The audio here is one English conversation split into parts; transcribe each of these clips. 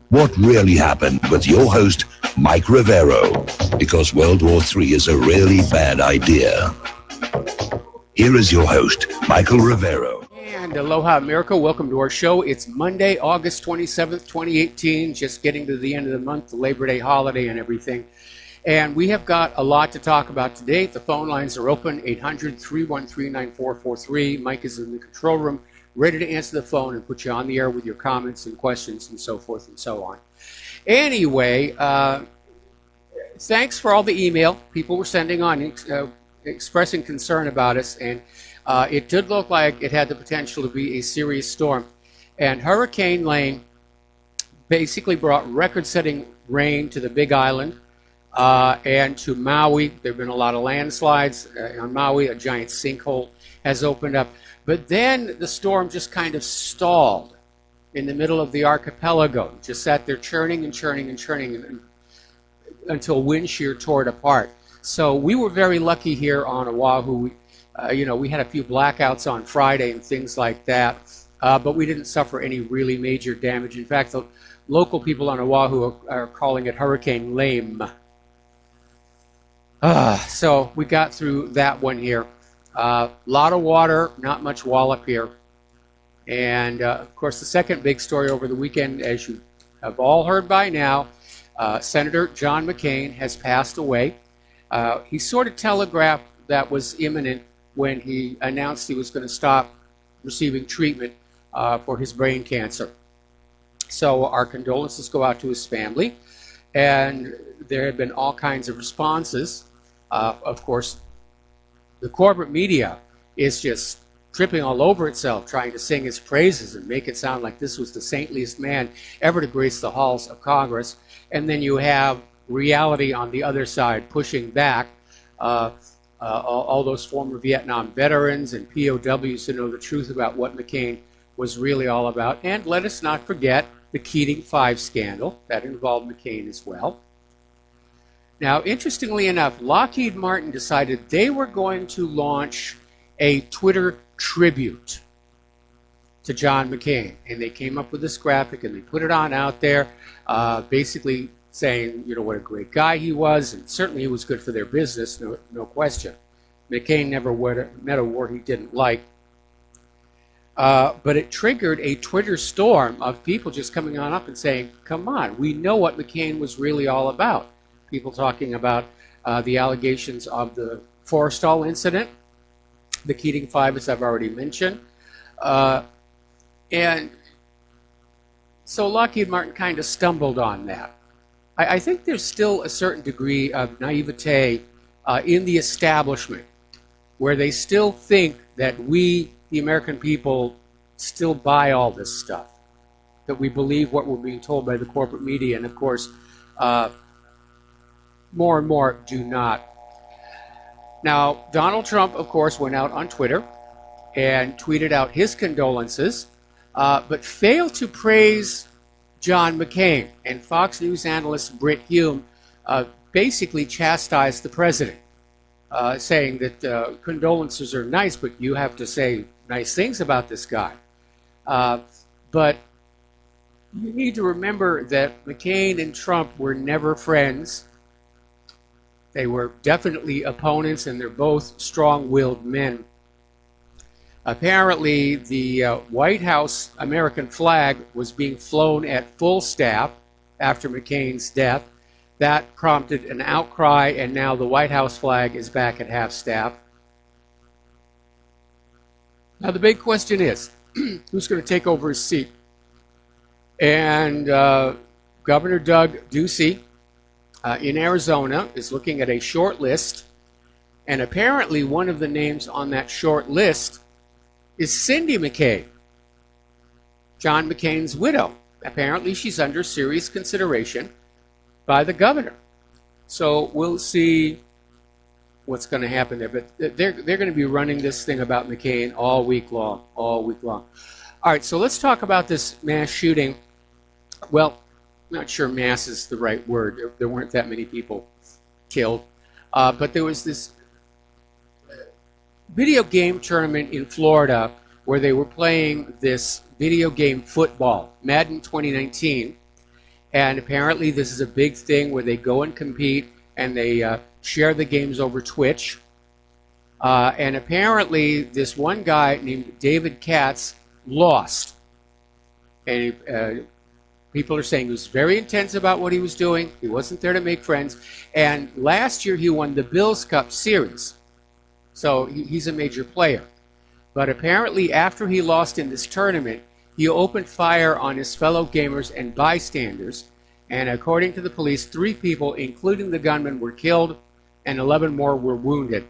What really happened with your host, Mike Rivero, because World War III is a really bad idea. Here is your host, Michael Rivero. And aloha, America. Welcome to our show. It's Monday, August 27th, 2018, just getting to the end of the month, the Labor Day holiday and everything. And we have got a lot to talk about today. The phone lines are open, 800-313-9443. Mike is in the control room, ready to answer the phone and put you on the air with your comments and questions and so forth and so on. Anyway, thanks for all the email people were sending on expressing concern about us. And it did look like it had the potential to be a serious storm. And Hurricane Lane basically brought record-setting rain to the Big Island and to Maui. There have been a lot of landslides on Maui. A giant sinkhole has opened up. But then the storm just kind of stalled in the middle of the archipelago. Just sat there churning and churning and churning until wind shear tore it apart. So we were very lucky here on Oahu. We had a few blackouts on Friday and things like that, but we didn't suffer any really major damage. In fact, the local people on Oahu are calling it Hurricane Lame. So we got through that one here. A lot of water, not much wallop here. And, of course, the second big story over the weekend, as you have all heard by now, Senator John McCain has passed away. He sort of telegraphed that was imminent when he announced he was going to stop receiving treatment for his brain cancer. So our condolences go out to his family. And there have been all kinds of responses. Of course, the corporate media is just tripping all over itself, trying to sing his praises and make it sound like this was the saintliest man ever to grace the halls of Congress. And then you have reality on the other side pushing back. All those former Vietnam veterans and POWs who know the truth about what McCain was really all about. And let us not forget the Keating 5 scandal that involved McCain as well. Now, interestingly enough, Lockheed Martin decided they were going to launch a Twitter tribute to John McCain. And they came up with this graphic and they put it on out there, basically saying, what a great guy he was. And certainly he was good for their business, no question. McCain never met a war he didn't like. But it triggered a Twitter storm of people just coming on up and saying, come on, we know what McCain was really all about. People talking about the allegations of the Forrestal incident, the Keating 5, as I've already mentioned. And so Lockheed Martin kind of stumbled on that. I think there's still a certain degree of naivete in the establishment where they still think that we, the American people, still buy all this stuff, that we believe what we're being told by the corporate media. And of course, more and more do not. Now, Donald Trump, of course, went out on Twitter and tweeted out his condolences, but failed to praise John McCain. And Fox News analyst Brit Hume basically chastised the president, saying that condolences are nice, but you have to say nice things about this guy. But you need to remember that McCain and Trump were never friends. They were definitely opponents, and they're both strong-willed men. Apparently, the White House American flag was being flown at full staff after McCain's death. That prompted an outcry, and now the White House flag is back at half staff. Now, the big question is, who's going to take over his seat? And Governor Doug Ducey in Arizona is looking at a short list, and apparently one of the names on that short list is Cindy McCain, John McCain's widow. Apparently she's under serious consideration by the governor. So we'll see what's going to happen there. But they're going to be running this thing about McCain all week long. All right, so let's talk about this mass shooting. Well, I'm not sure mass is the right word. There weren't that many people killed. But there was this video game tournament in Florida where they were playing this video game football, Madden 2019. And apparently this is a big thing where they go and compete and they share the games over Twitch. And apparently this one guy named David Katz lost. And people are saying he was very intense about what he was doing. He wasn't there to make friends. And last year he won the Bills Cup Series. So he's a major player. But apparently after he lost in this tournament, he opened fire on his fellow gamers and bystanders. And according to the police, 3 people, including the gunman, were killed and 11 more were wounded.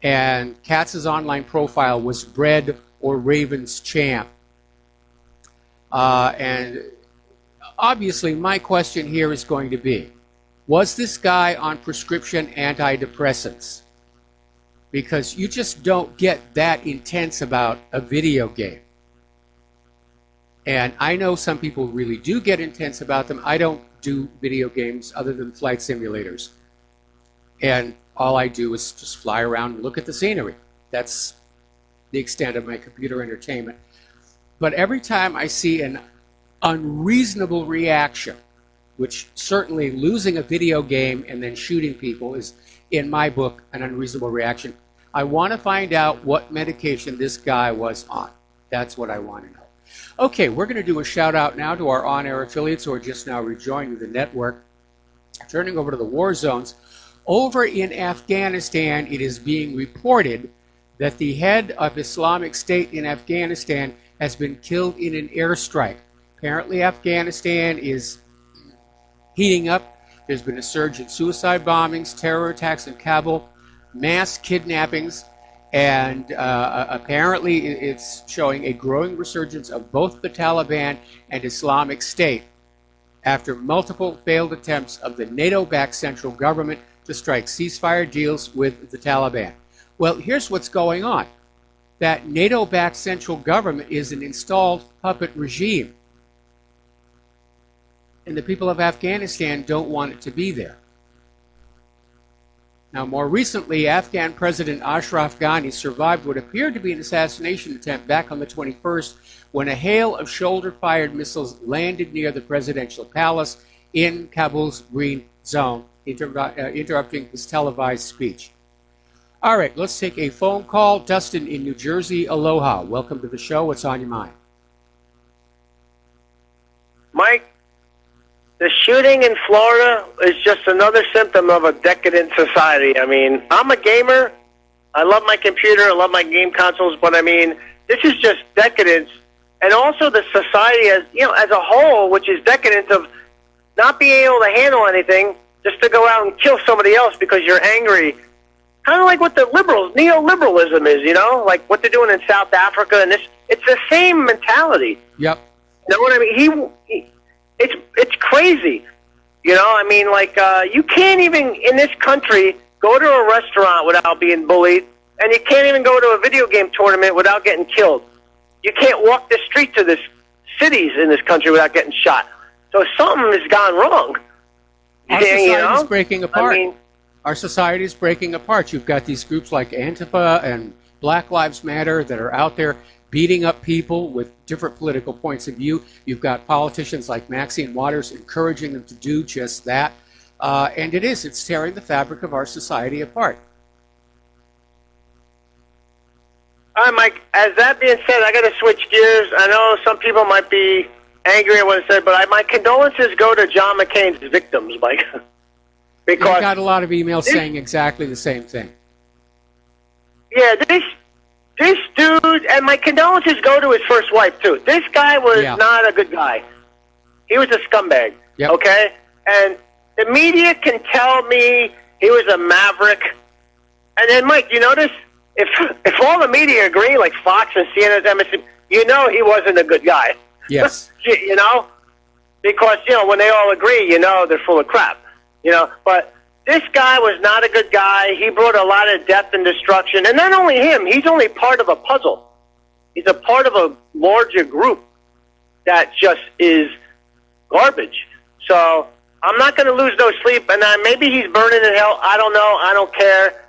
And Katz's online profile was Bread or Ravens Champ. And obviously my question here is going to be, was this guy on prescription antidepressants? Because you just don't get that intense about a video game. And I know some people really do get intense about them. I don't do video games other than flight simulators. And all I do is just fly around and look at the scenery. That's the extent of my computer entertainment. But every time I see an unreasonable reaction, which certainly losing a video game and then shooting people is, in my book, an unreasonable reaction, I want to find out what medication this guy was on. That's what I want to know. Okay, we're going to do a shout out now to our on-air affiliates who are just now rejoining the network. Turning over to the war zones. Over in Afghanistan, it is being reported that the head of Islamic State in Afghanistan has been killed in an airstrike. Apparently, Afghanistan is heating up. There's been a surge in suicide bombings, terror attacks in Kabul, mass kidnappings, and apparently it's showing a growing resurgence of both the Taliban and Islamic State after multiple failed attempts of the NATO-backed central government to strike ceasefire deals with the Taliban. Well, here's what's going on. That NATO-backed central government is an installed puppet regime. And the people of Afghanistan don't want it to be there. Now, more recently, Afghan President Ashraf Ghani survived what appeared to be an assassination attempt back on the 21st when a hail of shoulder-fired missiles landed near the presidential palace in Kabul's green zone, interrupting his televised speech. All right, let's take a phone call. Dustin in New Jersey, aloha. Welcome to the show. What's on your mind? Mike, the shooting in Florida is just another symptom of a decadent society. I mean, I'm a gamer. I love my computer. I love my game consoles. But, I mean, this is just decadence. And also the society as a whole, which is decadence of not being able to handle anything just to go out and kill somebody else because you're angry. Kind of like what the liberals, neoliberalism is, like what they're doing in South Africa. And it's the same mentality. Yep. You know what I mean? It's crazy. I mean, like, you can't even, in this country, go to a restaurant without being bullied, and you can't even go to a video game tournament without getting killed. You can't walk the streets of this cities in this country without getting shot. So something has gone wrong. Our society is breaking apart. I mean, our society is breaking apart. You've got these groups like Antifa and Black Lives Matter that are out there beating up people with different political points of view. You've got politicians like Maxine Waters encouraging them to do just that. And it's tearing the fabric of our society apart. All right, Mike, as that being said, I got to switch gears. I know some people might be angry at what I said, but my condolences go to John McCain's victims, Mike. Because I got a lot of emails saying exactly the same thing. Yeah, this dude, and my condolences go to his first wife, too. This guy was not a good guy. He was a scumbag, okay? And the media can tell me he was a maverick. And then, Mike, you notice, if all the media agree, like Fox and CNN, MSNBC, he wasn't a good guy. Yes. Because, when they all agree, they're full of crap. But this guy was not a good guy. He brought a lot of death and destruction. And not only him, he's only part of a puzzle. He's a part of a larger group that just is garbage. So I'm not going to lose no sleep. And maybe he's burning in hell. I don't know. I don't care.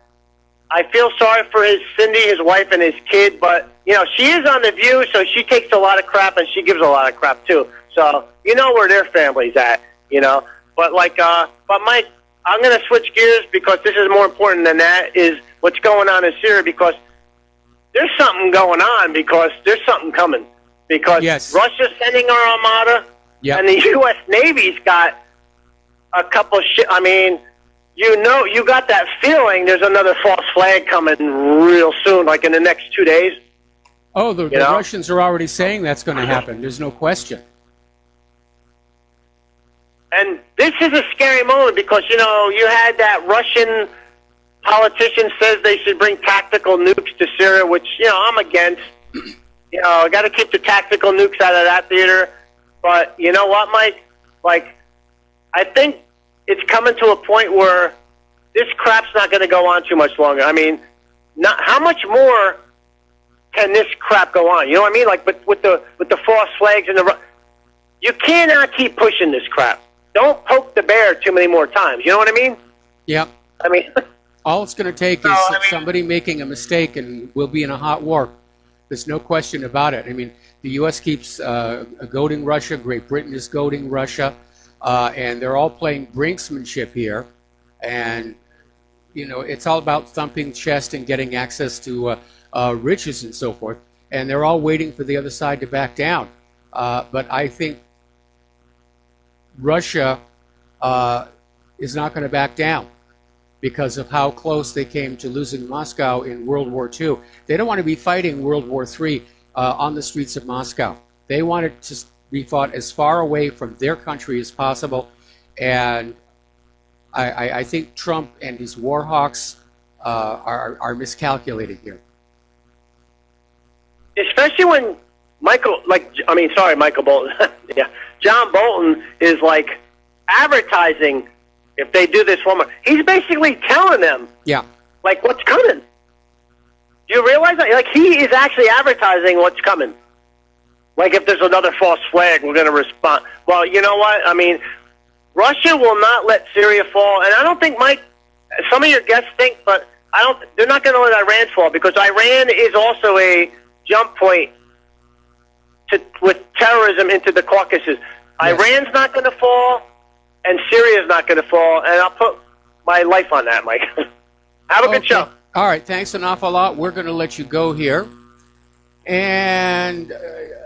I feel sorry for Cindy, his wife, and his kid. But, she is on The View, so she takes a lot of crap, and she gives a lot of crap, too. So you know where their family's at. you know. But but Mike, I'm going to switch gears because this is more important than that. Is what's going on in Syria, because there's something going on, because there's something coming, because Russia's sending our armada, and the U.S. Navy's got a couple I mean, you got that feeling there's another false flag coming real soon, like in the next 2 days. Oh, the Russians are already saying that's going to happen. There's no question. And this is a scary moment because, you know, you had that Russian politician says they should bring tactical nukes to Syria, which, you know, I'm against. You know, got to keep the tactical nukes out of that theater. But you know what, Mike? Like, I think it's coming to a point where this crap's not going to go on too much longer. I mean, how much more can this crap go on? You know what I mean? Like, but with the false flags and you cannot keep pushing this crap. Don't poke the bear too many more times. You know what I mean? Yeah. I mean, all it's going to take is somebody making a mistake, and we'll be in a hot war. There's no question about it. I mean, the U.S. keeps goading Russia. Great Britain is goading Russia. And they're all playing brinksmanship here. And, you know, it's all about thumping chest and getting access to riches and so forth. And they're all waiting for the other side to back down. But I think Russia is not going to back down because of how close they came to losing Moscow in World War II. They don't want to be fighting World War III on the streets of Moscow. They want it to be fought as far away from their country as possible. And I think Trump and his war hawks are miscalculating here. Especially when Michael Bolton, yeah, John Bolton is like advertising if they do this one more. He's basically telling them, like, what's coming. Do you realize that? Like, he is actually advertising what's coming. Like, if there's another false flag, we're going to respond. Well, you know what? I mean, Russia will not let Syria fall, and I don't think, Mike, some of your guests think, but they're not going to let Iran fall, because Iran is also a jump point with terrorism into the Caucasus. Yes. Iran's not going to fall, and Syria's not going to fall, and I'll put my life on that, Mike. Have a good show. All right, thanks an awful lot. We're going to let you go here. And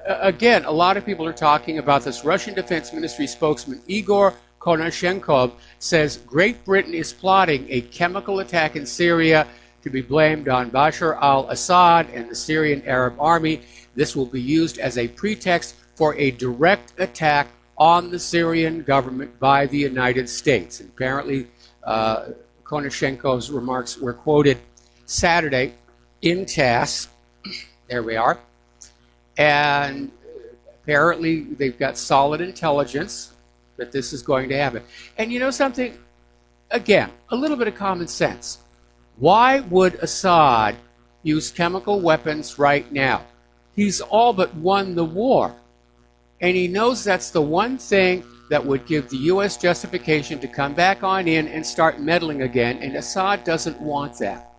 again, a lot of people are talking about this. Russian Defense Ministry spokesman Igor Konashenkov says Great Britain is plotting a chemical attack in Syria to be blamed on Bashar al-Assad and the Syrian Arab Army. This will be used as a pretext for a direct attack on the Syrian government by the United States. And apparently, Konashenkov's remarks were quoted Saturday in TASS. There we are. And apparently, they've got solid intelligence that this is going to happen. And you know something? Again, a little bit of common sense. Why would Assad use chemical weapons right now? He's all but won the war. And he knows that's the one thing that would give the U.S. justification to come back on in and start meddling again, and Assad doesn't want that.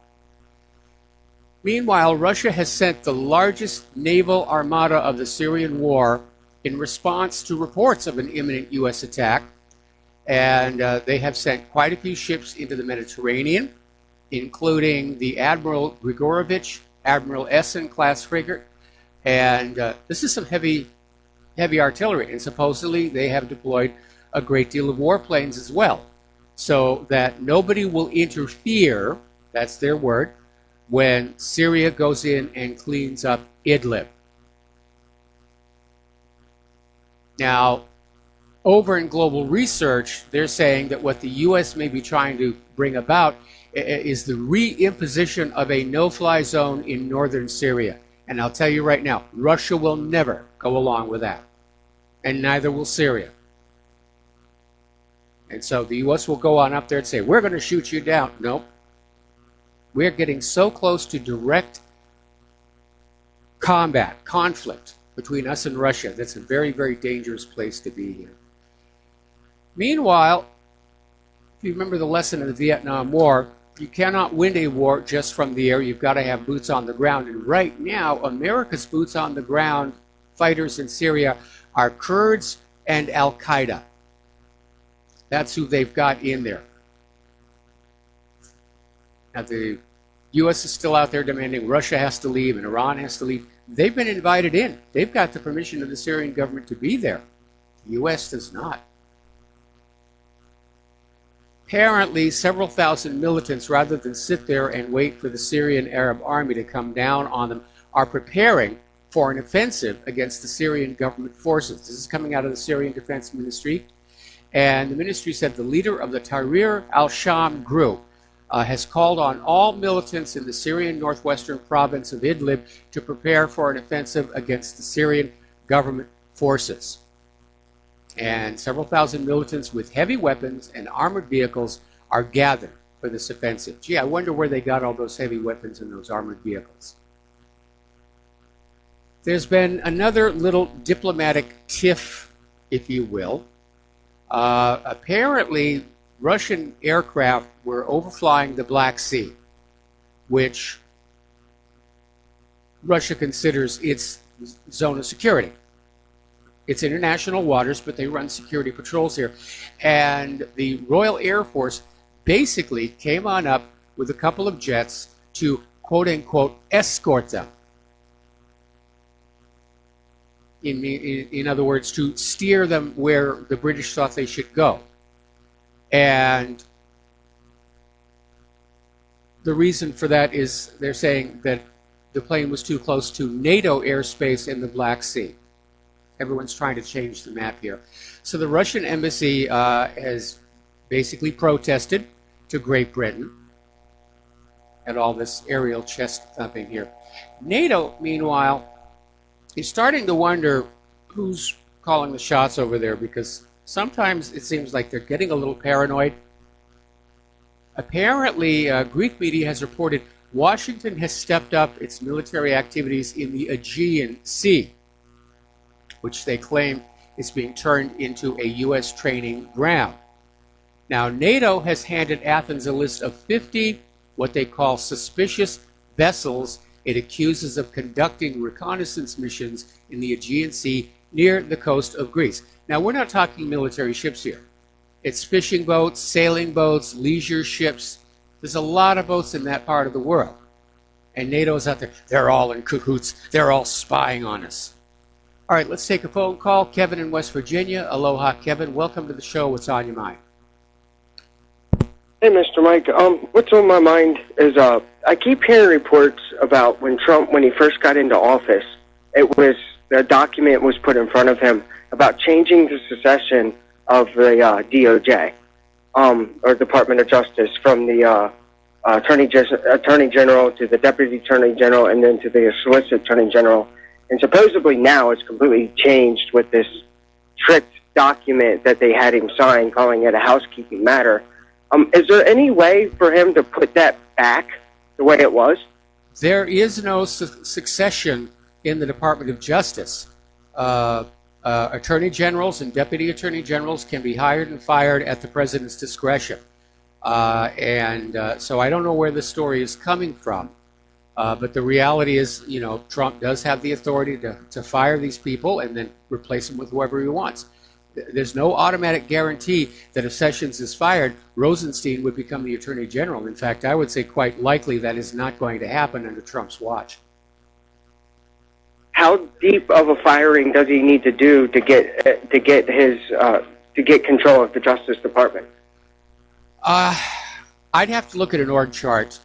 Meanwhile, Russia has sent the largest naval armada of the Syrian war in response to reports of an imminent U.S. attack, and they have sent quite a few ships into the Mediterranean, including the Admiral Grigorovich, Admiral Essen-class frigate, and this is some heavy artillery, and supposedly they have deployed a great deal of warplanes as well, so that nobody will interfere, that's their word, when Syria goes in and cleans up Idlib. Now, over in global research, they're saying that what the U.S. may be trying to bring about is the reimposition of a no-fly zone in northern Syria. And I'll tell you right now, Russia will never go along with that. And neither will Syria. And so the U.S. will go on up there and say, we're going to shoot you down. Nope. We're getting so close to direct combat, conflict between us and Russia. That's a very, very dangerous place to be here. Meanwhile, if you remember the lesson of the Vietnam War, you cannot win a war just from the air. You've got to have boots on the ground. And right now, America's boots on the ground fighters in Syria are Kurds and Al-Qaeda. That's who they've got in there. Now, the U.S. is still out there demanding Russia has to leave and Iran has to leave. They've been invited in. They've got the permission of the Syrian government to be there. The U.S. does not. Apparently, several thousand militants, rather than sit there and wait for the Syrian Arab army to come down on them, are preparing for an offensive against the Syrian government forces. This is coming out of the Syrian Defense Ministry. And the ministry said the leader of the Tahrir al-Sham group has called on all militants in the Syrian northwestern province of Idlib to prepare for an offensive against the Syrian government forces. And several thousand militants with heavy weapons and armored vehicles are gathered for this offensive. Gee, I wonder where they got all those heavy weapons and those armored vehicles. There's been another little diplomatic tiff, if you will. Apparently, Russian aircraft were overflying the Black Sea, which Russia considers its zone of security. It's international waters, but they run security patrols here. And the Royal Air Force basically came on up with a couple of jets to, quote-unquote, escort them. In other words, to steer them where the British thought they should go. And the reason for that is they're saying that the plane was too close to NATO airspace in the Black Sea. Everyone's trying to change the map here. So the Russian embassy has basically protested to Great Britain and all this aerial chest thumping here. NATO, meanwhile, is starting to wonder who's calling the shots over there, because sometimes it seems like they're getting a little paranoid. Apparently, Greek media has reported Washington has stepped up its military activities in the Aegean Sea, which they claim is being turned into a U.S. training ground. Now, NATO has handed Athens a list of 50 what they call suspicious vessels it accuses of conducting reconnaissance missions in the Aegean Sea near the coast of Greece. Now, we're not talking military ships here. It's fishing boats, sailing boats, leisure ships. There's a lot of boats in that part of the world. And NATO's out there. They're all in cahoots. They're all spying on us. All right, let's take a phone call. Kevin in West Virginia. Aloha, Kevin. Welcome to the show. What's on your mind? Hey, Mr. Mike. What's on my mind is I keep hearing reports about when Trump, when he first got into office, the document was put in front of him about changing the succession of the DOJ, or Department of Justice, from the Attorney General to the Deputy Attorney General and then to the Solicitor Attorney General. And supposedly now it's completely changed with this tricked document that they had him sign, calling it a housekeeping matter. Is there any way for him to put that back the way it was? There is no succession in the Department of Justice. Attorney generals and deputy attorney generals can be hired and fired at the president's discretion. So I don't know where this story is coming from. But the reality is, you know, Trump does have the authority to fire these people and then replace them with whoever he wants. There's no automatic guarantee that if Sessions is fired, Rosenstein would become the Attorney General. In fact, I would say quite likely that is not going to happen under Trump's watch. How deep of a firing does he need to do to get control of the Justice Department? I'd have to look at an org chart,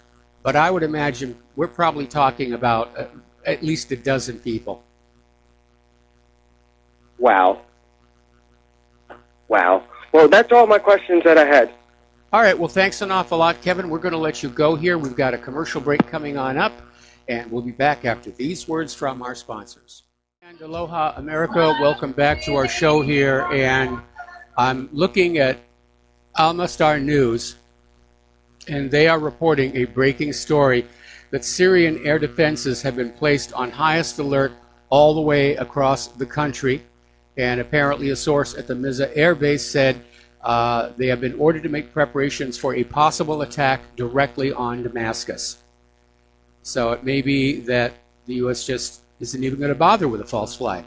but I would imagine we're probably talking about at least a dozen people. Wow. Well, that's all my questions that I had. All right. Well, thanks an awful lot, Kevin. We're going to let you go here. We've got a commercial break coming on up, and we'll be back after these words from our sponsors. And aloha, America. Welcome back to our show here. And I'm looking at Almastar News, and they are reporting a breaking story that Syrian air defenses have been placed on highest alert all the way across the country. And apparently a source at the Miza Air Base said they have been ordered to make preparations for a possible attack directly on Damascus. So it may be that the U.S. just isn't even going to bother with a false flag.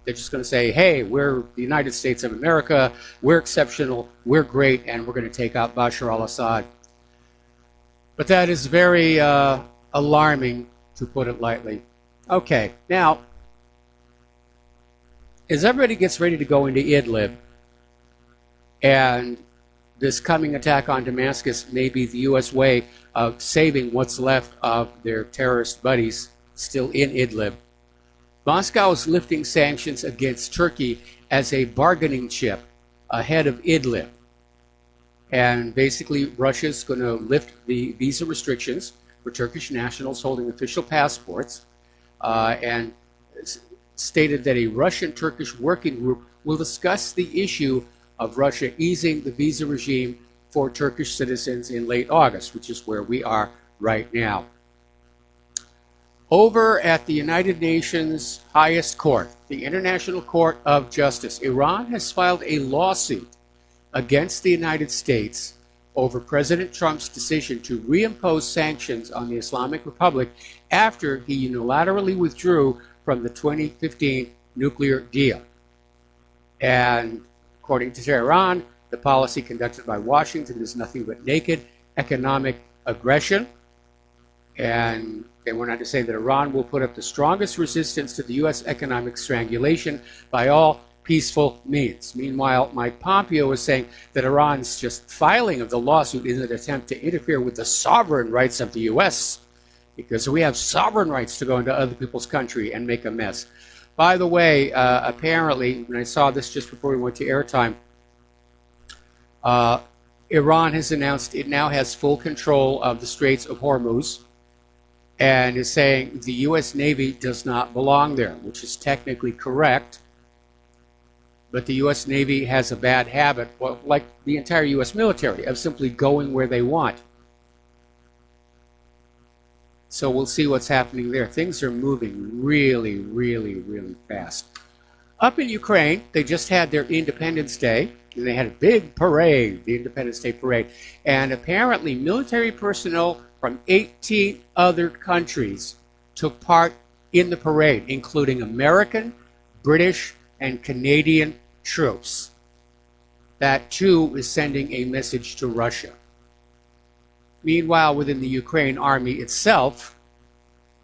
They're just going to say, hey, we're the United States of America, we're exceptional, we're great, and we're going to take out Bashar al-Assad. But that is very alarming, to put it lightly. Okay, now, as everybody gets ready to go into Idlib, and this coming attack on Damascus may be the U.S. way of saving what's left of their terrorist buddies still in Idlib, Moscow is lifting sanctions against Turkey as a bargaining chip ahead of Idlib. And basically, Russia's going to lift the visa restrictions for Turkish nationals holding official passports, and stated that a Russian-Turkish working group will discuss the issue of Russia easing the visa regime for Turkish citizens in late August, which is where we are right now. Over at the United Nations highest court, the International Court of Justice, Iran has filed a lawsuit against the United States over President Trump's decision to reimpose sanctions on the Islamic Republic after he unilaterally withdrew from the 2015 nuclear deal. And according to Tehran, the policy conducted by Washington is nothing but naked economic aggression. And they went on to say that Iran will put up the strongest resistance to the U.S. economic strangulation by all peaceful means. Meanwhile, Mike Pompeo is saying that Iran's just filing of the lawsuit is an attempt to interfere with the sovereign rights of the U.S. because we have sovereign rights to go into other people's country and make a mess. By the way, apparently, when I saw this just before we went to airtime, Iran has announced it now has full control of the Straits of Hormuz and is saying the U.S. Navy does not belong there, which is technically correct. But the U.S. Navy has a bad habit, well, like the entire U.S. military, of simply going where they want. So we'll see what's happening there. Things are moving really, really, really fast. Up in Ukraine, they just had their Independence Day, and they had a big parade, the Independence Day parade. And apparently military personnel from 18 other countries took part in the parade, including American, British, and Canadian troops. That, too, is sending a message to Russia. Meanwhile, within the Ukraine army itself,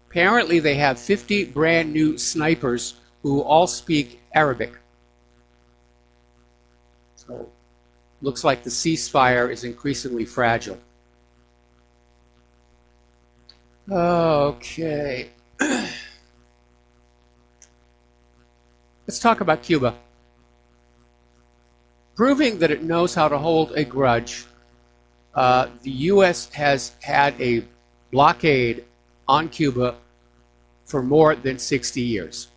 apparently they have 50 brand new snipers who all speak Arabic. So, looks like the ceasefire is increasingly fragile. Okay. Let's talk about Cuba. Proving that it knows how to hold a grudge, the U.S. has had a blockade on Cuba for more than 60 years.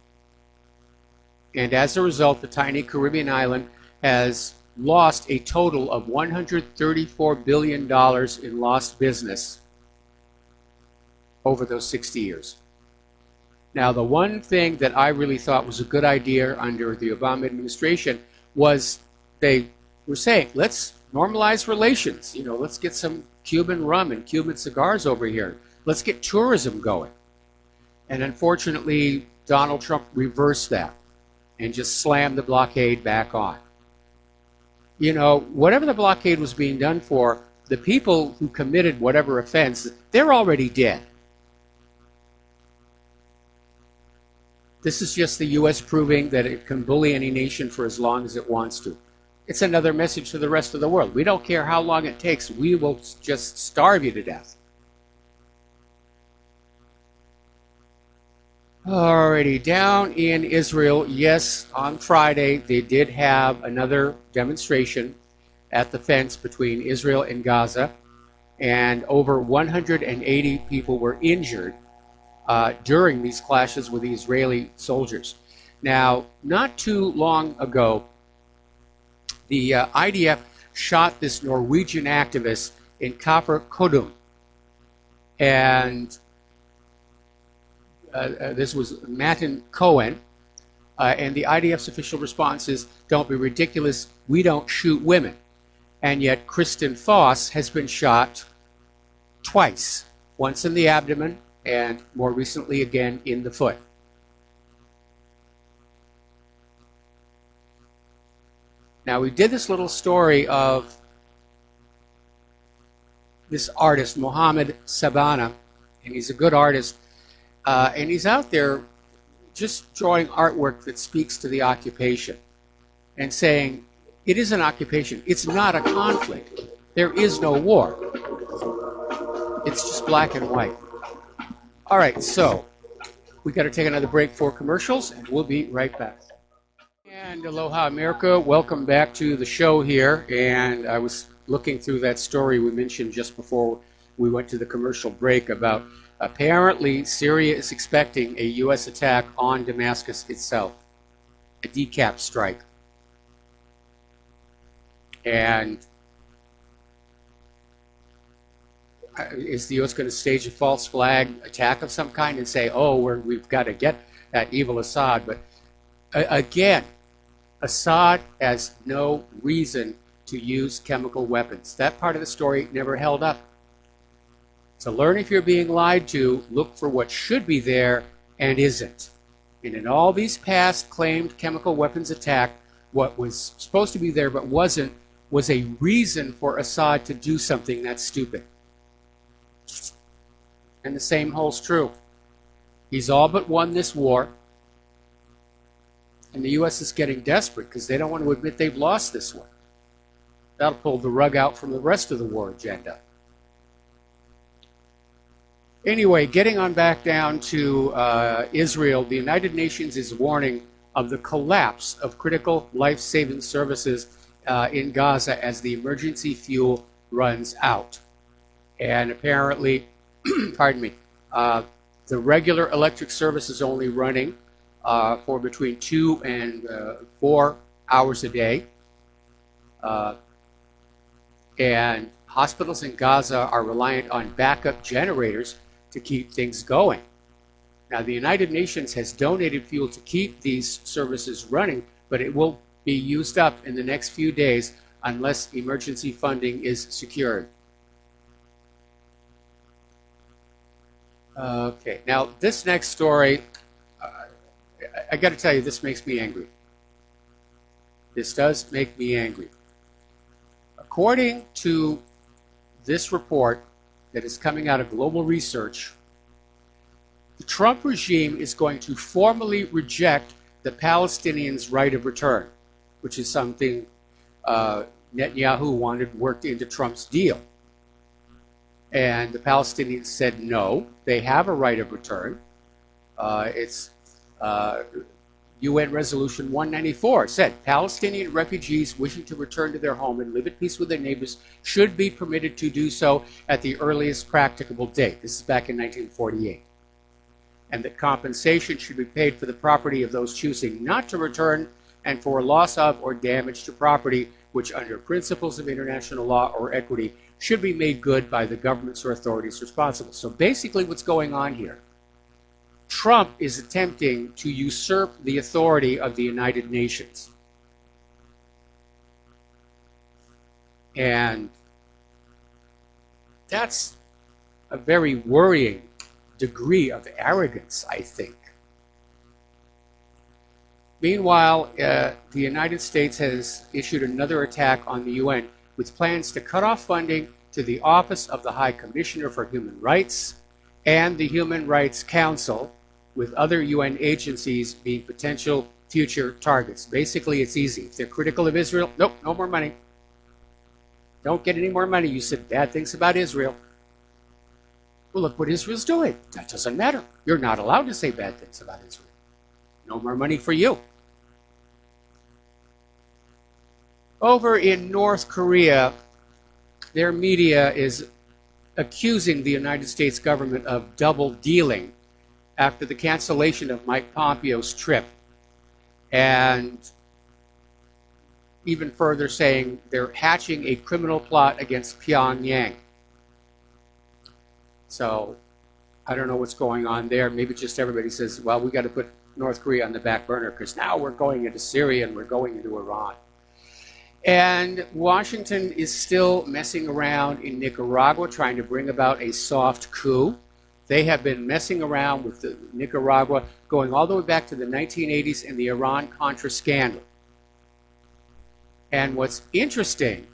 And as a result, the tiny Caribbean island has lost a total of $134 billion in lost business over those 60 years. Now, the one thing that I really thought was a good idea under the Obama administration was they were saying, let's normalize relations. You know, let's get some Cuban rum and Cuban cigars over here. Let's get tourism going. And unfortunately, Donald Trump reversed that and just slammed the blockade back on. You know, whatever the blockade was being done for, the people who committed whatever offense, they're already dead. This is just the U.S. proving that it can bully any nation for as long as it wants to. It's another message to the rest of the world. We don't care how long it takes. We will just starve you to death. Alrighty, down in Israel, yes, on Friday they did have another demonstration at the fence between Israel and Gaza, and over 180 people were injured during these clashes with the Israeli soldiers. Now, not too long ago, the IDF shot this Norwegian activist in Kafr Kodum, and this was Matin Cohen, and the IDF's official response is, don't be ridiculous, we don't shoot women. And yet Kristen Foss has been shot twice, once in the abdomen and more recently again in the foot. Now, we did this little story of this artist, Mohammed Sabana, and he's a good artist, and he's out there just drawing artwork that speaks to the occupation and saying, it is an occupation. It's not a conflict. There is no war. It's just black and white. All right, so we got to take another break for commercials, and we'll be right back. And aloha, America. Welcome back to the show here. And I was looking through that story we mentioned just before we went to the commercial break about apparently Syria is expecting a U.S. attack on Damascus itself, a decap strike. And is the U.S. going to stage a false flag attack of some kind and say, oh, we've got to get that evil Assad? But again, Assad has no reason to use chemical weapons. That part of the story never held up. So learn if you're being lied to, look for what should be there and isn't. And in all these past claimed chemical weapons attacks, what was supposed to be there but wasn't was a reason for Assad to do something that stupid. And the same holds true. He's all but won this war. And the U.S. is getting desperate because they don't want to admit they've lost this one. That'll pull the rug out from the rest of the war agenda. Anyway, getting on back down to Israel, the United Nations is warning of the collapse of critical life-saving services in Gaza as the emergency fuel runs out. And apparently, pardon me, the regular electric service is only running for between 2 and 4 hours a day. And hospitals in Gaza are reliant on backup generators to keep things going. Now, the United Nations has donated fuel to keep these services running, but it will be used up in the next few days unless emergency funding is secured. Okay, now this next story, I got to tell you, this makes me angry. This does make me angry. According to this report that is coming out of Global Research, the Trump regime is going to formally reject the Palestinians' right of return, which is something Netanyahu wanted worked into Trump's deal. And the Palestinians said no, they have a right of return. It's UN Resolution 194 said Palestinian refugees wishing to return to their home and live at peace with their neighbors should be permitted to do so at the earliest practicable date. This is back in 1948. And that compensation should be paid for the property of those choosing not to return and for loss of or damage to property which under principles of international law or equity should be made good by the governments or authorities responsible. So basically what's going on here, Trump is attempting to usurp the authority of the United Nations. And that's a very worrying degree of arrogance, I think. Meanwhile, the United States has issued another attack on the UN with plans to cut off funding to the Office of the High Commissioner for Human Rights and the Human Rights Council, with other UN agencies being potential future targets. Basically, it's easy. If they're critical of Israel, nope, no more money. Don't get any more money. You said bad things about Israel. Well, look what Israel's doing. That doesn't matter. You're not allowed to say bad things about Israel. No more money for you. Over in North Korea, their media is accusing the United States government of double dealing after the cancellation of Mike Pompeo's trip, and even further saying they're hatching a criminal plot against Pyongyang. So I don't know what's going on there. Maybe just everybody says, well, we got to put North Korea on the back burner because now we're going into Syria and we're going into Iran. And Washington is still messing around in Nicaragua, trying to bring about a soft coup. They have been messing around with Nicaragua going all the way back to the 1980s and the Iran-Contra scandal. And what's interesting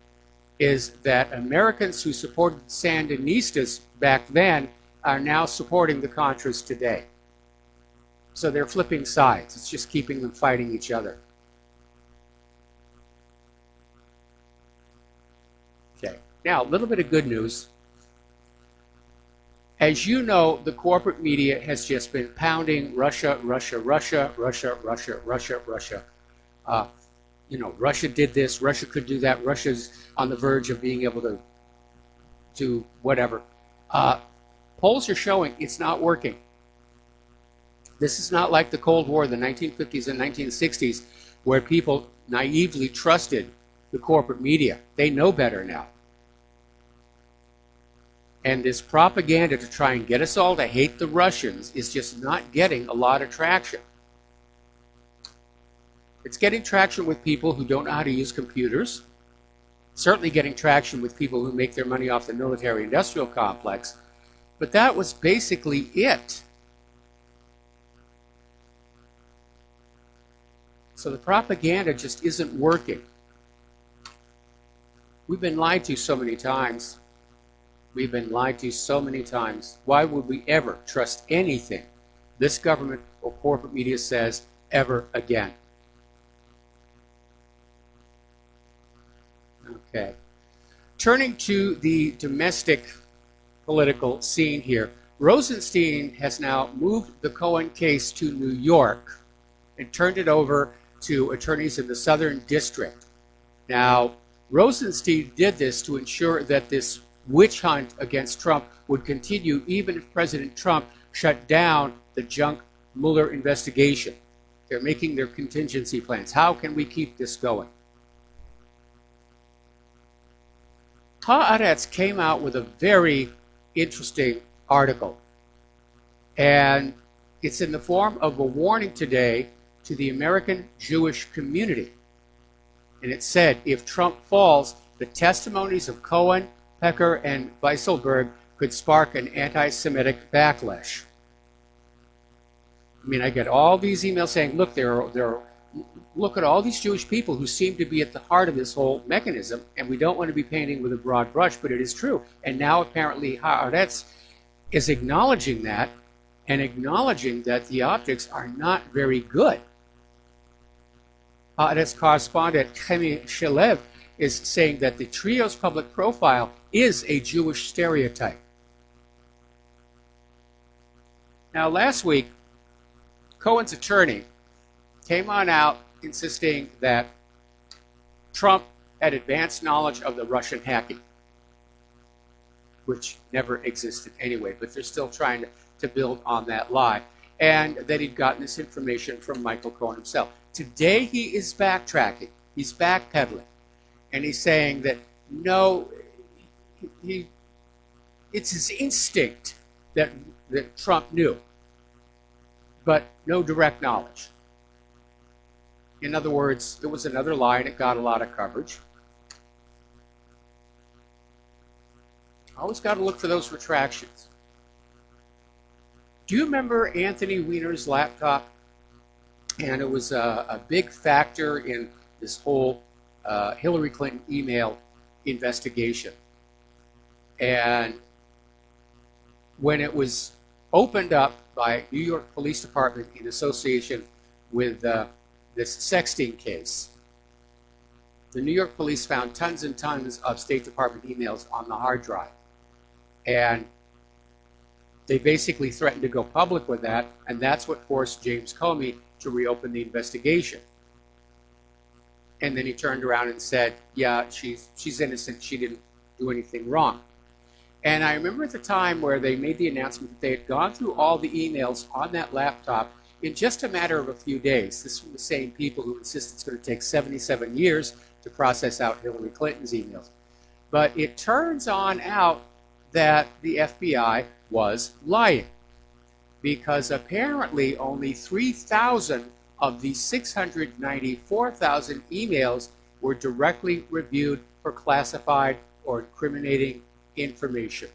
is that Americans who supported the Sandinistas back then are now supporting the Contras today. So they're flipping sides. It's just keeping them fighting each other. Okay, now a little bit of good news. As you know, the corporate media has just been pounding Russia, Russia, Russia, Russia, Russia, Russia, Russia. Russia did this, Russia could do that, Russia's on the verge of being able to do whatever. Polls are showing it's not working. This is not like the Cold War, the 1950s and 1960s, where people naively trusted the corporate media. They know better now. And this propaganda to try and get us all to hate the Russians is just not getting a lot of traction. It's getting traction with people who don't know how to use computers. Certainly getting traction with people who make their money off the military-industrial complex. But that was basically it. So the propaganda just isn't working. We've been lied to so many times. We've been lied to so many times. Why would we ever trust anything this government or corporate media says ever again? Okay. Turning to the domestic political scene here, Rosenstein has now moved the Cohen case to New York and turned it over to attorneys in the Southern District. Now, Rosenstein did this to ensure that this witch hunt against Trump would continue even if President Trump shut down the junk Mueller investigation. They're making their contingency plans. How can we keep this going? Haaretz came out with a very interesting article, and it's in the form of a warning today to the American Jewish community. And it said, if Trump falls, the testimonies of Cohen, Pecker, and Weisselberg could spark an anti-Semitic backlash. I mean, I get all these emails saying, look, look at all these Jewish people who seem to be at the heart of this whole mechanism, and we don't want to be painting with a broad brush, but it is true. And now apparently Haaretz is acknowledging that, and acknowledging that the optics are not very good. Haaretz correspondent Chemi Shalev is saying that the trio's public profile is a Jewish stereotype. Now, last week, Cohen's attorney came on out insisting that Trump had advanced knowledge of the Russian hacking, which never existed anyway, but they're still trying to build on that lie, and that he'd gotten this information from Michael Cohen himself. Today he is backtracking, he's backpedaling, and he's saying that no, it's his instinct that Trump knew, but no direct knowledge. In other words, it was another lie and it got a lot of coverage. Always got to look for those retractions. Do you remember Anthony Weiner's laptop? And it was a big factor in this whole Hillary Clinton email investigation. And when it was opened up by New York Police Department in association with this sexting case, the New York police found tons and tons of State Department emails on the hard drive. And they basically threatened to go public with that, and that's what forced James Comey to reopen the investigation. And then he turned around and said, yeah, she's innocent, she didn't do anything wrong. And I remember at the time where they made the announcement that they had gone through all the emails on that laptop in just a matter of a few days. This is from the same people who insist it's going to take 77 years to process out Hillary Clinton's emails. But it turns on out that the FBI was lying, because apparently only 3,000 of the 694,000 emails were directly reviewed for classified or incriminating information.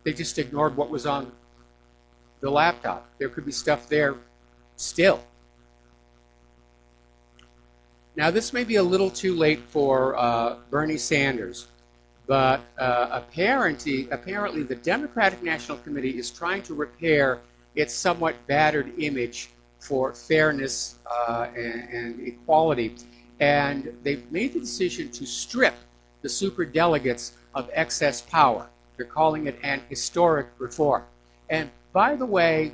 They just ignored what was on the laptop. There could be stuff there still. Now, this may be a little too late for Bernie Sanders, but apparently the Democratic National Committee is trying to repair its somewhat battered image for fairness and equality. And they've made the decision to strip the superdelegates of excess power. They're calling it an historic reform. And by the way,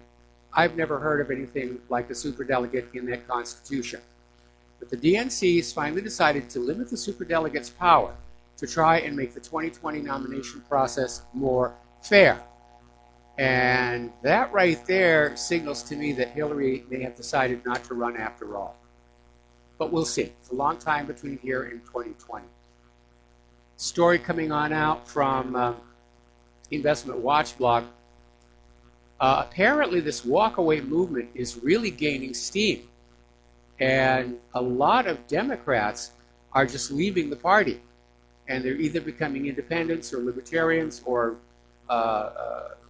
I've never heard of anything like a superdelegate in that Constitution. But the DNC's finally decided to limit the superdelegates' power to try and make the 2020 nomination process more fair. And that right there signals to me that Hillary may have decided not to run after all. But we'll see. It's a long time between here and 2020. Story coming on out from Investment Watch blog. Apparently this walkaway movement is really gaining steam. And a lot of Democrats are just leaving the party. And they're either becoming independents or libertarians or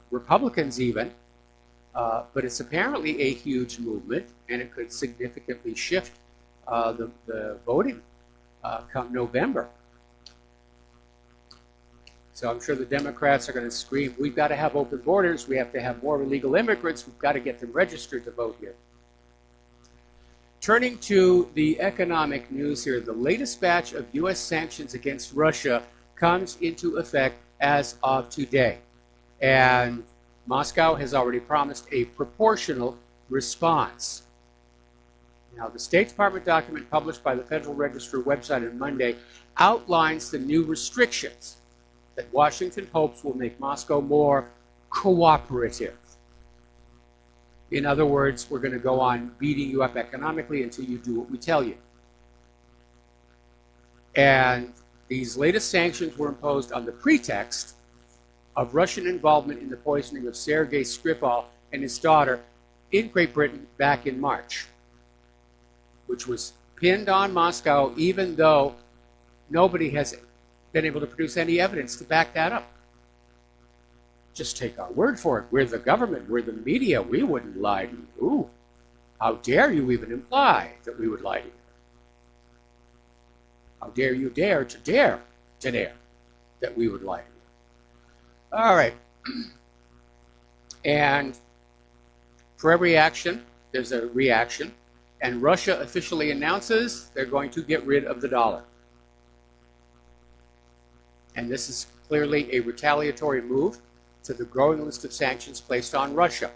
Republicans even. But it's apparently a huge movement, and it could significantly shift the voting come November. So I'm sure the Democrats are going to scream, we've got to have open borders, we have to have more illegal immigrants, we've got to get them registered to vote here. Turning to the economic news here, the latest batch of U.S. sanctions against Russia comes into effect as of today. And Moscow has already promised a proportional response. Now, the State Department document published by the Federal Register website on Monday outlines the new restrictions that Washington hopes will make Moscow more cooperative. In other words, we're going to go on beating you up economically until you do what we tell you. And these latest sanctions were imposed on the pretext of Russian involvement in the poisoning of Sergei Skripal and his daughter in Great Britain back in March, which was pinned on Moscow even though nobody has been able to produce any evidence to back that up. Just take our word for it. We're the government. We're the media. We wouldn't lie to you. Ooh, how dare you even imply that we would lie to you? How dare you dare that we would lie to you? All right. And for every action, there's a reaction. And Russia officially announces they're going to get rid of the dollar. And this is clearly a retaliatory move to the growing list of sanctions placed on Russia.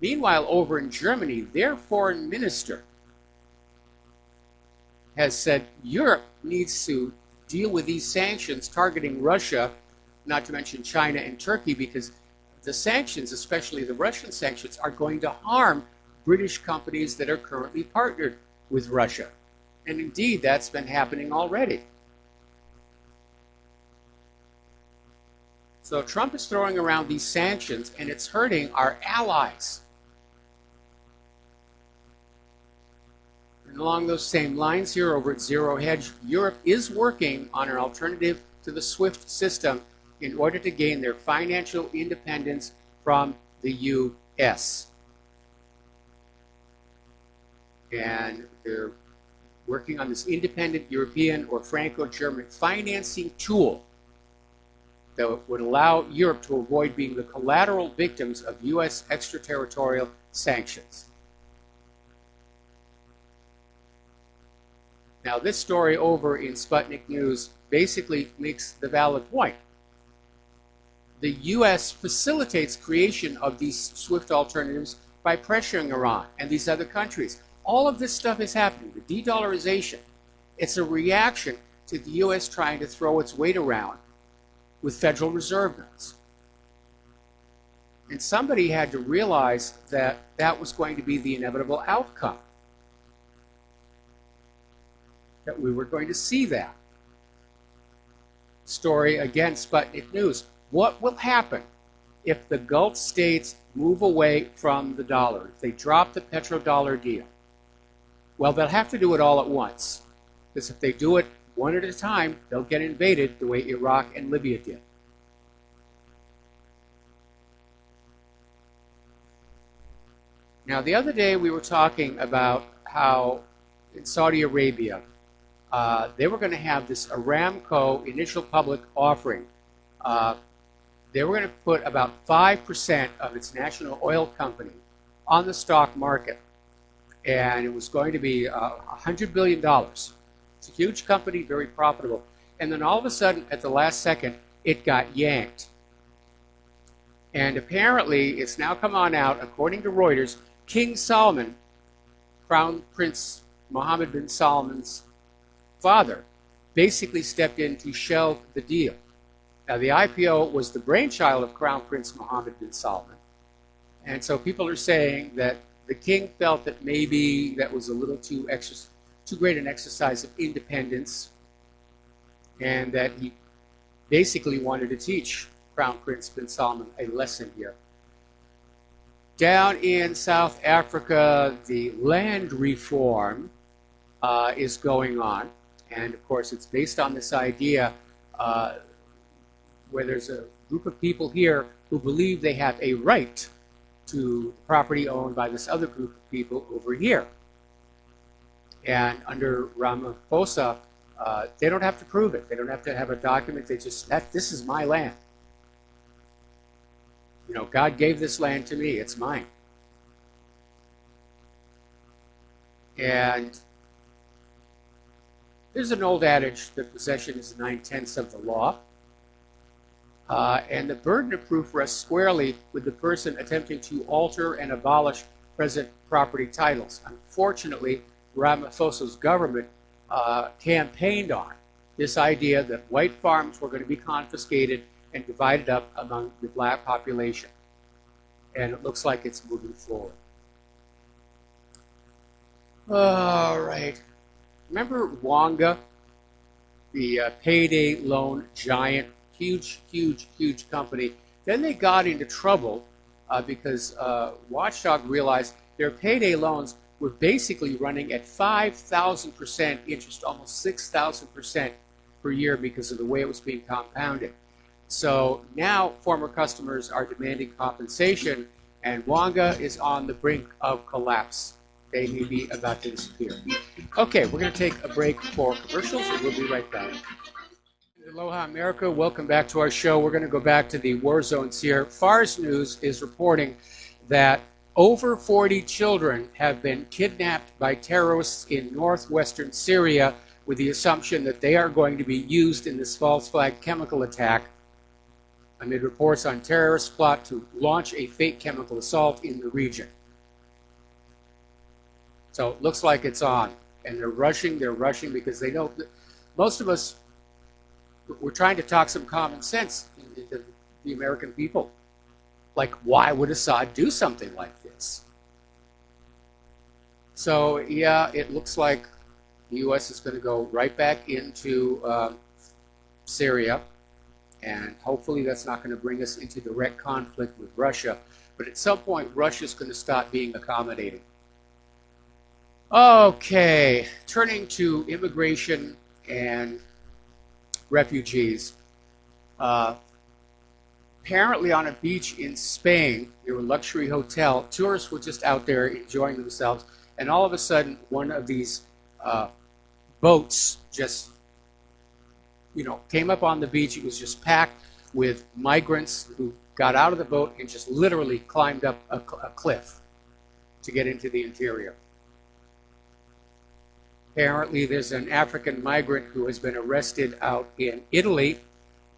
Meanwhile, over in Germany, their foreign minister has said Europe needs to deal with these sanctions targeting Russia, not to mention China and Turkey, because the sanctions, especially the Russian sanctions, are going to harm British companies that are currently partnered with Russia. And indeed, that's been happening already. So Trump is throwing around these sanctions, and it's hurting our allies. And along those same lines here over at Zero Hedge, Europe is working on an alternative to the SWIFT system in order to gain their financial independence from the U.S. And they're working on this independent European or Franco-German financing tool that would allow Europe to avoid being the collateral victims of U.S. extraterritorial sanctions. Now, this story over in Sputnik News basically makes the valid point. The U.S. facilitates creation of these SWIFT alternatives by pressuring Iran and these other countries. All of this stuff is happening. The de-dollarization, it's a reaction to the U.S. trying to throw its weight around with Federal Reserve notes. And somebody had to realize that that was going to be the inevitable outcome, that we were going to see that. Story, again, Sputnik News. What will happen if the Gulf states move away from the dollar, if they drop the petrodollar deal? Well, they'll have to do it all at once, because if they do it one at a time, they'll get invaded the way Iraq and Libya did. Now, the other day we were talking about how in Saudi Arabia, they were going to have this Aramco initial public offering. They were going to put about 5% of its national oil company on the stock market. And it was going to be $100 billion. It's a huge company, very profitable. And then all of a sudden, at the last second, it got yanked. And apparently, it's now come on out, according to Reuters, King Salman, Crown Prince Mohammed bin Salman's father, basically stepped in to shelve the deal. Now, the IPO was the brainchild of Crown Prince Mohammed bin Salman. And so people are saying that the king felt that maybe that was a little too great an exercise of independence, and that he basically wanted to teach Crown Prince bin Salman a lesson here. Down in South Africa, the land reform is going on. And of course, it's based on this idea where there's a group of people here who believe they have a right to property owned by this other group of people over here. And under Ramaphosa, they don't have to prove it. They don't have to have a document. They just, this is my land. You know, God gave this land to me. It's mine. And there's an old adage that possession is 9/10 of the law. And the burden of proof rests squarely with the person attempting to alter and abolish present property titles. Unfortunately, Ramaphosa's government campaigned on this idea that white farms were going to be confiscated and divided up among the black population. And it looks like it's moving forward. All right. Remember Wonga, the payday loan giant, huge company? Then they got into trouble because Watchdog realized their payday loans were basically running at 5,000% interest, almost 6,000% per year because of the way it was being compounded. So now former customers are demanding compensation, and Wonga is on the brink of collapse. They may be about to disappear. Okay, we're going to take a break for commercials, and we'll be right back. Aloha America, welcome back to our show. We're going to go back to the war zones here. Fars News is reporting that over 40 children have been kidnapped by terrorists in northwestern Syria with the assumption that they are going to be used in this false flag chemical attack amid reports on terrorists' plot to launch a fake chemical assault in the region. So it looks like it's on, and they're rushing because they know that most of us, we're trying to talk some common sense into the American people. Like, why would Assad do something like this? So, yeah, it looks like the U.S. is going to go right back into Syria, and hopefully that's not going to bring us into direct conflict with Russia. But at some point, Russia's going to stop being accommodating. Okay, turning to immigration and refugees. Apparently on a beach in Spain, near a luxury hotel, tourists were just out there enjoying themselves, and all of a sudden one of these boats just, came up on the beach. It was just packed with migrants who got out of the boat and just literally climbed up a cliff to get into the interior. Apparently, there's an African migrant who has been arrested out in Italy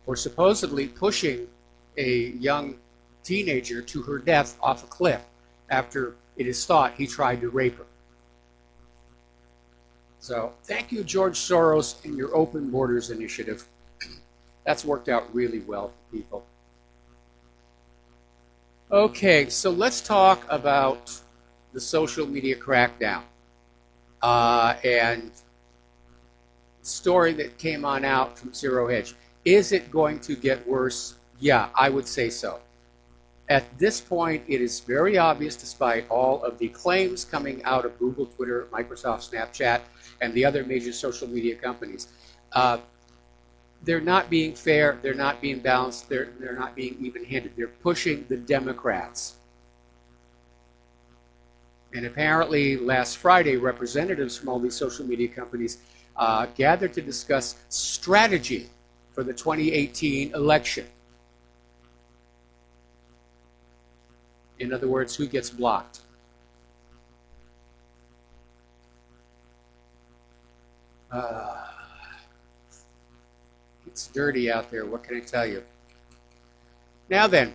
for supposedly pushing a young teenager to her death off a cliff after it is thought he tried to rape her. So, thank you, George Soros, and your Open Borders initiative. That's worked out really well for people. Okay, so let's talk about the social media crackdown. And story that came on out from Zero Hedge. Is it going to get worse? Yeah, I would say so. At this point, it is very obvious, despite all of the claims coming out of Google, Twitter, Microsoft, Snapchat, and the other major social media companies. They're not being fair, they're not being balanced, they're not being even-handed. They're pushing the Democrats. And apparently last Friday, representatives from all these social media companies gathered to discuss strategy for the 2018 election. In other words, who gets blocked? It's dirty out there, what can I tell you? Now then,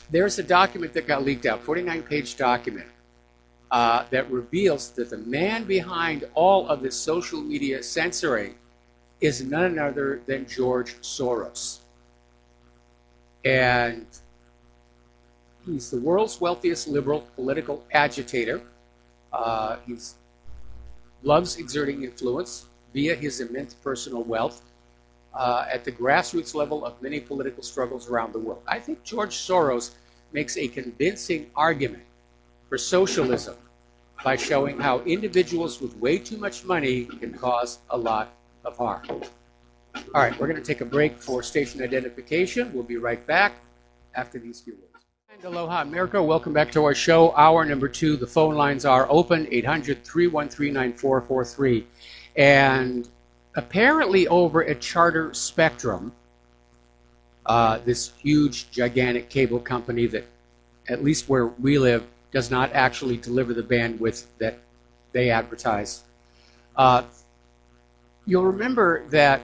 there's a document that got leaked out, 49-page document, that reveals that the man behind all of this social media censoring is none other than George Soros. And he's the world's wealthiest liberal political agitator. He loves exerting influence via his immense personal wealth at the grassroots level of many political struggles around the world. I think George Soros makes a convincing argument for socialism by showing how individuals with way too much money can cause a lot of harm. All right, we're going to take a break for station identification. We'll be right back after these few words. And aloha, America. Welcome back to our show, hour number 2. The phone lines are open, 800-313-9443. And apparently over at Charter Spectrum, this huge, gigantic cable company that, at least where we live, does not actually deliver the bandwidth that they advertise. You'll remember that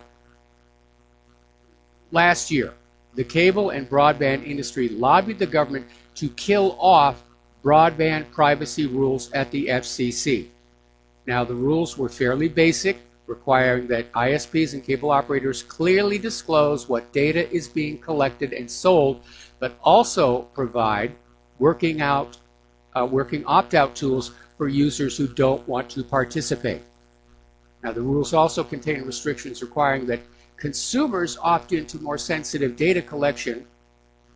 last year, the cable and broadband industry lobbied the government to kill off broadband privacy rules at the FCC. Now, the rules were fairly basic, requiring that ISPs and cable operators clearly disclose what data is being collected and sold, but also provide working opt-out tools for users who don't want to participate. Now, the rules also contain restrictions requiring that consumers opt into more sensitive data collection,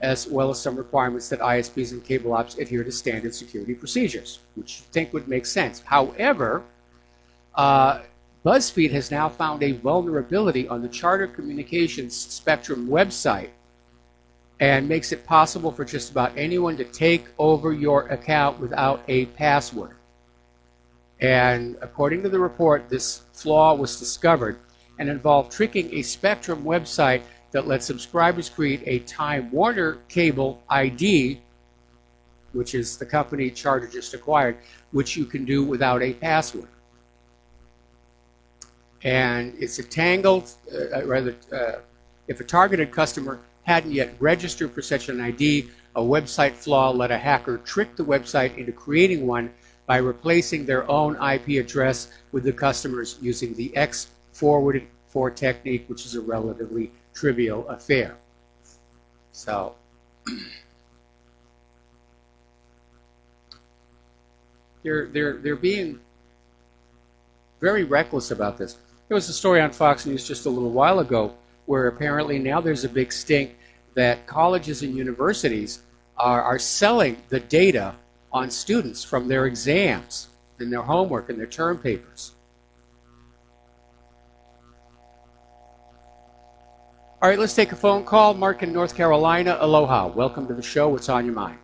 as well as some requirements that ISPs and cable ops adhere to standard security procedures, which you think would make sense. However, BuzzFeed has now found a vulnerability on the Charter Communications Spectrum website and makes it possible for just about anyone to take over your account without a password. And according to the report, this flaw was discovered and involved tricking a Spectrum website that lets subscribers create a Time Warner cable ID, which is the company Charter just acquired, which you can do without a password. And it's a tangled, if a targeted customer hadn't yet registered for such an ID, a website flaw let a hacker trick the website into creating one by replacing their own IP address with the customer's using the X forwarded for technique, which is a relatively trivial affair. So, they're being very reckless about this. There was a story on Fox News just a little while ago where apparently now there's a big stink that colleges and universities are selling the data on students from their exams and their homework and their term papers. All right, let's take a phone call. Mark in North Carolina. Aloha. Welcome to the show. What's on your mind?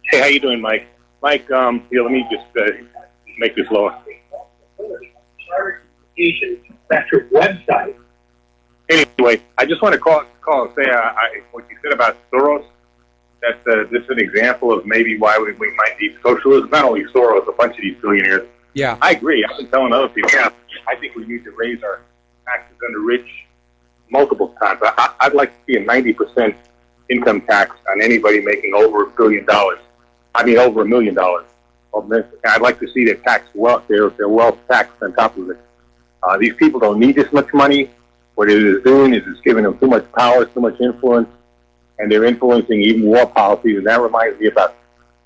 Hey, how you doing, Mike? Mike, here, let me just make this lower. Spectrum website. Anyway, I just want to call and say what you said about Soros. That's this is an example of maybe why we might need socialism. Not only Soros, a bunch of these billionaires. Yeah, I agree. I've been telling other people. Yeah, I think we need to raise our taxes on the rich multiple times. I'd like to see a 90% income tax on anybody making over $1 billion. I mean, over $1 million. I'd like to see their their wealth taxed on top of it. These people don't need this much money. What it is doing is it's giving them too much power, too much influence, and they're influencing even more policies. And that reminds me about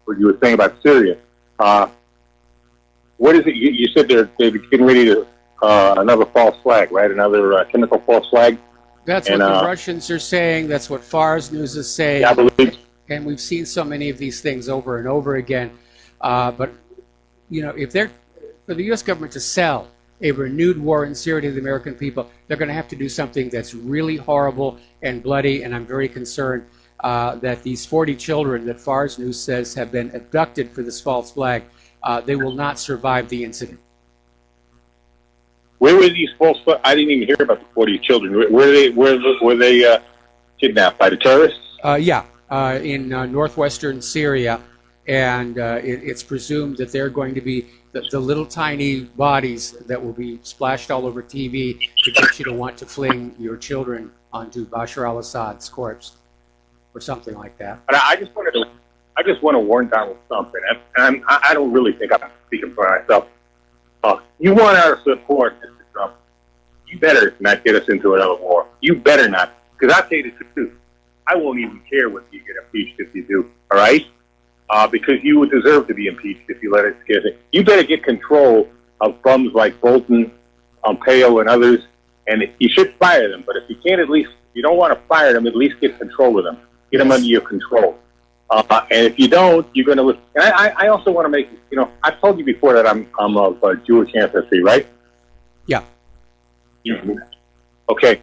what you were saying about Syria. What is it? You said they're getting ready to another false flag, right? Another chemical false flag. That's what the Russians are saying. That's what Fars News is saying. Yeah, I believe. And we've seen so many of these things over and over again. But, you know, if they're, for the U.S. government to sell a renewed war in Syria to the American people, they're going to have to do something that's really horrible and bloody, and I'm very concerned that these 40 children that FARS News says have been abducted for this false flag, they will not survive the incident. Where were these false? I didn't even hear about the 40 children. Were they kidnapped by the terrorists? In northwestern Syria, and it's presumed that they're going to be the little tiny bodies that will be splashed all over TV to get you to want to fling your children onto Bashar al-Assad's corpse or something like that. But I just want to warn Donald Trump, and I don't really think I'm speaking for myself. You want our support, Mr. Trump. You better not get us into another war. You better not, because I'll tell you the truth. I won't even care whether you get impeached if you do, all right? Because you would deserve to be impeached if you let it get it. You better get control of bums like Bolton, Pompeo, and others, and you should fire them. But if you can't, at least, if you don't want to fire them, at least get control of them. Get them under your control. And if you don't, you're going to lose. And I also want to make, I've told you before that I'm of Jewish ancestry, right? Yeah. Okay.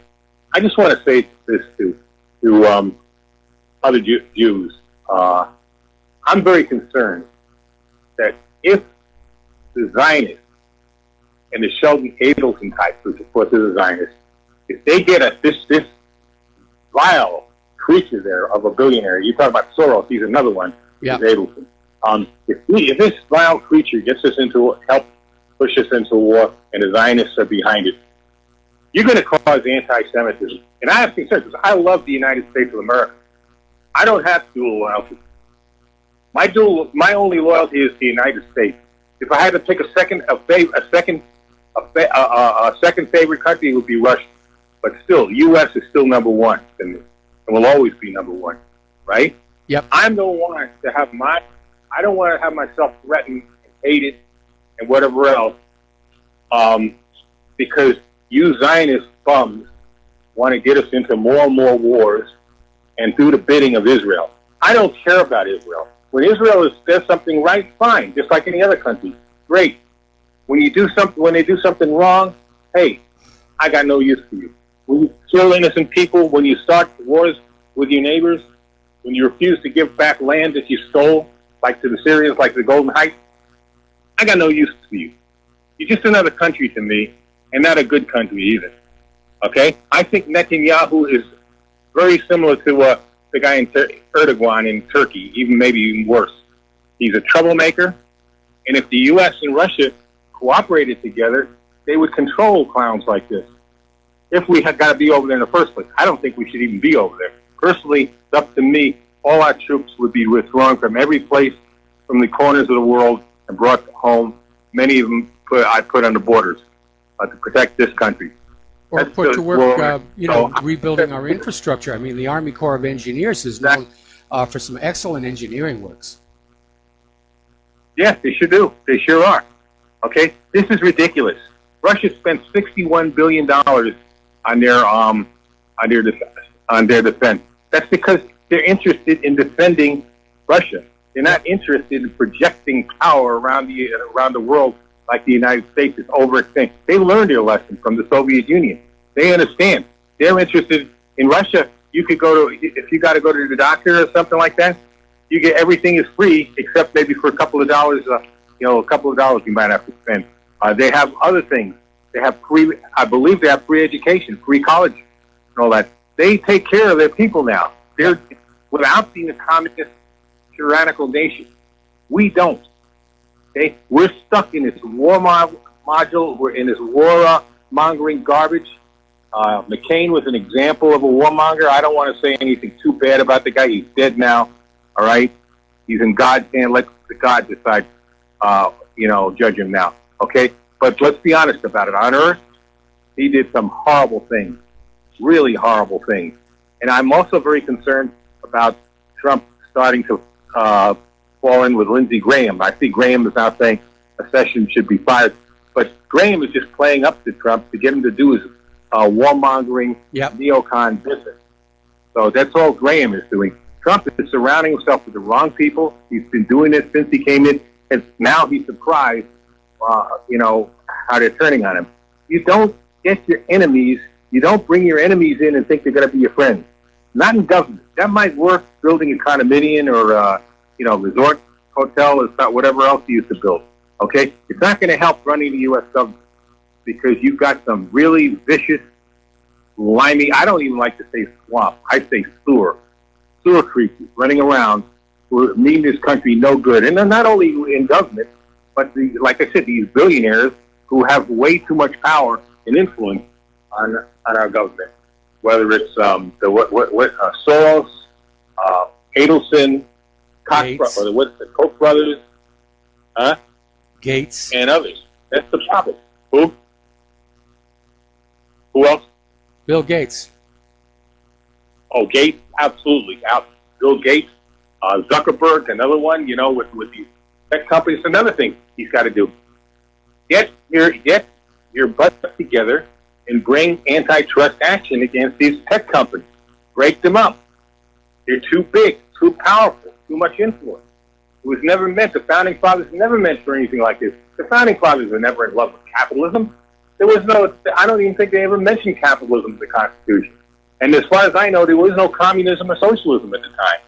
I just want to say this to other Jews. I'm very concerned that if the Zionists and the Sheldon Adelson types who support the Zionists, if they get this vile creature there of a billionaire, you talk about Soros, he's another one, yeah. Adelson. If this vile creature gets us help push us into war, and the Zionists are behind it, you're going to cause anti-Semitism. And I have concerns because I love the United States of America. I don't have dual loyalty. My only loyalty is the United States. If I had to pick a second favorite country, it would be Russia. But still, the U.S. is still number one, and will always be number one, right? Yep. I don't want to have myself threatened and hated and whatever else, because you Zionist bums want to get us into more and more wars and do the bidding of Israel. I don't care about Israel. When Israel does something right, fine, just like any other country, great. When they do something wrong, hey, I got no use for you. When you kill innocent people, when you start wars with your neighbors, when you refuse to give back land that you stole, like to the Syrians, like the Golden Heights, I got no use for you. You're just another country to me, and not a good country either. Okay? I think Netanyahu is very similar to the guy in Erdogan in Turkey, maybe even worse. He's a troublemaker, and if the U.S. and Russia cooperated together, they would control clowns like this. If we had got to be over there in the first place, I don't think we should even be over there. Personally, it's up to me. All our troops would be withdrawn from every place, from the corners of the world, and brought home. Many of them I put on the borders to protect this country. Or put to work, rebuilding our infrastructure. I mean, the Army Corps of Engineers is known for some excellent engineering works. Yes, they sure do. They sure are. Okay, this is ridiculous. Russia spent $61 billion on their defense. That's because they're interested in defending Russia. They're not interested in projecting power around the world like the United States is overextending. They learned their lesson from the Soviet Union. They understand. They're interested in Russia. You could if you got to go to the doctor or something like that, you get everything is free except maybe for a couple of dollars. A couple of dollars you might have to spend. They have other things. They have I believe they have free education, free college, and all that. They take care of their people now. They're without being a communist, tyrannical nation. We don't. Okay? We're stuck in this war module. We're in this war mongering garbage. McCain was an example of a warmonger. I don't want to say anything too bad about the guy. He's dead now. All right? He's in God's hand. Let the God decide, judge him now. Okay? But let's be honest about it. On Earth, he did some horrible things, really horrible things. And I'm also very concerned about Trump starting to fall in with Lindsey Graham. I see Graham is now saying a session should be fired. But Graham is just playing up to Trump to get him to do his warmongering, neocon business. So that's all Graham is doing. Trump is surrounding himself with the wrong people. He's been doing this since he came in, and now he's surprised, how they're turning on him. You don't get your enemies, you don't bring your enemies in and think they're going to be your friends. not in government. That might work building a condominium or, resort hotel or whatever else you used to build. Okay? It's not going to help running the U.S. government because you've got some really vicious, limey, I don't even like to say swamp. I say sewer creatures running around who mean this country no good. And they're not only in government, but like I said, these billionaires who have way too much power and influence on our government. Whether it's Soros, Adelson, the Koch brothers, Gates, and others. That's the problem. Who else? Bill Gates. Oh, Gates, absolutely. Bill Gates, Zuckerberg, another one. With these tech companies, another thing he's got to do. Get your butt together and bring antitrust action against these tech companies. Break them up. They're too big, too powerful, too much influence. It was never meant, the Founding Fathers never meant for anything like this. The Founding Fathers were never in love with capitalism. I don't even think they ever mentioned capitalism in the Constitution. And as far as I know, there was no communism or socialism at the time.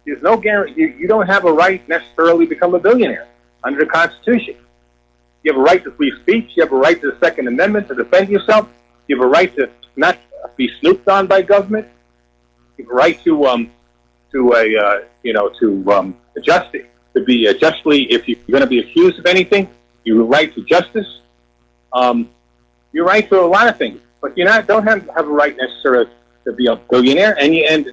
There's no guarantee. You don't have a right necessarily to become a billionaire under the Constitution. You have a right to free speech. You have a right to the Second Amendment to defend yourself. You have a right to not be snooped on by government. You have a right to be justly, if you're going to be accused of anything, you have a right to justice. You're right to a lot of things, but you don't have a right necessarily to be a billionaire. And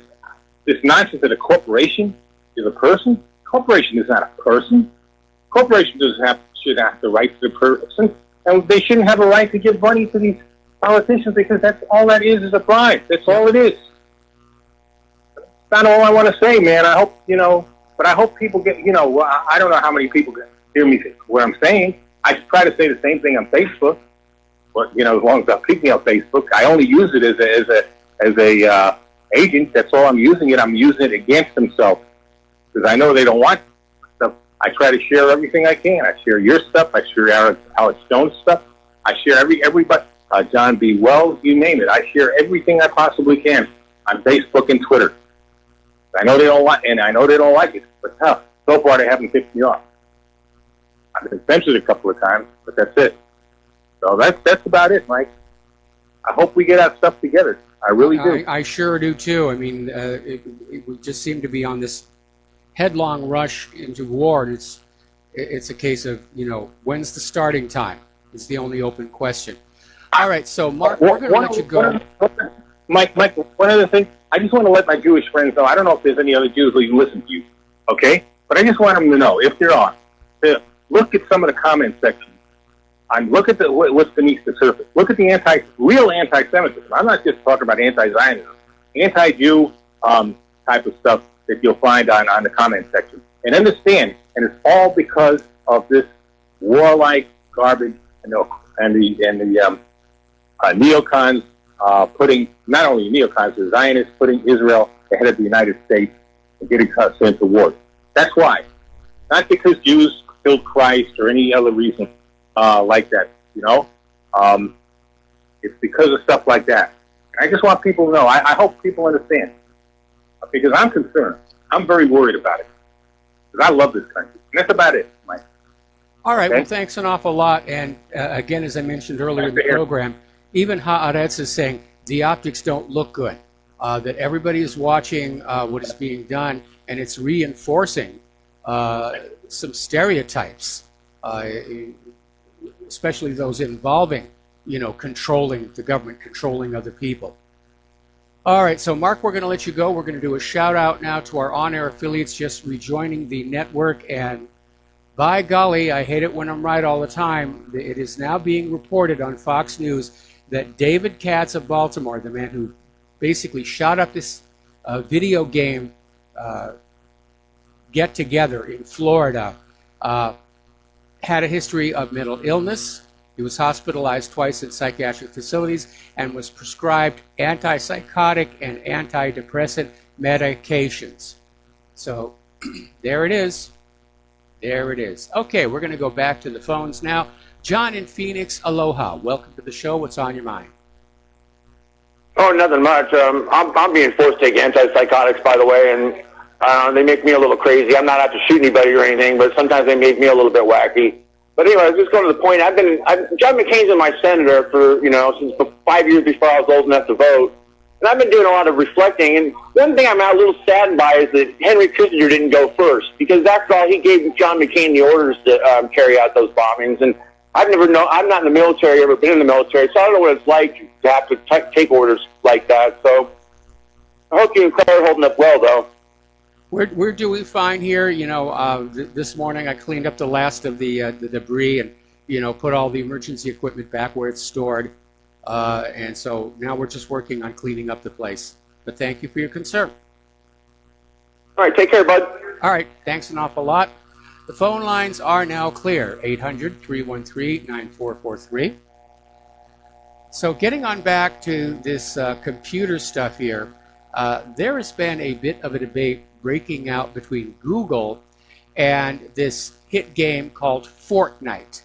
this nonsense that a corporation is a person. Corporation is not a person. Corporation should have the right to the person, and they shouldn't have a right to give money to these politicians because that's all that is a bribe. That's all it is. That's not all I want to say, man. I hope, but I hope people get, I don't know how many people hear me what I'm saying. I try to say the same thing on Facebook, but, as long as I'm speaking on Facebook, I only use it as a agent. That's all I'm using it. I'm using it against themselves because I know they don't want stuff. I try to share everything I can. I share your stuff. I share Alex Jones' stuff. I share everybody. John B. Wells, you name it. I share everything I possibly can on Facebook and Twitter. I know they don't like it, but so far they haven't kicked me off. I've been censored a couple of times, but that's it. So that's about it, Mike. I hope we get our stuff together. I really do. I sure do too. I mean, we just seem to be on this headlong rush into war. And it's a case of when's the starting time? Is the only open question. All right, so Mark, we're going to let you go. Mike, one other thing. I just want to let my Jewish friends know. I don't know if there's any other Jews who listen to you, okay? But I just want them to know, if they're on, to look at some of the comment sections. Look at what's beneath the surface. Look at the real anti-Semitism. I'm not just talking about anti-Zionism, anti-Jew type of stuff that you'll find on the comment section. And understand, and it's all because of this warlike garbage and the neocons putting, not only neocons, the Zionists putting Israel ahead of the United States and getting us into war. That's why. Not because Jews killed Christ or any other reason like that, It's because of stuff like that. And I just want people to know. I hope people understand. Because I'm concerned. I'm very worried about it. Because I love this country. And that's about it, Mike. All right, well, thanks an awful lot. And again, as I mentioned earlier in the program, even Haaretz is saying the optics don't look good, that everybody is watching what is being done, and it's reinforcing some stereotypes, especially those involving, controlling the government, controlling other people. All right, so Mark, we're going to let you go. We're going to do a shout out now to our on-air affiliates just rejoining the network, and by golly, I hate it when I'm right all the time. It is now being reported on Fox News that David Katz of Baltimore, the man who basically shot up this video game get-together in Florida, had a history of mental illness. He was hospitalized twice in psychiatric facilities and was prescribed antipsychotic and antidepressant medications. So there it is. There it is. Okay, we're going to go back to the phones now. John in Phoenix, aloha. Welcome to the show. What's on your mind? Oh, nothing much. I'm being forced to take antipsychotics, by the way, and they make me a little crazy. I'm not out to shoot anybody or anything, but sometimes they make me a little bit wacky. But anyway, I was just going to the point. John McCain's been my senator for, since 5 years before I was old enough to vote. And I've been doing a lot of reflecting. And one thing I'm a little saddened by is that Henry Kissinger didn't go first, because after all, he gave John McCain the orders to carry out those bombings. And I'm not in the military, ever been in the military, so I don't know what it's like to have to take orders like that. So I hope you and Claire are holding up well, though. We're doing fine here. This morning I cleaned up the last of the debris and, put all the emergency equipment back where it's stored. And so now we're just working on cleaning up the place. But thank you for your concern. All right, take care, bud. All right, thanks an awful lot. The phone lines are now clear, 800-313-9443. So getting on back to this computer stuff here, there has been a bit of a debate breaking out between Google and this hit game called Fortnite.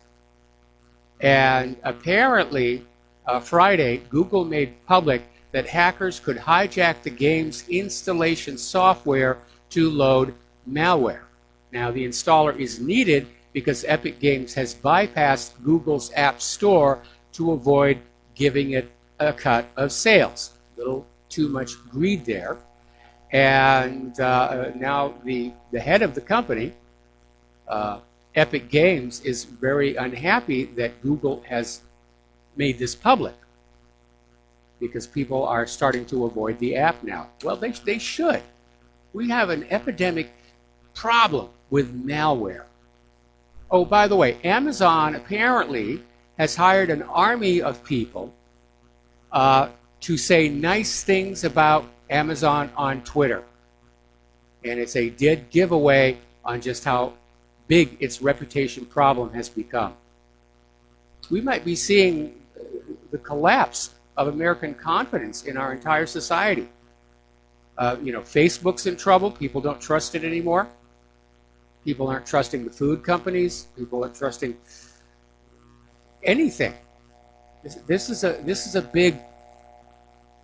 And apparently, Friday, Google made public that hackers could hijack the game's installation software to load malware. Now, the installer is needed because Epic Games has bypassed Google's App Store to avoid giving it a cut of sales. A little too much greed there. And now the head of the company, Epic Games, is very unhappy that Google has made this public because people are starting to avoid the app now. Well, they should. We have an epidemic problem with malware. Oh, by the way, Amazon apparently has hired an army of people to say nice things about Amazon on Twitter. And it's a dead giveaway on just how big its reputation problem has become. We might be seeing the collapse of American confidence in our entire society. Facebook's in trouble. People don't trust it anymore. People aren't trusting the food companies. People aren't trusting anything. This is a big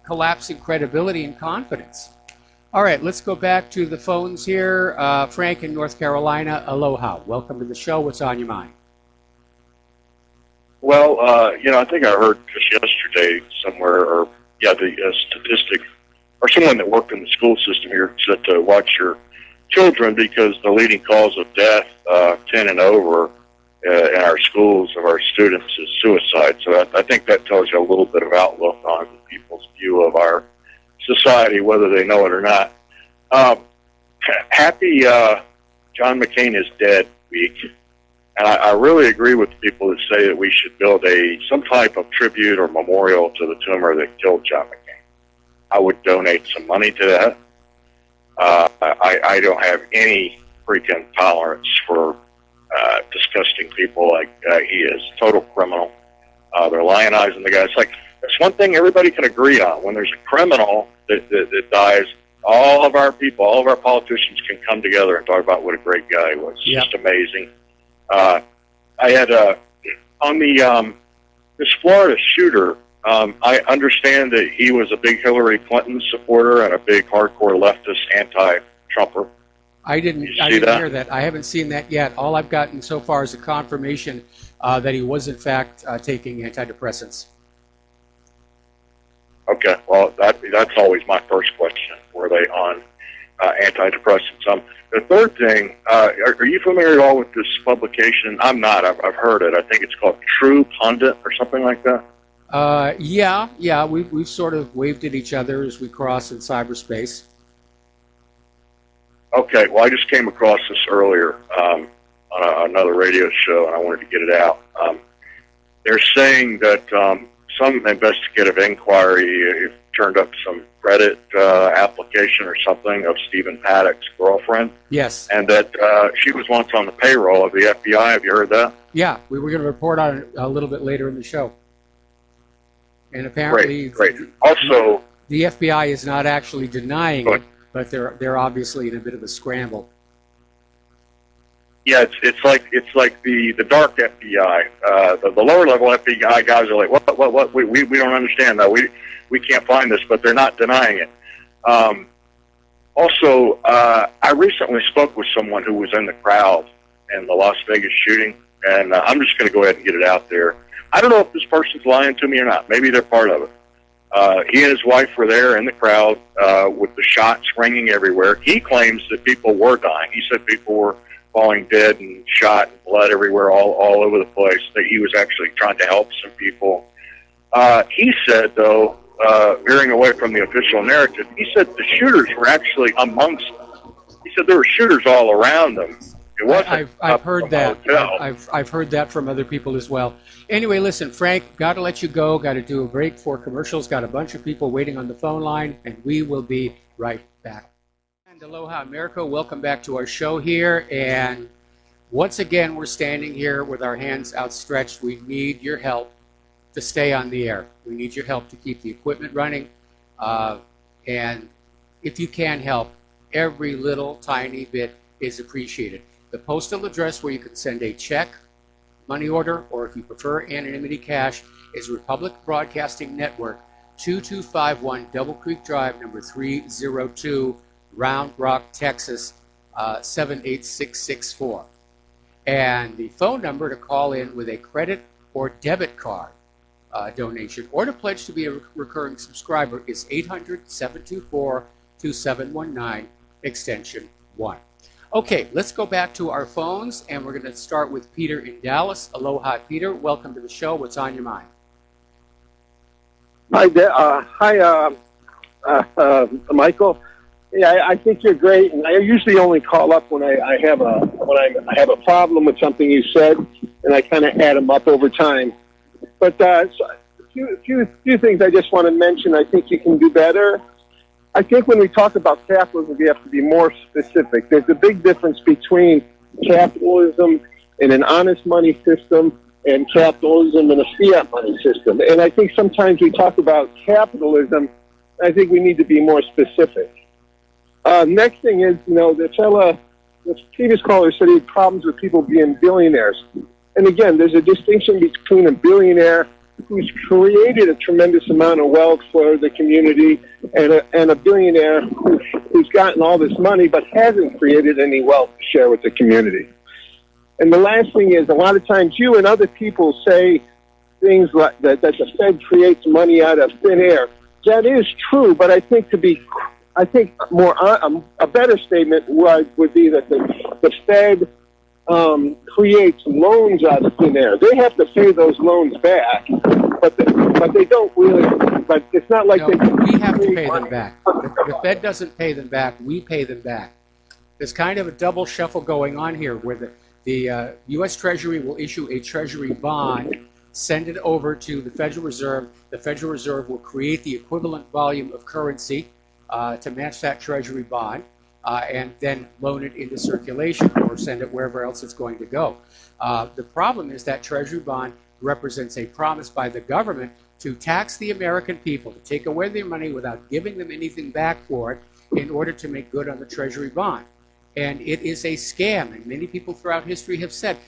collapse in credibility and confidence. All right, let's go back to the phones here. Frank in North Carolina, aloha. Welcome to the show. What's on your mind? Well, I think I heard just yesterday somewhere, the statistic, or someone that worked in the school system here said to watch your children because the leading cause of death, 10 and over, in our schools of our students is suicide. So I think that tells you a little bit of outlook on people's view of our society, whether they know it or not. Happy John McCain is dead week. And I really agree with people that say that we should build some type of tribute or memorial to the tumor that killed John McCain. I would donate some money to that. I don't have any freaking tolerance for disgusting people like he is. Total criminal. They're lionizing the guy. It's like, that's one thing everybody can agree on. When there's a criminal that dies, all of our people, all of our politicians can come together and talk about what a great guy he was. It's just amazing. I had on this Florida shooter. I understand that he was a big Hillary Clinton supporter and a big hardcore leftist anti-Trumper. I didn't hear that. I haven't seen that yet. All I've gotten so far is a confirmation that he was in fact taking antidepressants. Okay, well that's always my first question. Were they on antidepressants? The third thing, are you familiar at all with this publication? I'm not. I've heard it. I think it's called True Pundit or something like that. Yeah. We've sort of waved at each other as we cross in cyberspace. Okay, well, I just came across this earlier on another radio show, and I wanted to get it out. They're saying that some investigative inquiry turned up some credit application or something of Stephen Paddock's girlfriend. Yes. And that she was once on the payroll of the FBI. Have you heard that? Yeah, we were going to report on it a little bit later in the show. And apparently, great. Also, the FBI is not actually denying it, but they're obviously in a bit of a scramble. Yeah, it's like the dark FBI. The lower level FBI guys are like, what? We don't understand that. We can't find this, but they're not denying it. Also, I recently spoke with someone who was in the crowd in the Las Vegas shooting, and I'm just going to go ahead and get it out there. I don't know if this person's lying to me or not. Maybe they're part of it. He and his wife were there in the crowd with the shots ringing everywhere. He claims that people were dying. He said people were falling dead and shot and blood everywhere, all over the place, that he was actually trying to help some people. He said, though, veering away from the official narrative, he said the shooters were actually amongst them. He said there were shooters all around them. It wasn't. I've heard that. I've heard that from other people as well. Anyway, listen, Frank, got to let you go. Got to do a break for commercials. Got a bunch of people waiting on the phone line, and we will be right back. And aloha, America. Welcome back to our show here. And once again, we're standing here with our hands outstretched. We need your help to stay on the air. We need your help to keep the equipment running. And if you can help, every little tiny bit is appreciated. The postal address where you can send a check, money order, or if you prefer anonymity cash, is Republic Broadcasting Network, 2251 Double Creek Drive, number 302, Round Rock, Texas, 78664. And the phone number to call in with a credit or debit card donation or to pledge to be a recurring subscriber is 800-724-2719, extension 1. Okay, let's go back to our phones, and we're going to start with Peter in Dallas. Aloha, Peter. Welcome to the show. What's on your mind? Hi, Michael. Yeah, I think you're great, and I usually only call up when I have a problem with something you said, and I kind of add them up over time. But so a few things I just want to mention. I think you can do better. I think when we talk about capitalism, we have to be more specific. There's a big difference between capitalism and an honest money system and capitalism and a fiat money system. And I think sometimes we talk about capitalism. I think we need to be more specific. Next thing is, the previous caller said he had problems with people being billionaires. And again, there's a distinction between a billionaire who's created a tremendous amount of wealth for the community and a billionaire who's gotten all this money but hasn't created any wealth to share with the community. And the last thing is, a lot of times you and other people say things like that the Fed creates money out of thin air. That is true, but I think a better statement would be that the Fed creates loans out of thin air. They have to pay those loans back, but they don't really. But it's not like we have to pay them back. The Fed doesn't pay them back. We pay them back. There's kind of a double shuffle going on here, where the U.S. Treasury will issue a Treasury bond, send it over to the Federal Reserve. The Federal Reserve will create the equivalent volume of currency to match that Treasury bond. And then loan it into circulation or send it wherever else it's going to go. The problem is that Treasury bond represents a promise by the government to tax the American people, to take away their money without giving them anything back for it in order to make good on the Treasury bond. And it is a scam, and many people throughout history have said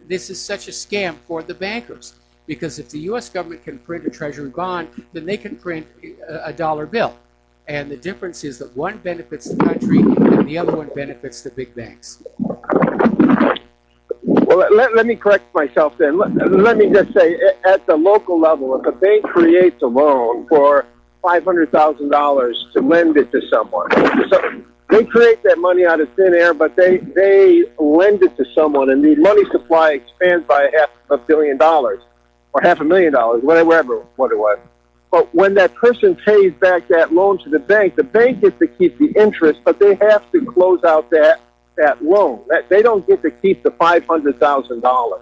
this is such a scam for the bankers, because if the U.S. government can print a Treasury bond, then they can print a dollar bill. And the difference is that one benefits the country and the other one benefits the big banks. Well, let me correct myself then. Let me just say, at the local level, if a bank creates a loan for $500,000 to lend it to someone, so they create that money out of thin air, but they lend it to someone, and the money supply expands by $500 million or $500,000, whatever what it was. But when that person pays back that loan to the bank gets to keep the interest, but they have to close out that loan. They don't get to keep the $500,000.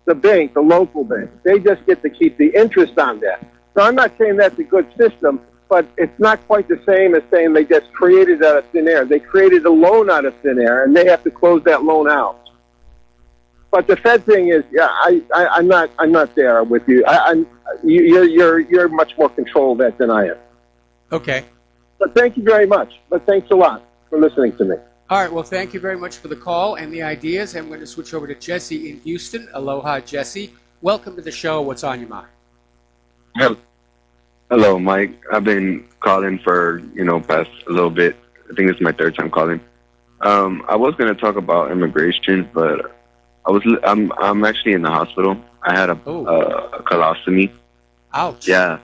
The bank, the local bank, they just get to keep the interest on that. So I'm not saying that's a good system, but it's not quite the same as saying they just created it out of thin air. They created a loan out of thin air, and they have to close that loan out. But the Fed thing is, yeah, I'm not there with you. You're much more controlled than I am. Okay. But thank you very much. But thanks a lot for listening to me. All right, well, thank you very much for the call and the ideas. I'm going to switch over to Jesse in Houston. Aloha, Jesse. Welcome to the show. What's on your mind? Hello, Mike. I've been calling for, past a little bit. I think this is my third time calling. I was going to talk about immigration, but I'm actually in the hospital. I had a colostomy. Ouch. Yeah.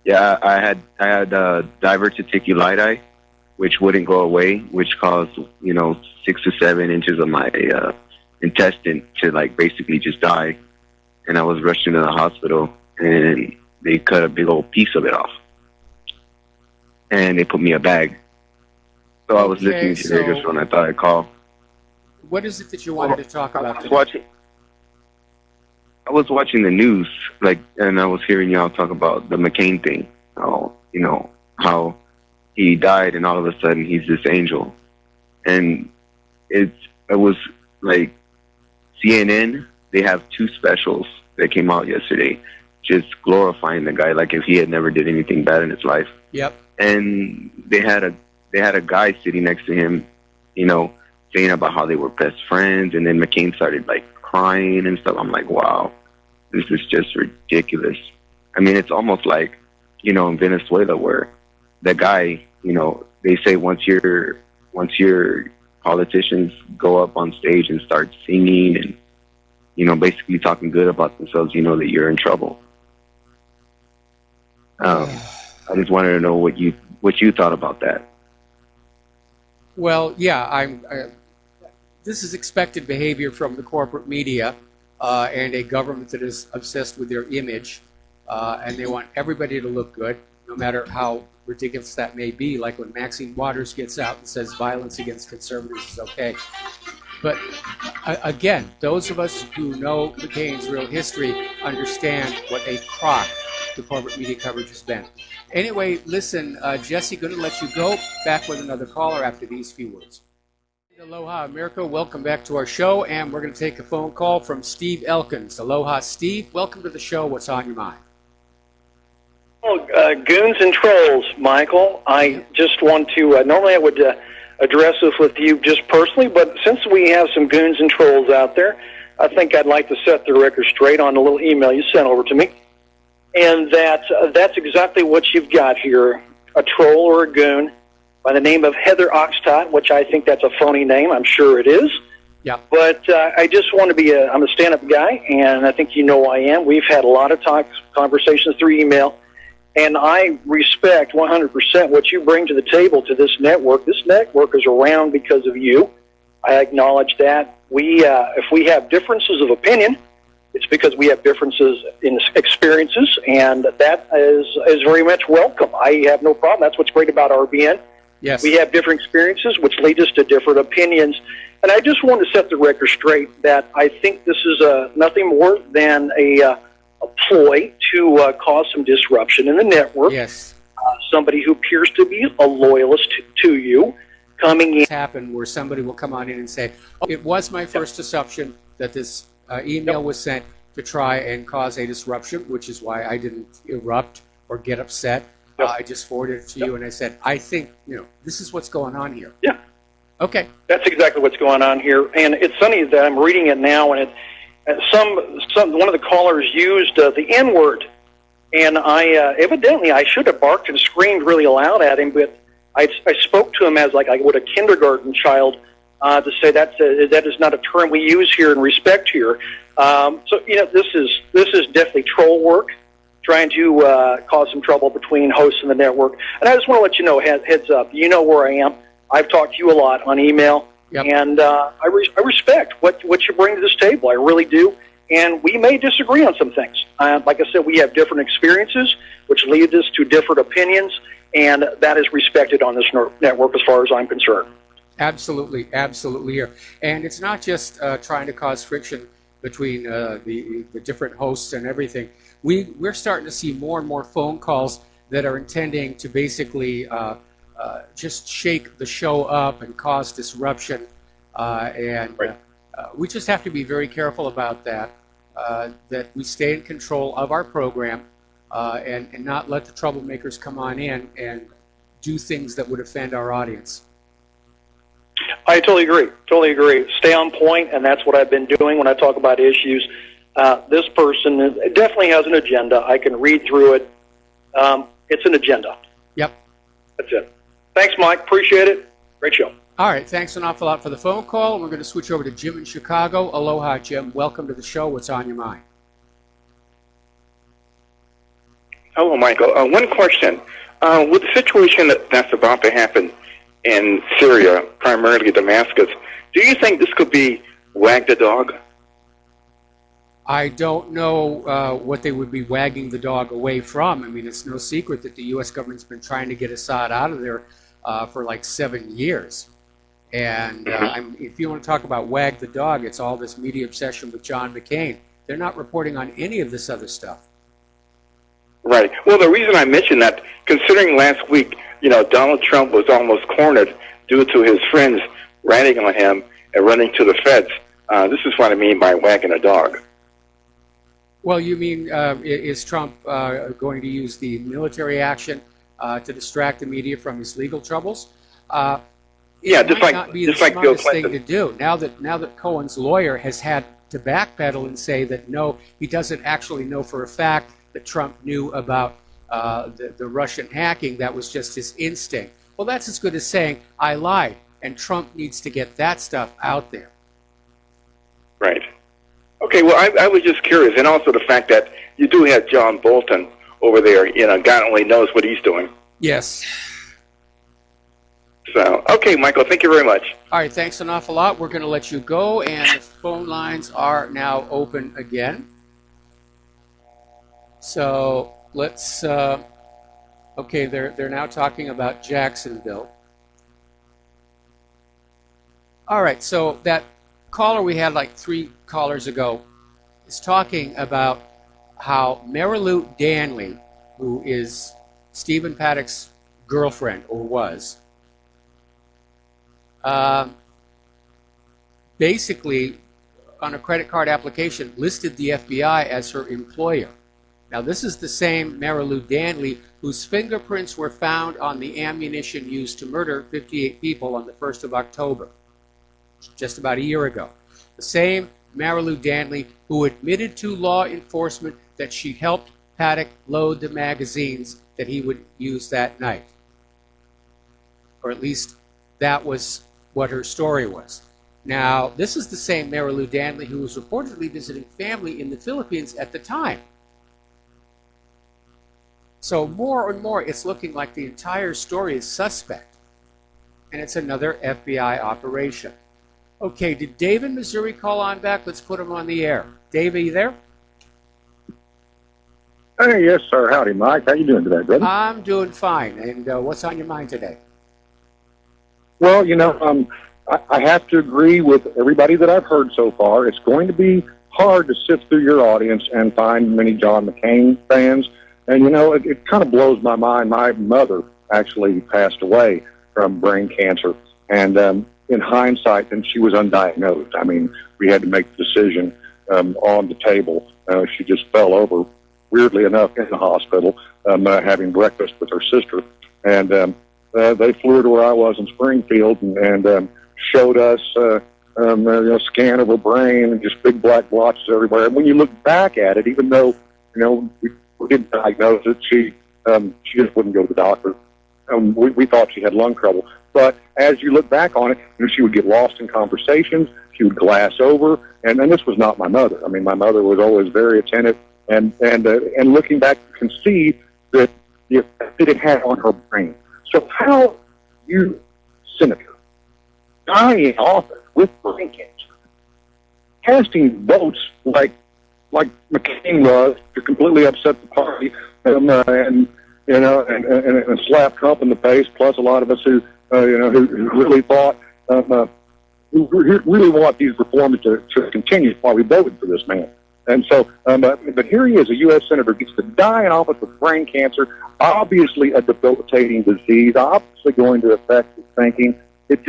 I had diverticulitis, which wouldn't go away, which caused, 6 to 7 inches of my intestine to basically just die. And I was rushed into the hospital, and they cut a big old piece of it off. And they put me in a bag. So I was listening to the radio show, and I thought I'd call. What is it that you wanted to talk about today? I was watching the news, and I was hearing y'all talk about the McCain thing. How he died, and all of a sudden he's this angel. And it was like CNN. They have 2 specials that came out yesterday, just glorifying the guy like if he had never did anything bad in his life. Yep. And they had a guy sitting next to him, saying about how they were best friends, and then McCain started crying and stuff. I'm like, wow, this is just ridiculous. I mean, it's almost like, in Venezuela where the guy, they say once your politicians go up on stage and start singing and, basically talking good about themselves, that you're in trouble. I just wanted to know what you thought about that. Well, yeah, this is expected behavior from the corporate media and a government that is obsessed with their image, and they want everybody to look good, no matter how ridiculous that may be, like when Maxine Waters gets out and says violence against conservatives is okay. But again, those of us who know McCain's real history understand what a crock the corporate media coverage has been. Anyway, listen, Jesse, going to let you go. Back with another caller after these few words. Aloha, America. Welcome back to our show, and we're going to take a phone call from Steve Elkins. Aloha, Steve. Welcome to the show. What's on your mind? Goons and trolls, Michael. I just want to, normally I would address this with you just personally, but since we have some goons and trolls out there, I think I'd like to set the record straight on a little email you sent over to me. And that's exactly what you've got here, a troll or a goon by the name of Heather Oxtott, which I think that's a phony name. I'm sure it is. Yeah. But I just want to be I'm a stand-up guy, and I think you know I am. We've had a lot of conversations through email, and I respect 100% what you bring to the table to this network. This network is around because of you. I acknowledge that. If we have differences of opinion, it's because we have differences in experiences, and that is very much welcome. I have no problem. That's what's great about RBN. Yes. We have different experiences, which lead us to different opinions. And I just want to set the record straight that I think this is nothing more than a ploy to cause some disruption in the network. Yes. Somebody who appears to be a loyalist to you coming in. Happen where somebody will come on in and say, oh, it was my first assumption that this email was sent to try and cause a disruption, which is why I didn't erupt or get upset. I just forwarded it to you, and I said, I think, this is what's going on here. Yeah. Okay. That's exactly what's going on here. And it's funny that I'm reading it now, and one of the callers used the N-word. And evidently I should have barked and screamed really loud at him, but I spoke to him as like I would a kindergarten child to say that is not a term we use here and respect here. This is definitely troll work, trying to cause some trouble between hosts and the network. And I just want to let you know, heads up, you know where I am. I've talked to you a lot on email, yep. And I respect what you bring to this table. I really do. And we may disagree on some things. Like I said, we have different experiences, which lead us to different opinions, and that is respected on this network as far as I'm concerned. Absolutely, absolutely here. And it's not just trying to cause friction between the different hosts and everything. We're starting to see more and more phone calls that are intending to basically just shake the show up and cause disruption. We just have to be very careful about that, that we stay in control of our program and not let the troublemakers come on in and do things that would offend our audience. I totally agree. Totally agree. Stay on point, and that's what I've been doing when I talk about issues. This person definitely has an agenda. I can read through it. It's an agenda. Yep. That's it. Thanks, Mike. Appreciate it. Great show. All right. Thanks an awful lot for the phone call. We're going to switch over to Jim in Chicago. Aloha, Jim. Welcome to the show. What's on your mind? Hello, Michael. One question. With the situation that's about to happen in Syria, primarily Damascus, do you think this could be wag the dog? I don't know what they would be wagging the dog away from. I mean, it's no secret that the U.S. government's been trying to get Assad out of there for like 7 years. And if you want to talk about wag the dog, it's all this media obsession with John McCain. They're not reporting on any of this other stuff. Right. Well, the reason I mentioned that, considering last week, Donald Trump was almost cornered due to his friends ranting on him and running to the feds. This is what I mean by wagging a dog. Well, you mean, is Trump going to use the military action to distract the media from his legal troubles? Yeah, just like not be the smartest thing to do. Now that Cohen's lawyer has had to backpedal and say that no, he doesn't actually know for a fact that Trump knew about the Russian hacking. That was just his instinct. Well, that's as good as saying I lied, and Trump needs to get that stuff out there. Right. Okay, well, I was just curious, and also the fact that you do have John Bolton over there. God only knows what he's doing. Yes. So, okay, Michael, thank you very much. All right, thanks an awful lot. We're going to let you go, and the phone lines are now open again. So let's, okay, they're now talking about Jacksonville. All right, so that caller we had like 3 callers ago is talking about how Marilu Danley, who is Stephen Paddock's girlfriend, or was, basically on a credit card application listed the FBI as her employer. Now, this is the same Marilu Danley whose fingerprints were found on the ammunition used to murder 58 people on the 1st of October, just about a year ago. The same Marilu Danley who admitted to law enforcement that she helped Paddock load the magazines that he would use that night. Or at least that was what her story was. Now, this is the same Marilu Danley who was reportedly visiting family in the Philippines at the time. So more and more, it's looking like the entire story is suspect. And it's another FBI operation. Okay, did Dave in Missouri call on back? Let's put him on the air. Dave, are you there? Hey, yes, sir. Howdy, Mike. How you doing today, brother? I'm doing fine. And what's on your mind today? Well, I have to agree with everybody that I've heard so far. It's going to be hard to sift through your audience and find many John McCain fans. And, it kind of blows my mind. My mother actually passed away from brain cancer. And in hindsight, then she was undiagnosed. I mean, we had to make the decision on the table. She just fell over, weirdly enough, in the hospital, having breakfast with her sister. And they flew her to where I was in Springfield and showed us a scan of her brain and just big black blotches everywhere. And when you look back at it, even though, we didn't diagnose it, she just wouldn't go to the doctor. We thought she had lung trouble. But as you look back on it, she would get lost in conversations. She would glass over. And this was not my mother. I mean, my mother was always very attentive. And looking back, you can see that the effect that it had on her brain. So how you, senator, die in office with brain cancer, casting votes like McCain was to completely upset the party, and slap Trump in the face. Plus, a lot of us who really thought, who really want these reforms to continue, while we voted for this man. And so, but here he is, a U.S. senator, gets to die in office with brain cancer, obviously a debilitating disease, obviously going to affect his thinking. It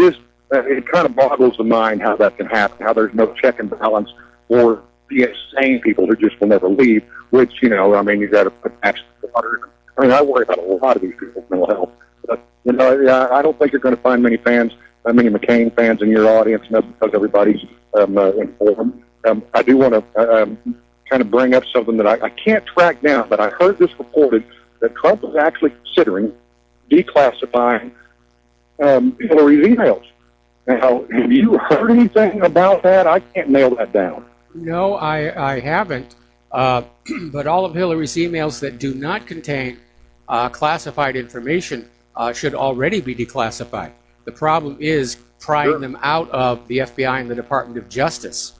kind of boggles the mind how that can happen, how there's no check and balance for the insane people who just will never leave, which, you got to put action to water. I worry about a lot of these people's mental health. But, I don't think you're going to find many fans many McCain fans in your audience, and that's because everybody's informed. I do want to kind of bring up something that I can't track down, but I heard this reported that Trump is actually considering declassifying Hillary's emails. Now, have you heard anything about that? I can't nail that down. No, I haven't. But all of Hillary's emails that do not contain classified information should already be declassified. The problem is prying them out of the FBI and the Department of Justice.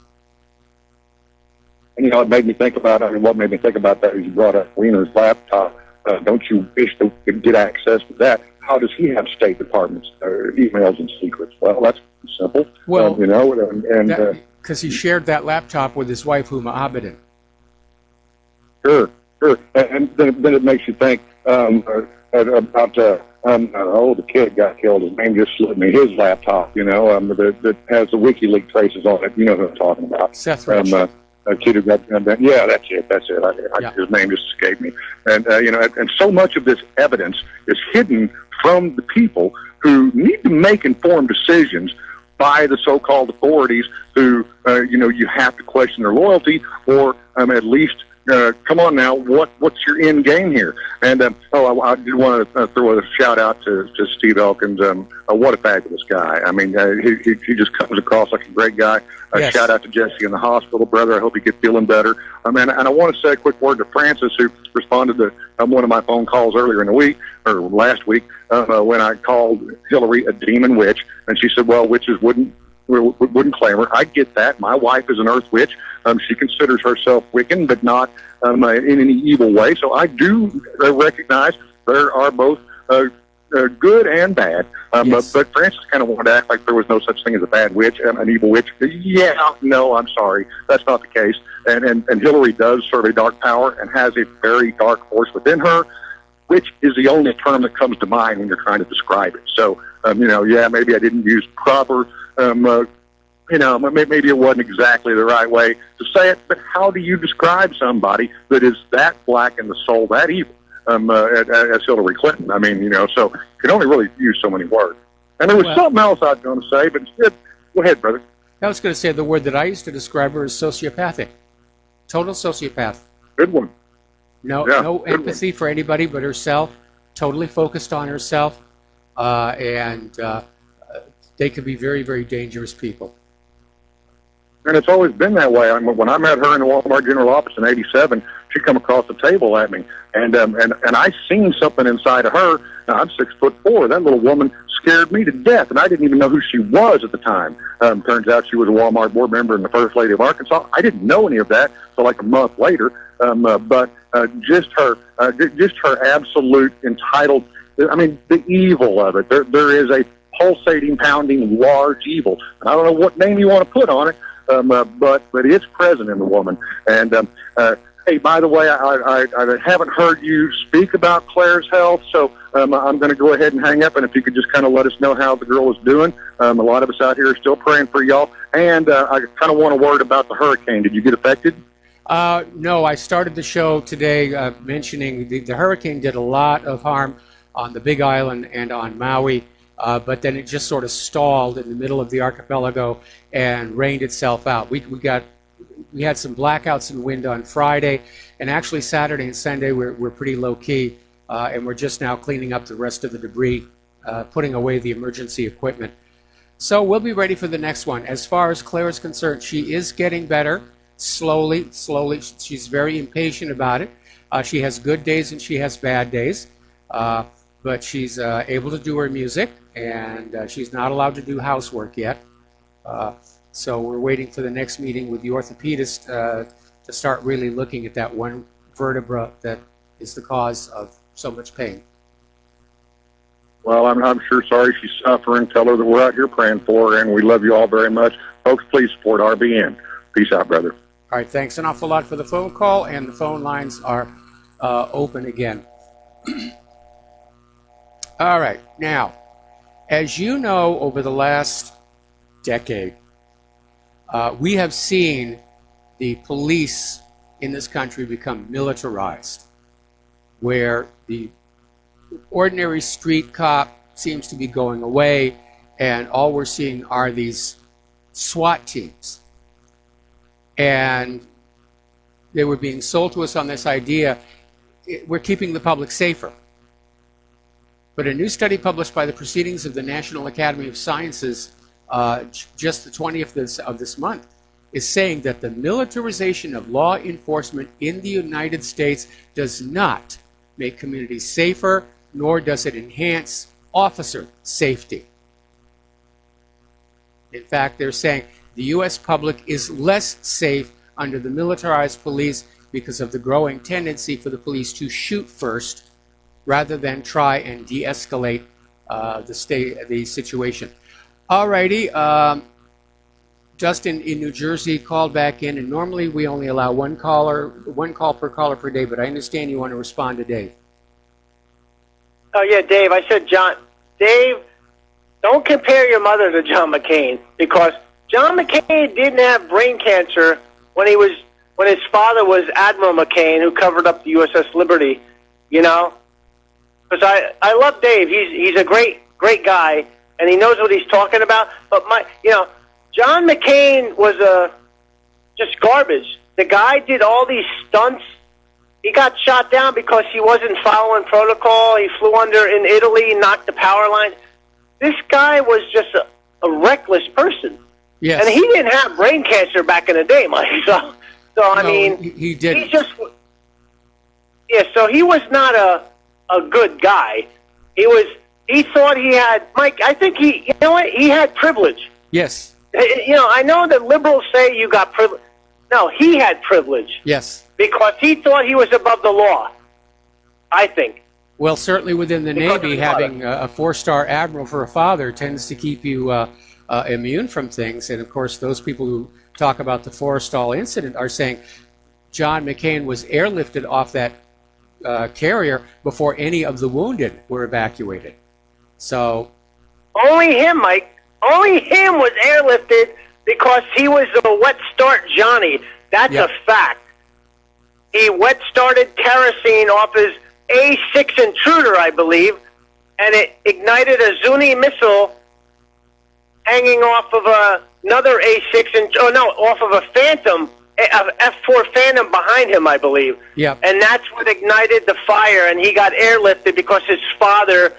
And, it made me think about, what made me think about that is you brought up Wiener's laptop. Don't you wish to get access to that? How does he have State Department's emails and secrets? Well, that's simple. Well, and because he shared that laptop with his wife, Huma Abedin. Sure. And then it makes you think about the kid got killed. His name just slipped me. His laptop, that has the WikiLeaks traces on it. You know who I'm talking about. Seth Rich. A kid who got yeah, that's it. His name just escaped me. And and so much of this evidence is hidden from the people who need to make informed decisions by the so-called authorities who you have to question their loyalty or at least come on now, what's your end game here? And I do want to throw a shout out to Steve Elkins. What a fabulous guy! I mean, he just comes across like a great guy. Yes. Shout out to Jesse in the hospital, brother. I hope you get feeling better. And I want to say a quick word to Francis, who responded to one of my phone calls earlier in the week or last week when I called Hillary a demon witch, and she said, "Well, witches wouldn't claim her." I get that. My wife is an earth witch. She considers herself Wiccan, but not in any evil way. So I do recognize there are both good and bad. Yes. But Francis kind of wanted to act like there was no such thing as a bad witch, an evil witch. Yeah, no, I'm sorry. That's not the case. And Hillary does serve a dark power and has a very dark force within her, which is the only term that comes to mind when you're trying to describe it. So, maybe I didn't use proper maybe it wasn't exactly the right way to say it, but how do you describe somebody that is that black in the soul, that evil, as Hillary Clinton? I mean, so you can only really use so many words. And there was something else I was going to say, but instead, go ahead, brother. I was going to say the word that I used to describe her is sociopathic. Total sociopath. Good one. No empathy for anybody but herself, totally focused on herself, and they could be very, very dangerous people. And it's always been that way. When I met her in the Walmart General Office in '87, she come across the table at me, and I seen something inside of her. Now, I'm 6'4". That little woman scared me to death, and I didn't even know who she was at the time. Turns out she was a Walmart board member and the First Lady of Arkansas. I didn't know any of that until like a month later. But just her absolute entitled. I mean, the evil of it. There is a pulsating, pounding, large evil, and I don't know what name you want to put on it. But it's present in the woman. And hey, by the way, I haven't heard you speak about Claire's health, so I'm going to go ahead and hang up. And if you could just kind of let us know how the girl is doing. A lot of us out here are still praying for y'all. And I kind of want a word about the hurricane. Did you get affected? No, I started the show today mentioning the hurricane did a lot of harm on the Big Island and on Maui. But then it just sort of stalled in the middle of the archipelago and rained itself out. We had some blackouts and wind on Friday, and actually Saturday and Sunday we're pretty low key, and we're just now cleaning up the rest of the debris, putting away the emergency equipment. So we'll be ready for the next one. As far as Claire is concerned, she is getting better, slowly. She's very impatient about it. She has good days and she has bad days. But she's able to do her music, and she's not allowed to do housework yet. So we're waiting for the next meeting with the orthopedist to start really looking at that one vertebra that is the cause of so much pain. Well, I'm sure sorry she's suffering. Tell her that we're out here praying for her, and we love you all very much. Folks, please support RBN. Peace out, brother. All right, thanks an awful lot for the phone call, and the phone lines are open again. All right, now, as you know, over the last decade, we have seen the police in this country become militarized, where the ordinary street cop seems to be going away, and all we're seeing are these SWAT teams. And they were being sold to us on this idea, we're keeping the public safer. But a new study published by the Proceedings of the National Academy of Sciences just the 20th of this month is saying that the militarization of law enforcement in the United States does not make communities safer, nor does it enhance officer safety. In fact, they're saying the U.S. public is less safe under the militarized police because of the growing tendency for the police to shoot first rather than try and de-escalate the situation. Alrighty, Justin in New Jersey called back in, and normally we only allow one call per caller per day, but I understand you want to respond to Dave. Oh, yeah, Dave. I said, Dave, don't compare your mother to John McCain, because John McCain didn't have brain cancer when his father was Admiral McCain, who covered up the USS Liberty, you know? Because I love Dave. He's a great guy, and he knows what he's talking about. But John McCain was just garbage. The guy did all these stunts. He got shot down because he wasn't following protocol. He flew under in Italy, knocked the power line. This guy was just a reckless person. Yes. And he didn't have brain cancer back in the day, Mike. So I mean, he didn't. So he was not a good guy. He thought he had, Mike, I think he had privilege. Yes. I know that liberals say you got privilege. No, he had privilege. Yes. Because he thought he was above the law, I think. Well, certainly within the Navy, having a four-star admiral for a father tends to keep you immune from things. And, of course, those people who talk about the Forrestal incident are saying John McCain was airlifted off that carrier before any of the wounded were evacuated. So only him, Mike. Only him was airlifted because he was a wet start Johnny. That's a fact. He wet started kerosene off his A6 Intruder, I believe, and it ignited a Zuni missile hanging off of another A6, off of a Phantom, F-4 Phantom behind him, I believe. Yeah. And that's what ignited the fire, and he got airlifted because his father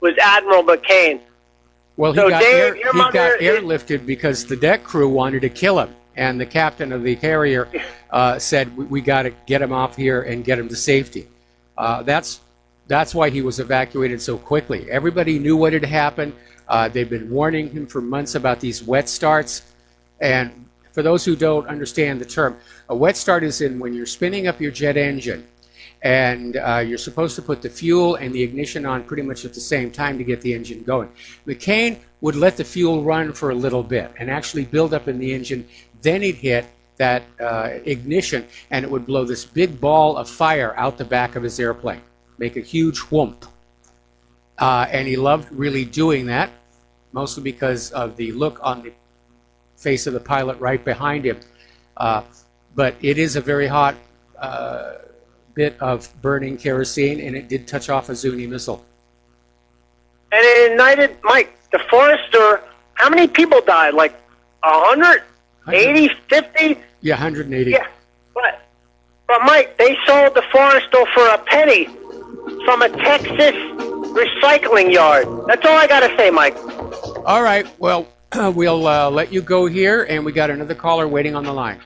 was Admiral McCain. Well, he got airlifted because the deck crew wanted to kill him, and the captain of the carrier said, we got to get him off here and get him to safety. That's why he was evacuated so quickly. Everybody knew what had happened. They've been warning him for months about these wet starts. And for those who don't understand the term, a wet start is when you're spinning up your jet engine, and you're supposed to put the fuel and the ignition on pretty much at the same time to get the engine going. McCain would let the fuel run for a little bit and actually build up in the engine. Then he'd hit that ignition, and it would blow this big ball of fire out the back of his airplane, make a huge whoomp. And he loved really doing that, mostly because of the look on the face of the pilot right behind him. But it is a very hot bit of burning kerosene, and it did touch off a Zuni missile. And it ignited, Mike, the Forester. How many people died? Like 100? 80? 50? Yeah, 180. Yeah, but Mike, they sold the Forester for a penny from a Texas recycling yard. That's all I got to say, Mike. All right, well, we'll let you go here, and we got another caller waiting on the line.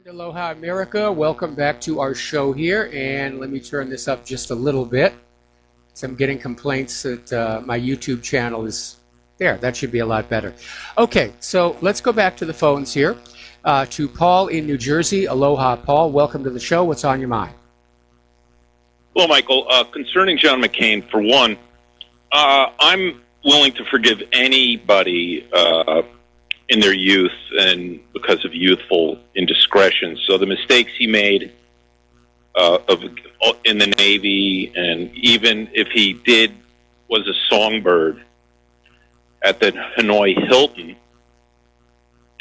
Aloha, America. Welcome back to our show here, and let me turn this up just a little bit. So I'm getting complaints that my YouTube channel is there. That should be a lot better. Okay, so let's go back to the phones here. To Paul in New Jersey. Aloha, Paul. Welcome to the show. What's on your mind? Well, Michael, concerning John McCain, for one, I'm willing to forgive anybody in their youth and because of youthful indiscretion. So the mistakes he made in the Navy, and even if he was a songbird at the Hanoi Hilton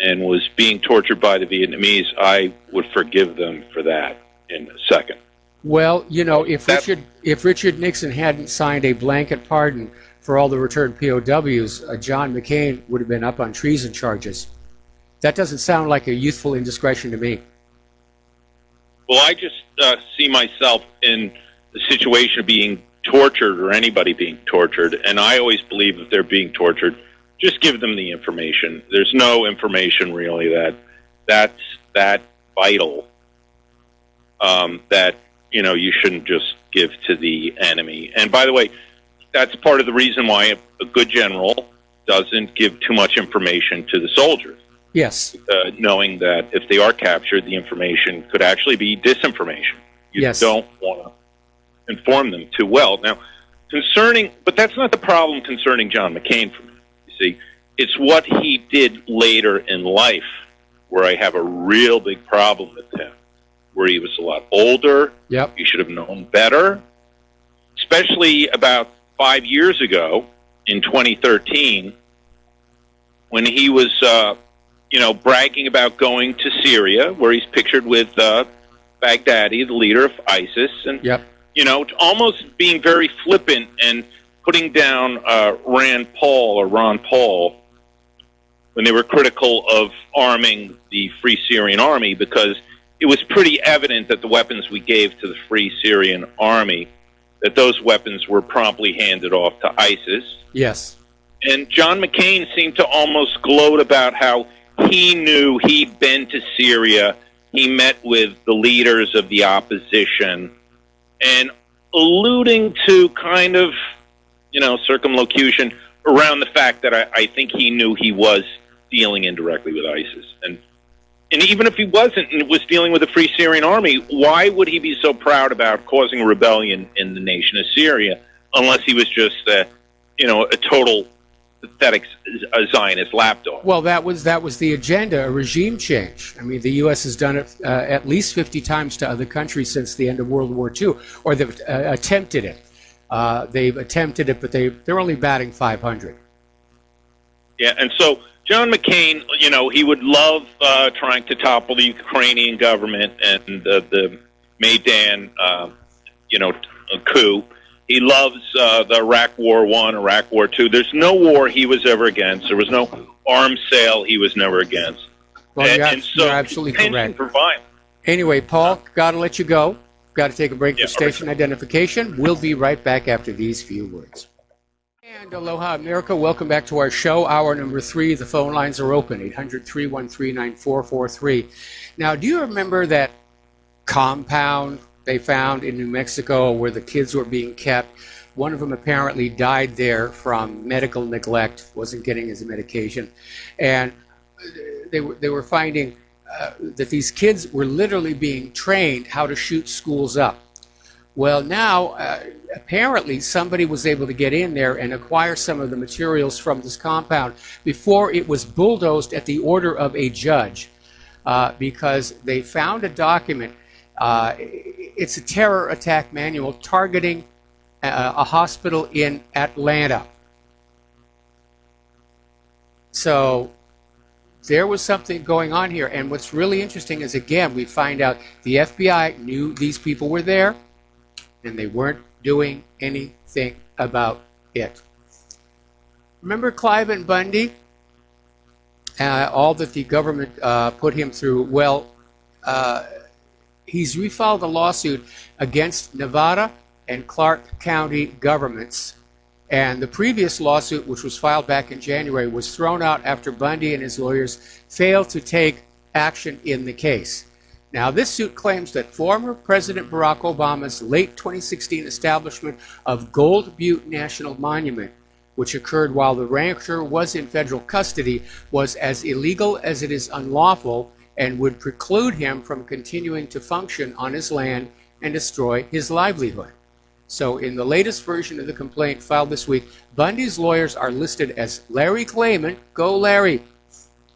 and was being tortured by the Vietnamese, I would forgive them for that in a second. Well, if Richard Nixon hadn't signed a blanket pardon for all the returned POWs, John McCain would have been up on treason charges. That doesn't sound like a youthful indiscretion to me. Well, I just see myself in the situation of being tortured or anybody being tortured, and I always believe if they're being tortured, just give them the information. There's no information really that's that vital that you shouldn't just give to the enemy. And by the way, that's part of the reason why a good general doesn't give too much information to the soldiers. Yes. Knowing that if they are captured, the information could actually be disinformation. You don't want to inform them too well. Now, but that's not the problem concerning John McCain for me. You see, it's what he did later in life where I have a real big problem with him, where he was a lot older. Yep. He should have known better, especially about 5 years ago in 2013 when he was bragging about going to Syria, where he's pictured with Baghdadi, the leader of ISIS, and almost being very flippant and putting down Ron Paul when they were critical of arming the Free Syrian Army, because it was pretty evident that the weapons we gave to the Free Syrian Army, that those weapons were promptly handed off to ISIS. Yes. And John McCain seemed to almost gloat about how he knew he'd been to Syria, he met with the leaders of the opposition, and alluding to kind of, circumlocution around the fact that I think he knew he was dealing indirectly with ISIS. And even if he wasn't and was dealing with the Free Syrian Army, why would he be so proud about causing a rebellion in the nation of Syria unless he was just, a total pathetic Zionist lapdog? Well, that was the agenda, a regime change. I mean, the U.S. has done it at least 50 times to other countries since the end of World War II, or they've attempted it. They've attempted it, but they're only batting 500. Yeah, and so John McCain, he would love trying to topple the Ukrainian government and the Maidan, coup. He loves the Iraq War I, Iraq War II. There's no war he was ever against. There was no arms sale he was never against. Well, you're absolutely correct. For violence. Anyway, Paul, got to let you go. Got to take a break for station identification. We'll be right back after these few words. And aloha, America. Welcome back to our show, hour number 3. The phone lines are open, 800-313-9443. Now, do you remember that compound they found in New Mexico where the kids were being kept? One of them apparently died there from medical neglect, wasn't getting his medication. And they were finding that these kids were literally being trained how to shoot schools up. Well, now, apparently somebody was able to get in there and acquire some of the materials from this compound before it was bulldozed at the order of a judge, because they found a document. It's a terror attack manual targeting a hospital in Atlanta. So there was something going on here. And what's really interesting is, again, we find out the FBI knew these people were there, and they weren't doing anything about it. Remember Cliven Bundy? All that the government put him through. Well, he's refiled a lawsuit against Nevada and Clark County governments. And the previous lawsuit, which was filed back in January, was thrown out after Bundy and his lawyers failed to take action in the case. Now, this suit claims that former President Barack Obama's late 2016 establishment of Gold Butte National Monument, which occurred while the rancher was in federal custody, was as illegal as it is unlawful and would preclude him from continuing to function on his land and destroy his livelihood. So in the latest version of the complaint filed this week, Bundy's lawyers are listed as Larry Klayman, go Larry,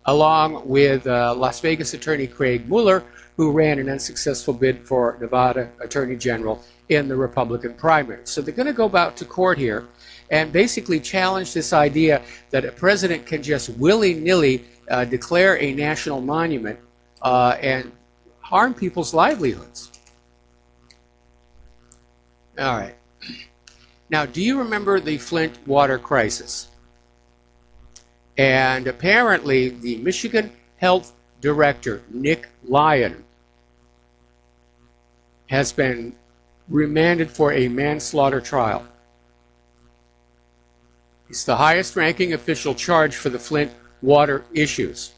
along with Las Vegas attorney Craig Mueller, who ran an unsuccessful bid for Nevada Attorney General in the Republican primary. So they're going to go back to court here and basically challenge this idea that a president can just willy-nilly declare a national monument and harm people's livelihoods. All right. Now, do you remember the Flint water crisis? And apparently, the Michigan Health Director, Nick Lyon, has been remanded for a manslaughter trial. He's the highest-ranking official charged for the Flint water issues.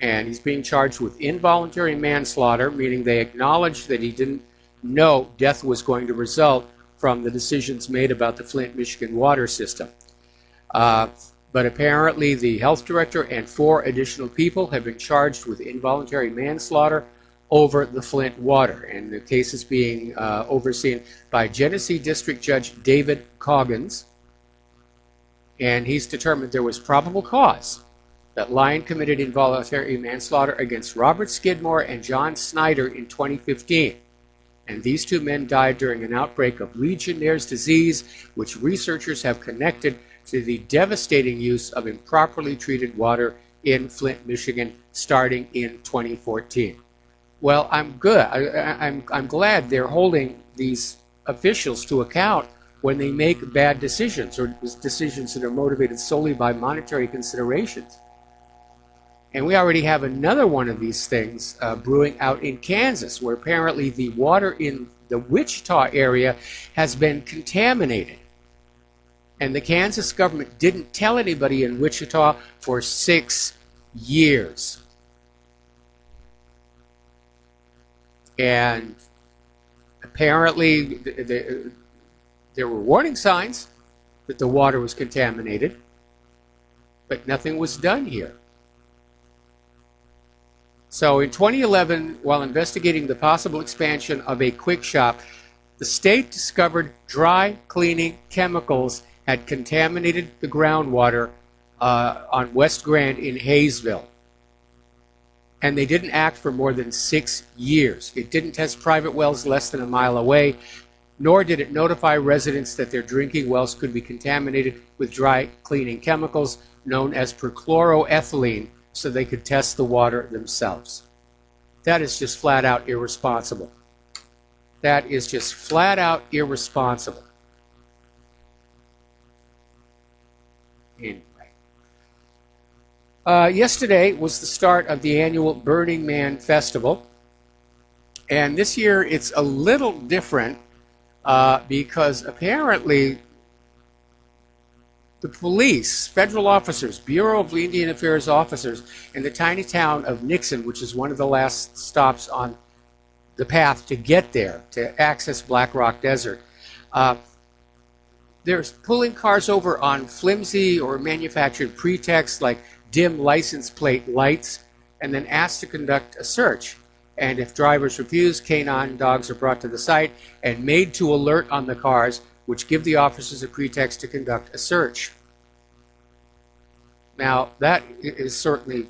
And he's being charged with involuntary manslaughter, meaning they acknowledged that he didn't know death was going to result from the decisions made about the Flint, Michigan water system. But apparently the health director and 4 additional people have been charged with involuntary manslaughter over the Flint water. And the case is being overseen by Genesee District Judge David Coggins. And he's determined there was probable cause that Lyon committed involuntary manslaughter against Robert Skidmore and John Snyder in 2015. And these 2 men died during an outbreak of Legionnaire's disease, which researchers have connected to the devastating use of improperly treated water in Flint, Michigan, starting in 2014. Well, I'm good. I'm glad they're holding these officials to account when they make bad decisions or decisions that are motivated solely by monetary considerations. And we already have another one of these things brewing out in Kansas, where apparently the water in the Wichita area has been contaminated. And the Kansas government didn't tell anybody in Wichita for 6 years. And apparently there were warning signs that the water was contaminated, but nothing was done here. So in 2011, while investigating the possible expansion of a quick shop, the state discovered dry cleaning chemicals had contaminated the groundwater on West Grand in Hayesville. And they didn't act for more than 6 years. It didn't test private wells less than a mile away, nor did it notify residents that their drinking wells could be contaminated with dry cleaning chemicals known as perchloroethylene, so they could test the water themselves. That is just flat out irresponsible. That is just flat out irresponsible. Anyway. Yesterday was the start of the annual Burning Man Festival. And this year it's a little different because apparently the police, federal officers, Bureau of Indian Affairs officers in the tiny town of Nixon, which is one of the last stops on the path to get there, to access Black Rock Desert, they're pulling cars over on flimsy or manufactured pretexts like dim license plate lights, and then asked to conduct a search. And if drivers refuse, canine dogs are brought to the site and made to alert on the cars, which give the officers a pretext to conduct a search. Now, that is certainly,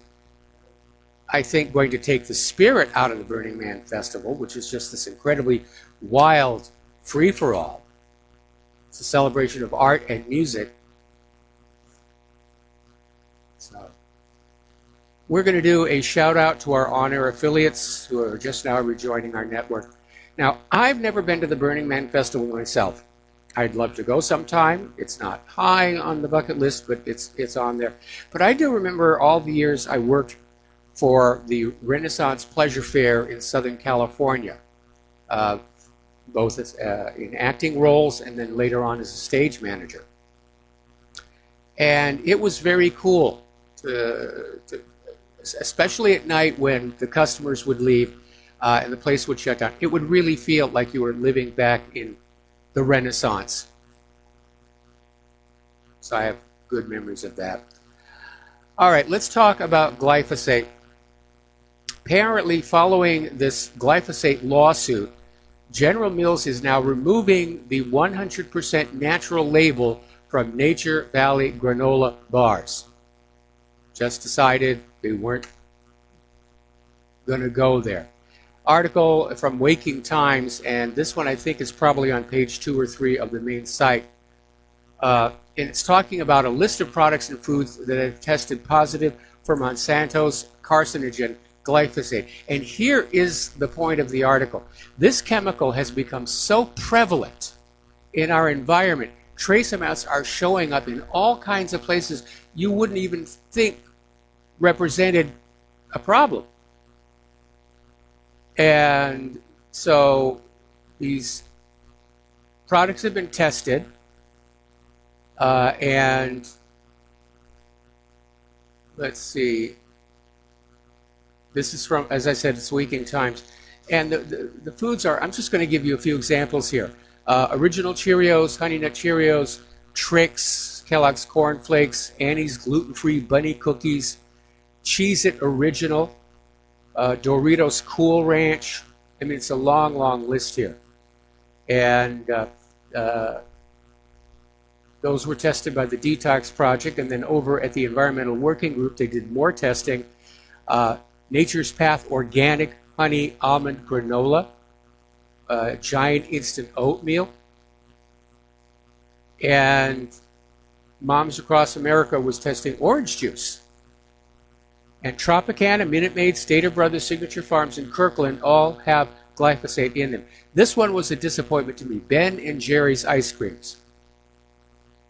I think, going to take the spirit out of the Burning Man Festival, which is just this incredibly wild free-for-all. It's a celebration of art and music. So, we're going to do a shout-out to our on-air affiliates who are just now rejoining our network. Now, I've never been to the Burning Man Festival myself. I'd love to go sometime. It's not high on the bucket list, but it's on there. But I do remember all the years I worked for the Renaissance Pleasure Fair in Southern California, both as, in acting roles and then later on as a stage manager. And it was very cool, especially at night when the customers would leave and the place would shut down. It would really feel like you were living back in the Renaissance. So I have good memories of that. All right, let's talk about glyphosate. Apparently, following this glyphosate lawsuit, General Mills is now removing the 100% natural label from Nature Valley granola bars. Just decided they weren't going to go there. Article from Waking Times, and this one I think is probably on page 2 or 3 of the main site. And it's talking about a list of products and foods that have tested positive for Monsanto's carcinogen glyphosate. And here is the point of the article. This chemical has become so prevalent in our environment. Trace amounts are showing up in all kinds of places you wouldn't even think represented a problem. And so these products have been tested, and let's see. This is from, as I said, it's Weekend Times. And the foods are, I'm just going to give you a few examples here. Original Cheerios, Honey Nut Cheerios, Trix, Kellogg's Corn Flakes, Annie's gluten-free bunny cookies, Cheez-It Original, Doritos Cool Ranch. I mean, it's a long, long list here. And those were tested by the Detox Project, and then over at the Environmental Working Group, they did more testing. Nature's Path Organic Honey Almond Granola, Giant Instant Oatmeal, and Moms Across America was testing orange juice. And Tropicana, Minute Maid, Stater Brothers, Signature Farms, and Kirkland all have glyphosate in them. This one was a disappointment to me. Ben and Jerry's ice creams.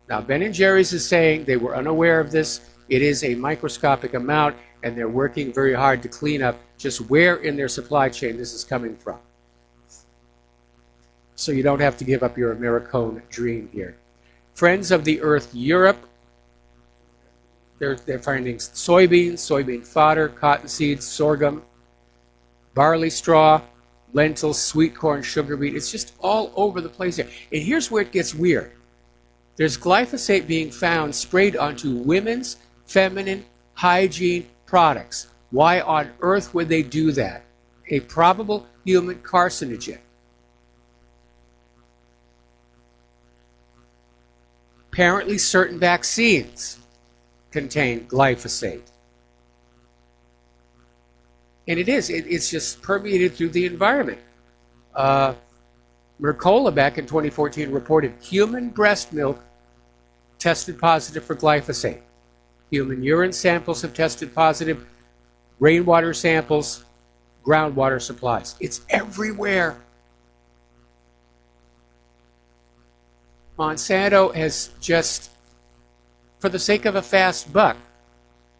Now, Ben and Jerry's is saying they were unaware of this. It is a microscopic amount, and they're working very hard to clean up just where in their supply chain this is coming from. So you don't have to give up your Americone dream here. Friends of the Earth Europe, they're finding soybeans, soybean fodder, cottonseed, sorghum, barley straw, lentils, sweet corn, sugar beet. It's just all over the place here. And here's where it gets weird. There's glyphosate being found sprayed onto women's feminine hygiene products. Why on earth would they do that? A probable human carcinogen. Apparently, certain vaccines contain glyphosate. And it's just permeated through the environment. Mercola back in 2014 reported human breast milk tested positive for glyphosate. Human urine samples have tested positive. Rainwater samples, groundwater supplies. It's everywhere. Monsanto has just, for the sake of a fast buck,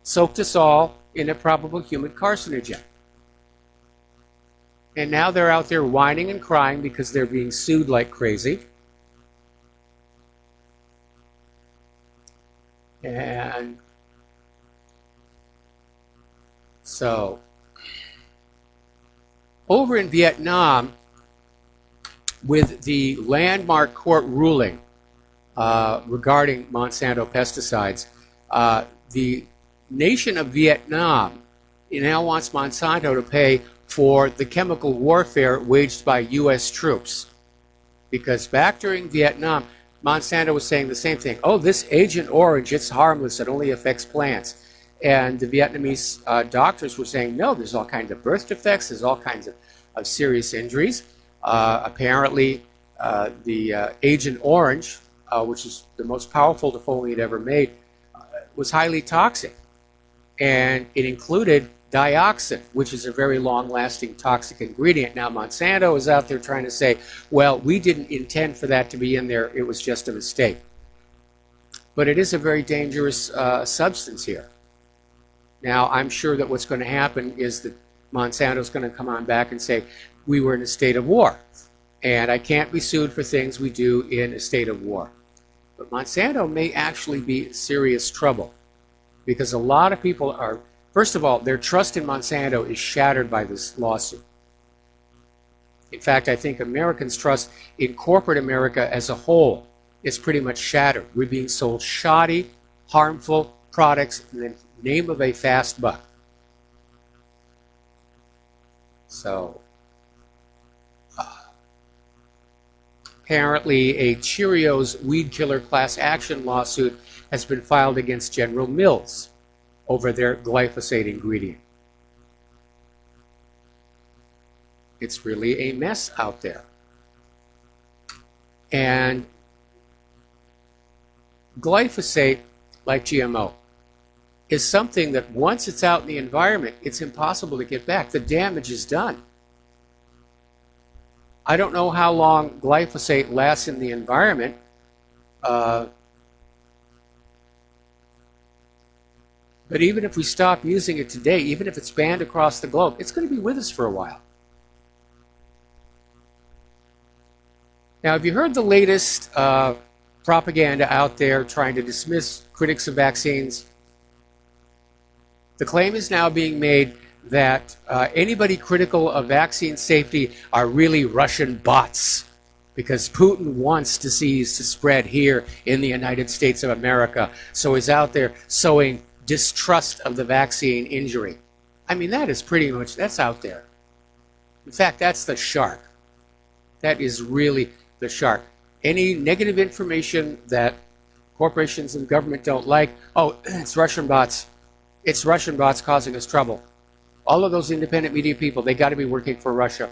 soaked us all in a probable human carcinogen. And now they're out there whining and crying because they're being sued like crazy. And so, over in Vietnam, with the landmark court ruling regarding Monsanto pesticides, the nation of Vietnam now wants Monsanto to pay for the chemical warfare waged by U.S. troops. Because back during Vietnam, Monsanto was saying the same thing. Oh, this Agent Orange, it's harmless, it only affects plants. And the Vietnamese doctors were saying, no, there's all kinds of birth defects, there's all kinds of serious injuries. Apparently, the Agent Orange, which is the most powerful defoliant ever made, was highly toxic. And it included dioxin, which is a very long-lasting toxic ingredient. Now, Monsanto is out there trying to say, well, we didn't intend for that to be in there, it was just a mistake. But it is a very dangerous substance here. Now, I'm sure that what's going to happen is that Monsanto's going to come on back and say, we were in a state of war, and I can't be sued for things we do in a state of war. But Monsanto may actually be in serious trouble, because a lot of people are, first of all, their trust in Monsanto is shattered by this lawsuit. In fact, I think Americans' trust in corporate America as a whole is pretty much shattered. We're being sold shoddy, harmful products in the name of a fast buck. So, apparently a Cheerios weed killer class action lawsuit has been filed against General Mills over their glyphosate ingredient. It's really a mess out there. And glyphosate, like GMO, is something that once it's out in the environment, it's impossible to get back. The damage is done. I don't know how long glyphosate lasts in the environment. But even if we stop using it today, even if it's banned across the globe, it's going to be with us for a while. Now, have you heard the latest propaganda out there trying to dismiss critics of vaccines? The claim is now being made that anybody critical of vaccine safety are really Russian bots because Putin wants disease to spread here in the United States of America, so he's out there sowing distrust of the vaccine injury. I mean, that is pretty much, that's out there. In fact, that's the shark. That is really the shark. Any negative information that corporations and government don't like, oh, it's Russian bots. It's Russian bots causing us trouble. All of those independent media people, they got to be working for Russia.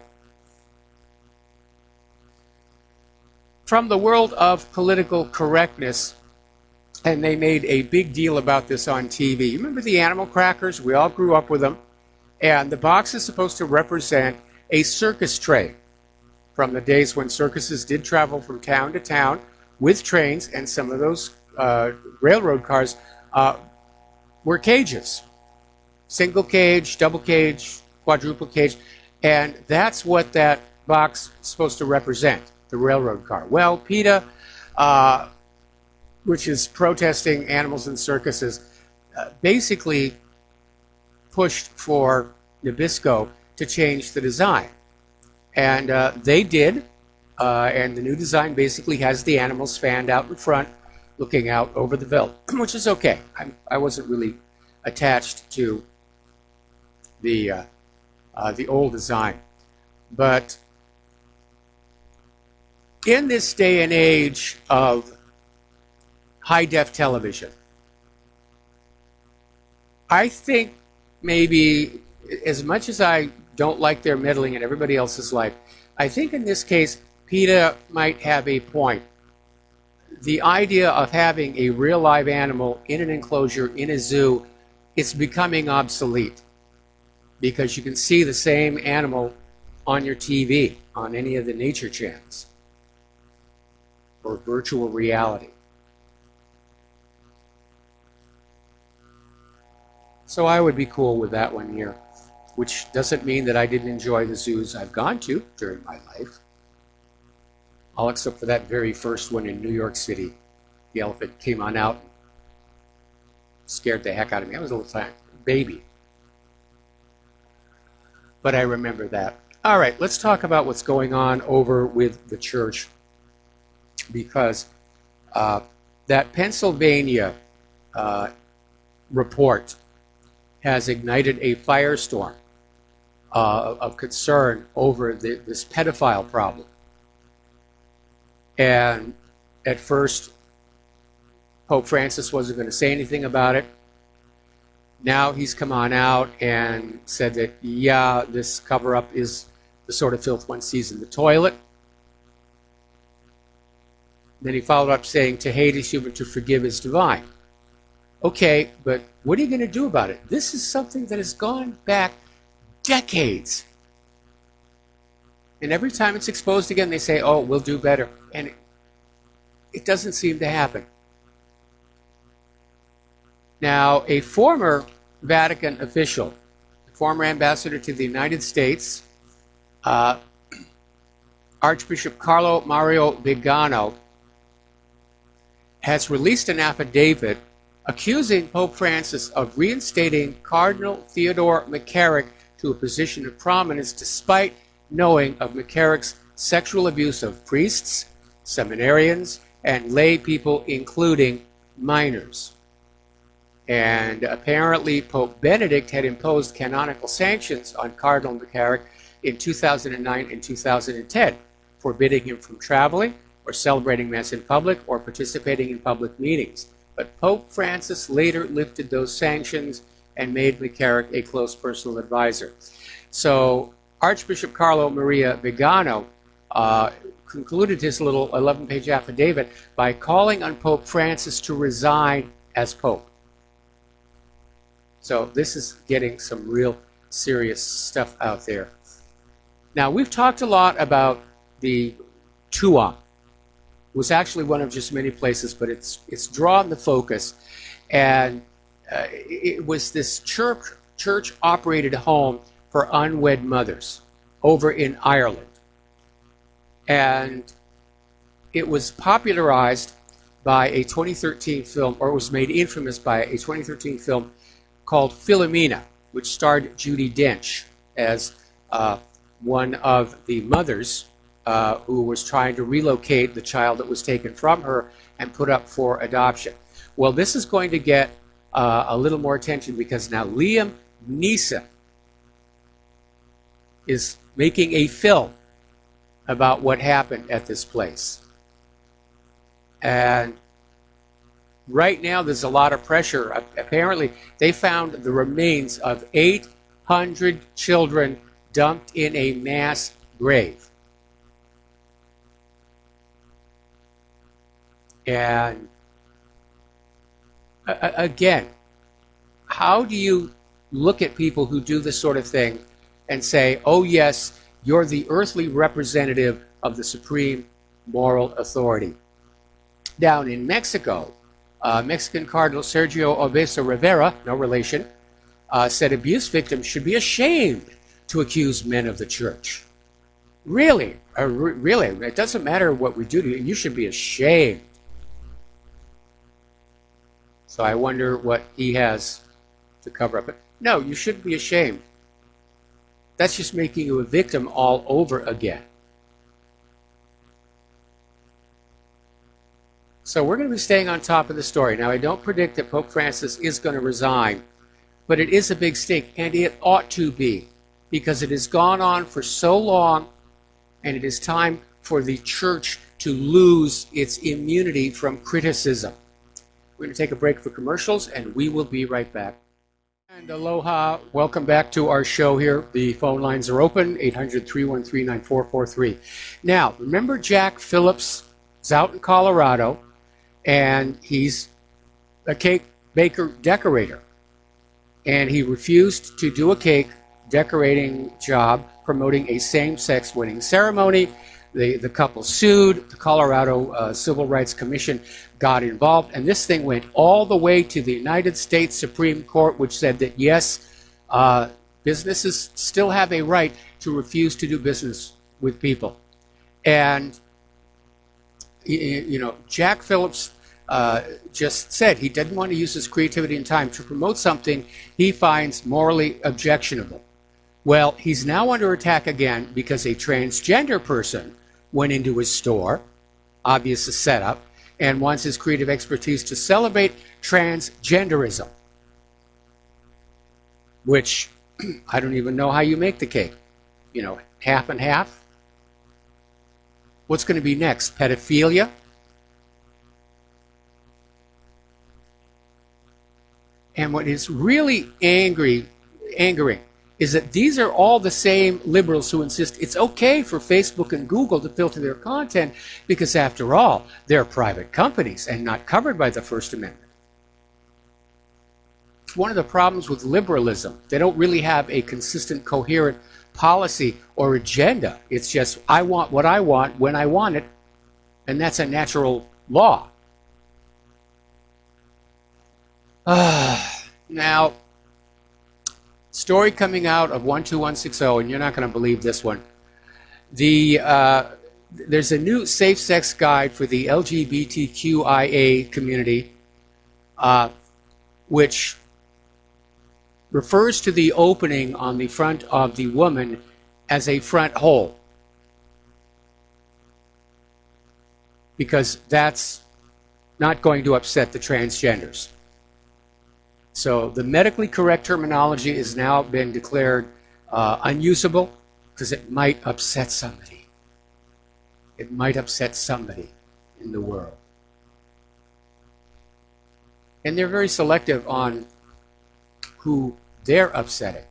From the world of political correctness, and they made a big deal about this on TV. You remember the animal crackers? We all grew up with them. And the box is supposed to represent a circus train from the days when circuses did travel from town to town with trains, and some of those railroad cars were cages. Single cage, double cage, quadruple cage, and that's what that box is supposed to represent, the railroad car. Well, PETA, which is protesting animals in circuses, basically pushed for Nabisco to change the design. And they did, and the new design basically has the animals fanned out in front, looking out over the veldt, which is okay. I wasn't really attached to the old design. But in this day and age of high-def television, I think maybe, as much as I don't like their meddling in everybody else's life, I think in this case, PETA might have a point. The idea of having a real live animal in an enclosure, in a zoo, it's becoming obsolete, because you can see the same animal on your TV, on any of the nature channels, or virtual reality. So I would be cool with that one here, which doesn't mean that I didn't enjoy the zoos I've gone to during my life. All except for that very first one in New York City. The elephant came on out and scared the heck out of me. I was a little baby. But I remember that. All right, let's talk about what's going on over with the church. Because that Pennsylvania report has ignited a firestorm of concern over this pedophile problem. And at first, Pope Francis wasn't going to say anything about it. Now he's come on out and said that, yeah, this cover-up is the sort of filth one sees in the toilet. Then he followed up saying, to hate is human, to forgive is divine. Okay, but what are you going to do about it? This is something that has gone back decades. And every time it's exposed again, they say, oh, we'll do better. And it doesn't seem to happen. Now, a former Vatican official, former ambassador to the United States, Archbishop Carlo Mario Vigano, has released an affidavit accusing Pope Francis of reinstating Cardinal Theodore McCarrick to a position of prominence despite knowing of McCarrick's sexual abuse of priests, seminarians, and lay people, including minors. And apparently Pope Benedict had imposed canonical sanctions on Cardinal McCarrick in 2009 and 2010, forbidding him from traveling or celebrating Mass in public or participating in public meetings. But Pope Francis later lifted those sanctions and made McCarrick a close personal advisor. So Archbishop Carlo Maria Vigano concluded his little 11-page affidavit by calling on Pope Francis to resign as Pope. So this is getting some real serious stuff out there. Now, we've talked a lot about the Tuam. It was actually one of just many places, but it's drawn the focus. And it was this church-operated home for unwed mothers over in Ireland. And it was popularized by a 2013 film, or it was made infamous by a 2013 film called Philomena, which starred Judi Dench as one of the mothers who was trying to relocate the child that was taken from her and put up for adoption. Well, this is going to get a little more attention because now Liam Neeson is making a film about what happened at this place. And right now there's a lot of pressure. Apparently they found the remains of 800 children dumped in a mass grave. And again, how do you look at people who do this sort of thing and say, oh yes, you're the earthly representative of the supreme moral authority? Down in Mexico, Mexican Cardinal Sergio Obeso Rivera, no relation, said abuse victims should be ashamed to accuse men of the church. Really? Really? It doesn't matter what we do to you. You should be ashamed. So I wonder what he has to cover up. No, you shouldn't be ashamed. That's just making you a victim all over again. So we're going to be staying on top of the story. Now, I don't predict that Pope Francis is going to resign, but it is a big stake, and it ought to be, because it has gone on for so long, and it is time for the church to lose its immunity from criticism. We're going to take a break for commercials, and we will be right back. And aloha, welcome back to our show here. The phone lines are open, 800-313-9443. Now, remember Jack Phillips is out in Colorado, and he's a cake baker decorator. And he refused to do a cake decorating job promoting a same-sex wedding ceremony. The couple sued. The Colorado Civil Rights Commission got involved, and this thing went all the way to the United States Supreme Court, which said that yes, businesses still have a right to refuse to do business with people. And you know, Jack Phillips just said he didn't want to use his creativity and time to promote something he finds morally objectionable. Well, he's now under attack again because a transgender person went into his store, obvious setup, and wants his creative expertise to celebrate transgenderism, which I don't even know how you make the cake. You know, half and half? What's going to be next? Pedophilia? And what is really angering is that these are all the same liberals who insist it's okay for Facebook and Google to filter their content because, after all, they're private companies and not covered by the First Amendment. It's one of the problems with liberalism. They don't really have a consistent, coherent policy or agenda. It's just, I want what I want when I want it, and that's a natural law. Now, story coming out of 12160, and you're not going to believe this one. There's a new safe sex guide for the LGBTQIA community, which refers to the opening on the front of the woman as a front hole, because that's not going to upset the transgenders. So the medically correct terminology has now been declared unusable because it might upset somebody. It might upset somebody in the world. And they're very selective on who they're upsetting.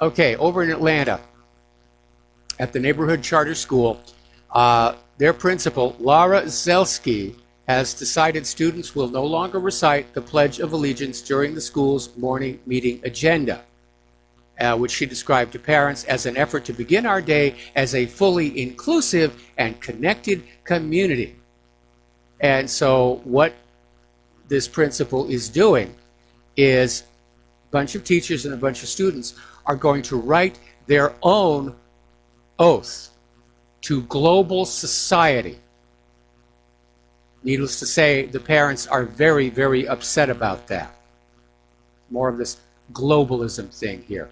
Okay, over in Atlanta, at the neighborhood charter school, their principal, Laura Zelsky, has decided students will no longer recite the Pledge of Allegiance during the school's morning meeting agenda. which she described to parents as an effort to begin our day as a fully inclusive and connected community. And so what this principal is doing is a bunch of teachers and a bunch of students are going to write their own oath to global society. Needless to say, the parents are very, very upset about that. More of this globalism thing here.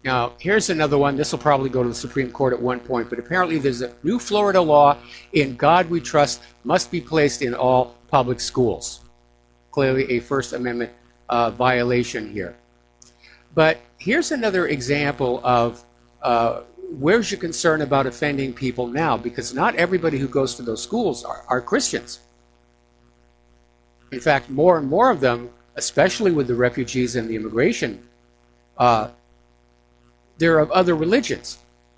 Now, here's another one. This will probably go to the Supreme Court at one point, but apparently there's a new Florida law, "In God We Trust," must be placed in all public schools. Clearly a First Amendment violation here. But here's another example of where's your concern about offending people now, because not everybody who goes to those schools are Christians. In fact, more and more of them, especially with the refugees and the immigration, they're of other religions.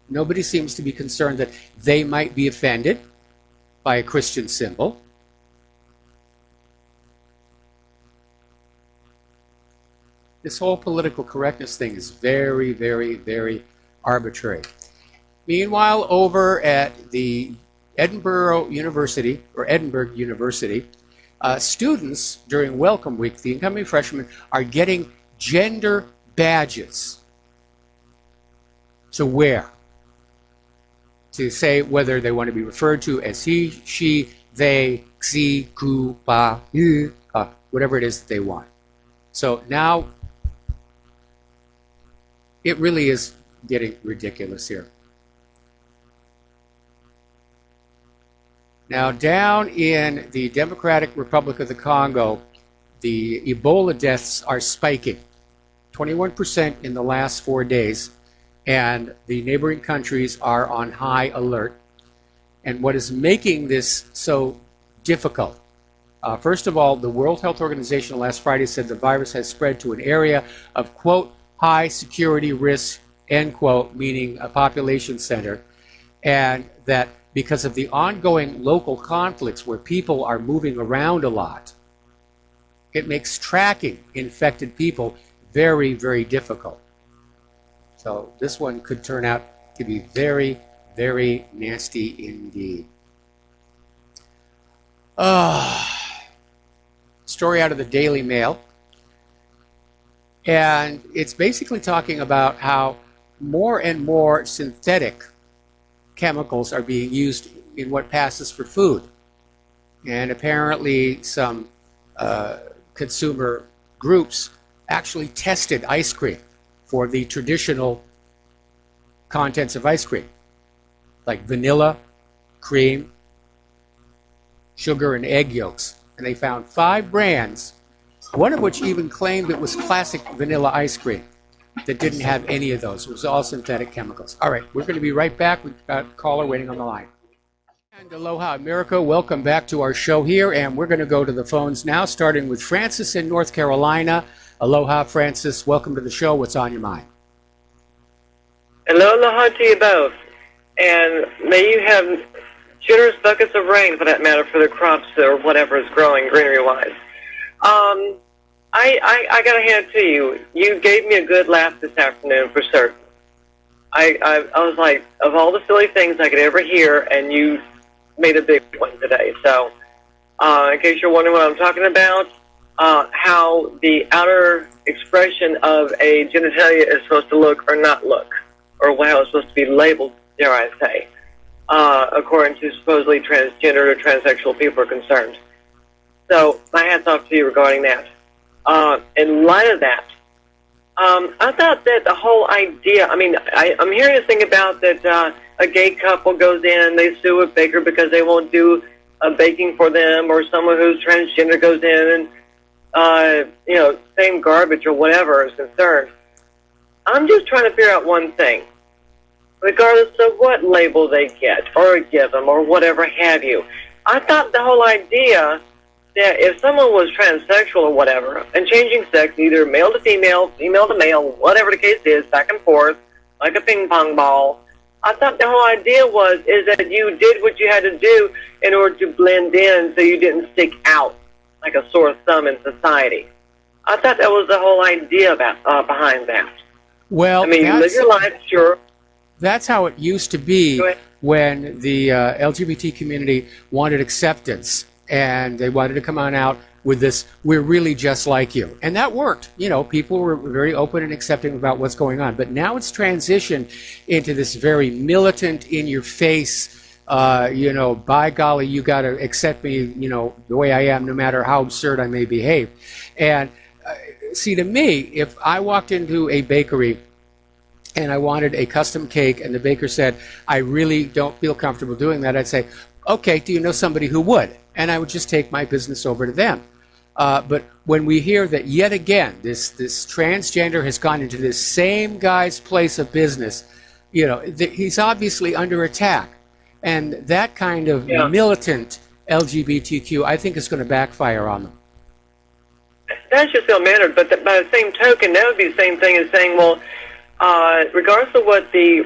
Nobody seems to be concerned that they might be offended by a Christian symbol. This whole political correctness thing is very, very, very arbitrary. Meanwhile, over at the Edinburgh University, students during Welcome Week, the incoming freshmen, are getting gender badges to wear, to say whether they want to be referred to as he, she, they, xi, ku, ba, yu, whatever it is that they want. So now it really is getting ridiculous here. Now, down in the Democratic Republic of the Congo, the Ebola deaths are spiking, 21% in the last 4 days, and the neighboring countries are on high alert. And what is making this so difficult? First of all, the World Health Organization last Friday said the virus has spread to an area of, quote, high security risk, end quote, meaning a population center, and that because of the ongoing local conflicts where people are moving around a lot, it makes tracking infected people very, very difficult. So this one could turn out to be very, very nasty indeed. Story out of the Daily Mail. And it's basically talking about how more and more synthetic chemicals are being used in what passes for food. And apparently some consumer groups actually tested ice cream for the traditional contents of ice cream, like vanilla, cream, sugar, and egg yolks. And they found 5 brands, one of which even claimed it was classic vanilla ice cream, that didn't have any of those. It was all synthetic chemicals. All right, we're going to be right back. We've got a caller waiting on the line. And aloha, America. Welcome back to our show here. And we're going to go to the phones now, starting with Francis in North Carolina. Aloha, Francis. Welcome to the show. What's on your mind? Aloha to you both. And may you have generous buckets of rain, for that matter, for the crops or whatever is growing greenery-wise. I got to hand it to you. You gave me a good laugh this afternoon, for certain. I was like, of all the silly things I could ever hear, and you made a big one today. So, in case you're wondering what I'm talking about, how the outer expression of a genitalia is supposed to look or not look, or how it's supposed to be labeled, dare I say, according to supposedly transgender or transsexual people are concerned. So, my hat's off to you regarding that. In light of that, I thought that the whole idea, I'm hearing this thing about that a gay couple goes in, they sue a baker because they won't do baking for them, or someone who's transgender goes in and, same garbage or whatever is concerned. I'm just trying to figure out one thing. Regardless of what label they get or give them or whatever have you, I thought the whole idea that if someone was transsexual or whatever, and changing sex, either male to female, female to male, whatever the case is, back and forth, like a ping pong ball, I thought the whole idea is that you did what you had to do in order to blend in so you didn't stick out like a sore thumb in society. I thought that was the whole idea behind that. Well, I mean, you live your life, sure. That's how it used to be when the LGBT community wanted acceptance, and they wanted to come on out with this, we're really just like you. And that worked. You know, people were very open and accepting about what's going on. But now it's transitioned into this very militant, in-your-face, you know, by golly, you got to accept me, you know, the way I am, no matter how absurd I may behave. And see, to me, if I walked into a bakery and I wanted a custom cake and the baker said, I really don't feel comfortable doing that, I'd say, okay, do you know somebody who would? And I would just take my business over to them. But when we hear that yet again, this transgender has gone into this same guy's place of business, you know, he's obviously under attack. And that kind of militant LGBTQ, I think, is going to backfire on them. That's just ill-mannered, but by the same token, that would be the same thing as saying, well, regardless of what the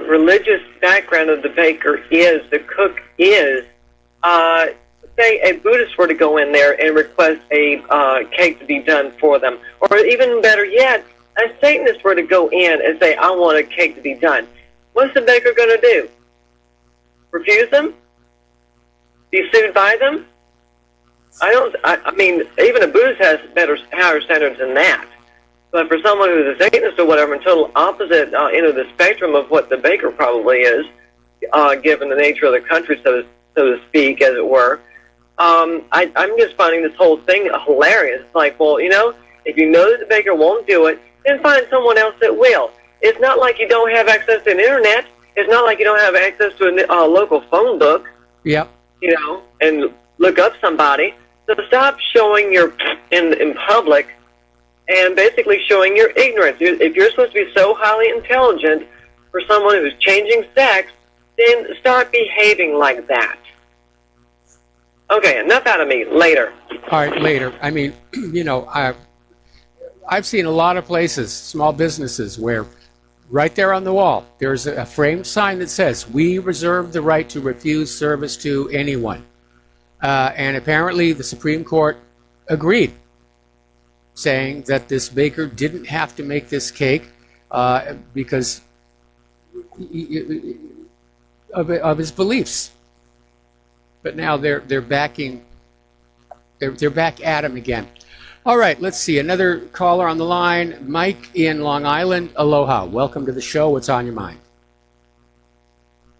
religious background of the baker is, the cook is, say a Buddhist were to go in there and request a cake to be done for them, or even better yet, a Satanist were to go in and say, I want a cake to be done. What's the baker going to do? Refuse them? Be sued by them? I mean, even a Buddhist has higher standards than that. But for someone who's a Satanist or whatever, in total opposite end of the spectrum of what the baker probably is, given the nature of the country, so to speak, as it were, I'm just finding this whole thing hilarious. It's like, well, you know, if you know that the baker won't do it, then find someone else that will. It's not like you don't have access to an internet. It's not like you don't have access to a local phone book. Yep. You know, and look up somebody. So stop showing your in public and basically showing your ignorance. If you're supposed to be so highly intelligent for someone who's changing sex, then start behaving like that. Okay, enough out of me. Later. All right, later. I mean, you know, I've seen a lot of places, small businesses, where right there on the wall, there's a framed sign that says, we reserve the right to refuse service to anyone. And apparently the Supreme Court agreed, saying that this baker didn't have to make this cake because of his beliefs. But now they're back at him again. All right, let's see. Another caller on the line, Mike in Long Island. Aloha. Welcome to the show. What's on your mind?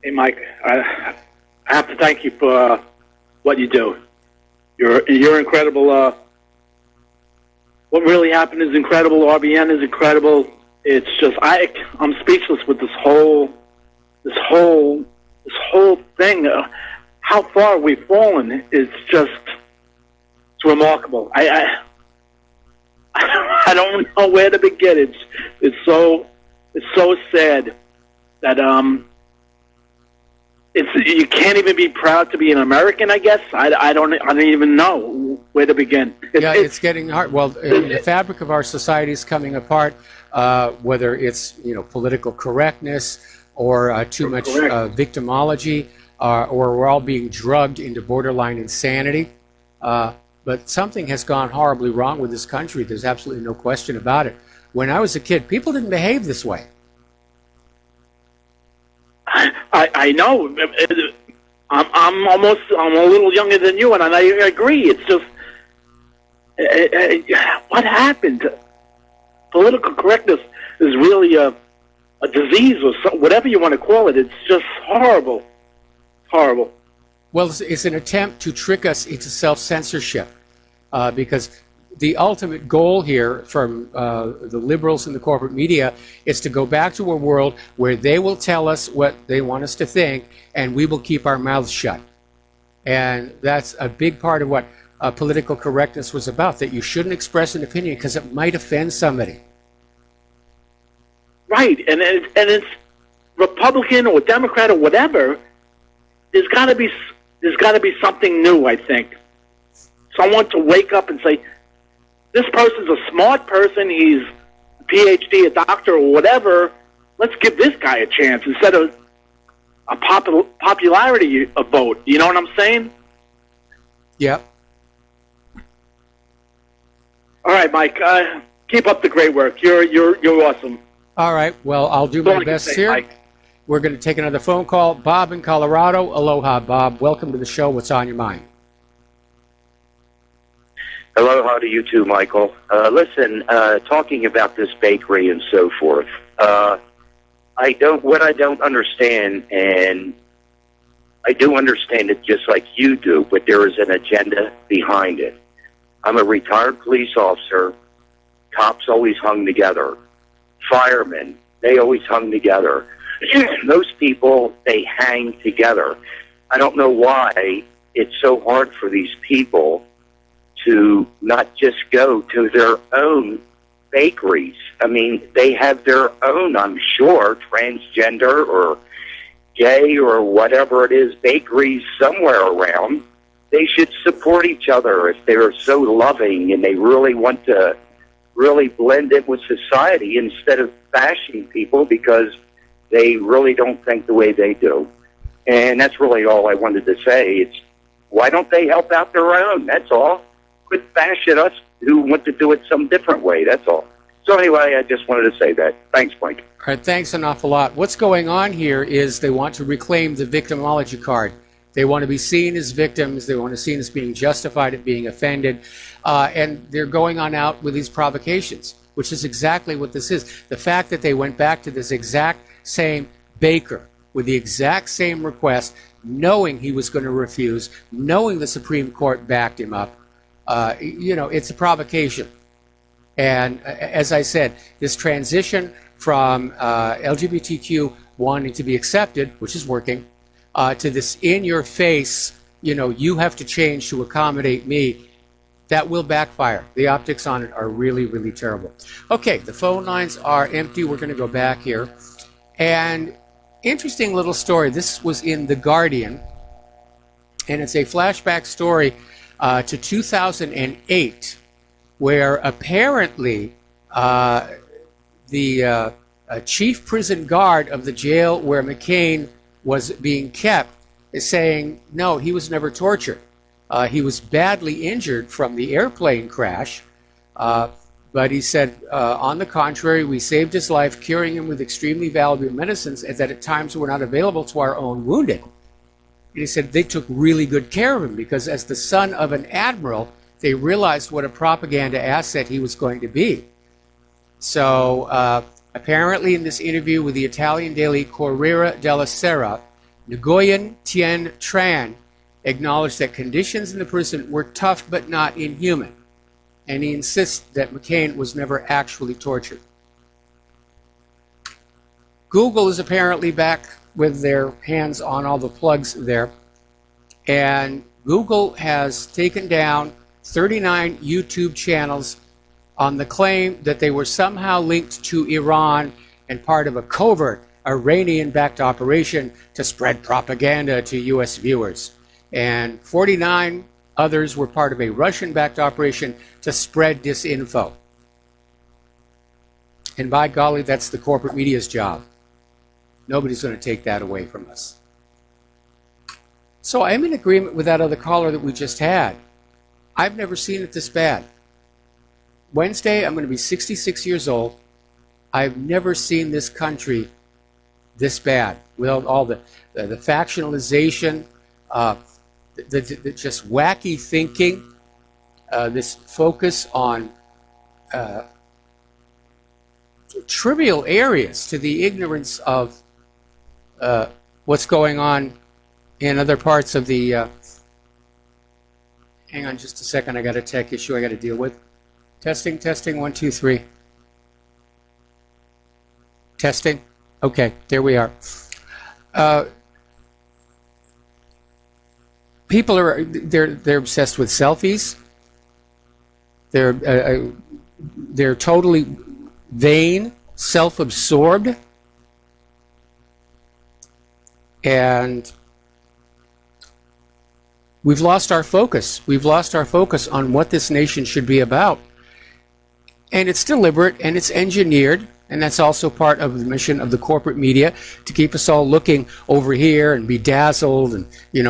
Hey, Mike. I have to thank you for what you do. You're incredible. What really happened is incredible. RBN is incredible. It's just I'm speechless with this whole thing. How far we've fallen is just it's remarkable. I don't know where to begin. It's so sad that you can't even be proud to be an American. I guess I don't even know where to begin. It's getting hard. Well, the fabric of our society is coming apart. Whether it's political correctness or too much victimology, or we're all being drugged into borderline insanity. But something has gone horribly wrong with this country. There's absolutely no question about it. When I was a kid, people didn't behave this way. I know. I'm a little younger than you, and I agree. It's just what happened. Political correctness is really a disease or whatever you want to call it. It's just horrible. Horrible. Well, it's an attempt to trick us into self-censorship because the ultimate goal here from the liberals and the corporate media is to go back to a world where they will tell us what they want us to think and we will keep our mouths shut. And that's a big part of what political correctness was about, that you shouldn't express an opinion because it might offend somebody. Right, and it's Republican or Democrat or whatever. There's got to be something new. I think someone to wake up and say, "This person's a smart person. He's a PhD, a doctor, or whatever. Let's give this guy a chance instead of a popularity vote." You know what I'm saying? Yep. All right. right, Mike. Keep up the great work. You're awesome. All right. Well, I'll do That's all my I can best say, here. Mike. We're going to take another phone call. Bob in Colorado. Aloha, Bob. Welcome to the show. What's on your mind? Aloha to you too, Michael. Listen, talking about this bakery and so forth, what I don't understand, and I do understand it just like you do, but there is an agenda behind it. I'm a retired police officer. Cops always hung together. Firemen, they always hung together. Those people, they hang together. I don't know why it's so hard for these people to not just go to their own bakeries. I mean, they have their own, I'm sure, transgender or gay or whatever it is, bakeries somewhere around. They should support each other if they're so loving and they really want to really blend in with society instead of bashing people because they really don't think the way they do. And that's really all I wanted to say. It's why don't they help out their own? That's all. Quit bashing us who want to do it some different way. That's all. So anyway, I just wanted to say that. Thanks, Mike. All right, thanks an awful lot. What's going on here is they want to reclaim the victimology card. They want to be seen as victims. They want to be seen as being justified at being offended. And they're going on out with these provocations, which is exactly what this is. The fact that they went back to this exact same baker with the exact same request, knowing he was going to refuse, knowing the Supreme Court backed him up, it's a provocation. And as I said, this transition from LGBTQ wanting to be accepted, which is working, to this in-your-face, you have to change to accommodate me, that will backfire. The optics on it are really, really terrible. Okay, the phone lines are empty. We're going to go back here. And interesting little story. This was in The Guardian, and it's a flashback story to 2008, where apparently the chief prison guard of the jail where McCain was being kept is saying, no, he was never tortured. He was badly injured from the airplane crash, but he said, on the contrary, we saved his life, curing him with extremely valuable medicines that at times were not available to our own wounded. And he said they took really good care of him because as the son of an admiral, they realized what a propaganda asset he was going to be. So apparently in this interview with the Italian daily Corriere della Sera, Nguyen Tien Tran acknowledged that conditions in the prison were tough but not inhuman. And he insists that McCain was never actually tortured. Google is apparently back with their hands on all the plugs there. And Google has taken down 39 YouTube channels on the claim that they were somehow linked to Iran and part of a covert Iranian-backed operation to spread propaganda to U.S. viewers. And 49 others were part of a Russian-backed operation to spread disinfo. And by golly, that's the corporate media's job. Nobody's going to take that away from us. So I'm in agreement with that other caller that we just had. I've never seen it this bad. Wednesday, I'm going to be 66 years old. I've never seen this country this bad. With all the factionalization, the just wacky thinking, this focus on trivial areas to the ignorance of what's going on in other parts of the... hang on just a second, I got a tech issue I got to deal with. Testing, 1, 2, 3. Testing. Okay, there we are. People are they're obsessed with selfies. They're totally vain, self-absorbed, and we've lost our focus. We've lost our focus on what this nation should be about. And it's deliberate and it's engineered And that's also part of the mission of the corporate media, to keep us all looking over here and be dazzled and,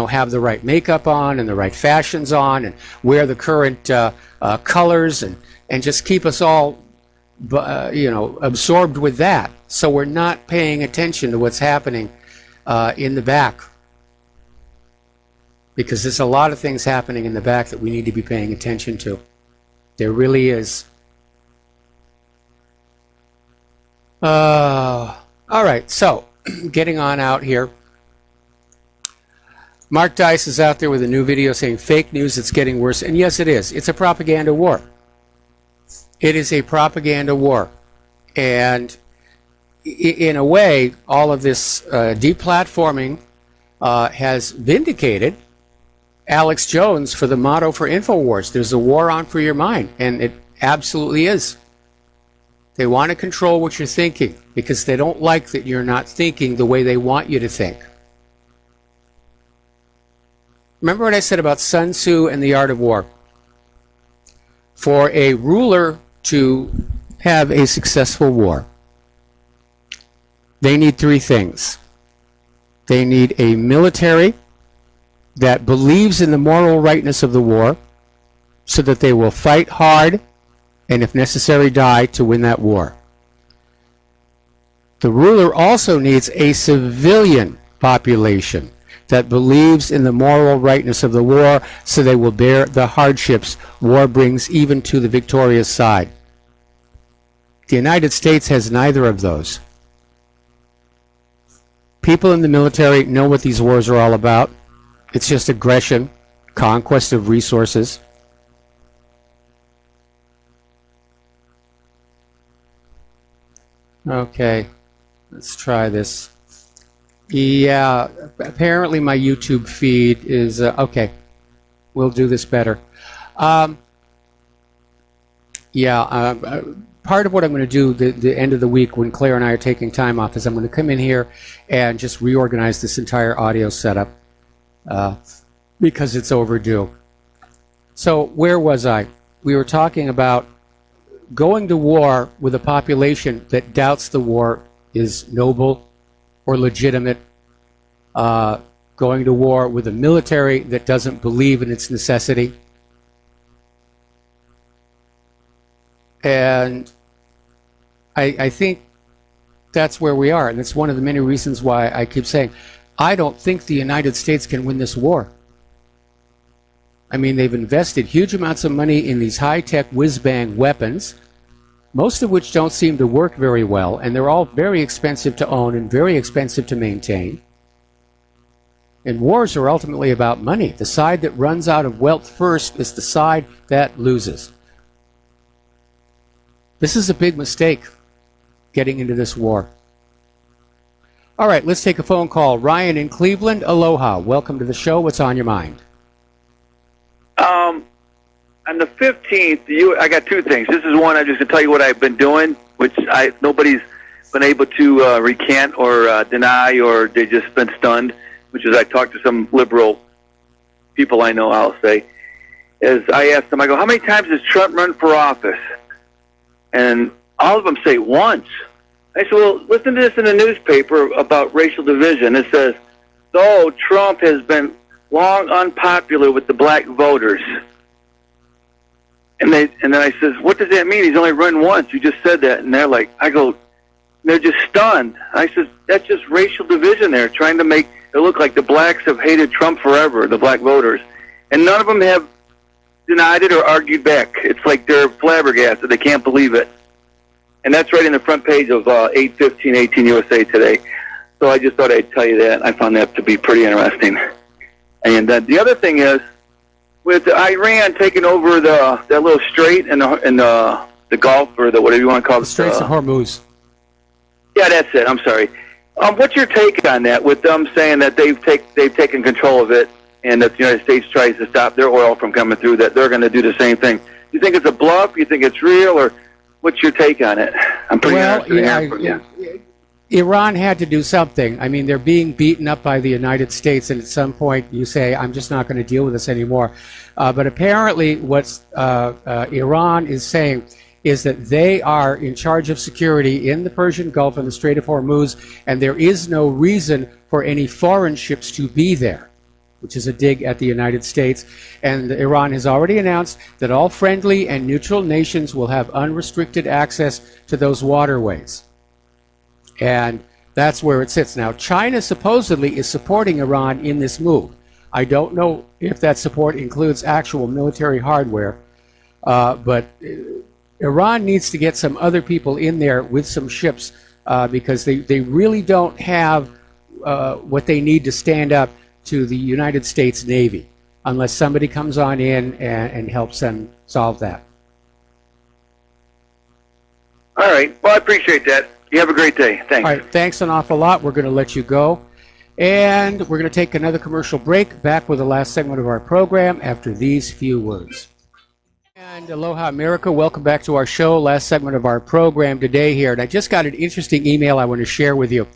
have the right makeup on and the right fashions on and wear the current colors and just keep us all, absorbed with that. So we're not paying attention to what's happening in the back. Because there's a lot of things happening in the back that we need to be paying attention to. There really is. All right, so getting on out here. Mark Dice is out there with a new video saying fake news, it's getting worse. And yes, it is. It's a propaganda war. It is a propaganda war. And in a way, all of this deplatforming has vindicated Alex Jones for the motto for InfoWars. There's a war on for your mind. And it absolutely is. They want to control what you're thinking because they don't like that you're not thinking the way they want you to think. Remember what I said about Sun Tzu and the art of war? For a ruler to have a successful war, they need three things. They need a military that believes in the moral rightness of the war so that they will fight hard and if necessary die to win that war. The ruler also needs a civilian population that believes in the moral rightness of the war so they will bear the hardships war brings even to the victorious side. The United States has neither of those. People in the military know what these wars are all about. It's just aggression, conquest of resources. Okay, let's try this. Yeah, apparently my YouTube feed is... okay, we'll do this better. Part of what I'm going to do the end of the week when Claire and I are taking time off is I'm going to come in here and just reorganize this entire audio setup because it's overdue. So where was I? We were talking about going to war with a population that doubts the war is noble or legitimate, going to war with a military that doesn't believe in its necessity. And I think that's where we are, and it's one of the many reasons why I keep saying, I don't think the United States can win this war. I mean, they've invested huge amounts of money in these high-tech whiz-bang weapons, most of which don't seem to work very well, and they're all very expensive to own and very expensive to maintain. And wars are ultimately about money. The side that runs out of wealth first is the side that loses. This is a big mistake, getting into this war. All right, let's take a phone call. Ryan in Cleveland, aloha. Welcome to the show. What's on your mind? On the 15th, I got two things. This is one, I'm just going to tell you what I've been doing, which nobody's been able to recant or deny, or they've just been stunned, which is I talked to some liberal people I know, I'll say, is I asked them, I go, how many times has Trump run for office? And all of them say once. I said, well, listen to this in the newspaper about racial division. It says, though Trump has been long unpopular with the black voters. And then I says, what does that mean? He's only run once. You just said that. And they're like, they're just stunned. I said, that's just racial division there, trying to make it look like the blacks have hated Trump forever, the black voters. And none of them have denied it or argued back. It's like they're flabbergasted. They can't believe it. And that's right in the front page of 8/15/18 USA Today. So I just thought I'd tell you that. I found that to be pretty interesting. And the other thing is, with Iran taking over that little strait in the Gulf, or whatever you want to call it. The Straits of Hormuz. Yeah, that's it. I'm sorry. What's your take on that, with them saying that they've taken control of it, and that the United States tries to stop their oil from coming through, that they're going to do the same thing? You think it's a bluff? You think it's real? Or what's your take on it? I'm pretty interested in hearing from you. Iran had to do something. I mean, they're being beaten up by the United States, and at some point you say, I'm just not going to deal with this anymore. But apparently what Iran is saying is that they are in charge of security in the Persian Gulf and the Strait of Hormuz, and there is no reason for any foreign ships to be there, which is a dig at the United States. And Iran has already announced that all friendly and neutral nations will have unrestricted access to those waterways. And that's where it sits. Now, China supposedly is supporting Iran in this move. I don't know if that support includes actual military hardware, but Iran needs to get some other people in there with some ships because they really don't have what they need to stand up to the United States Navy unless somebody comes on in and helps them solve that. All right. Well, I appreciate that. You have a great day. Thanks. All right. Thanks an awful lot. We're going to let you go. And we're going to take another commercial break. Back with the last segment of our program after these few words. And aloha, America. Welcome back to our show. Last segment of our program today here. And I just got an interesting email I want to share with you.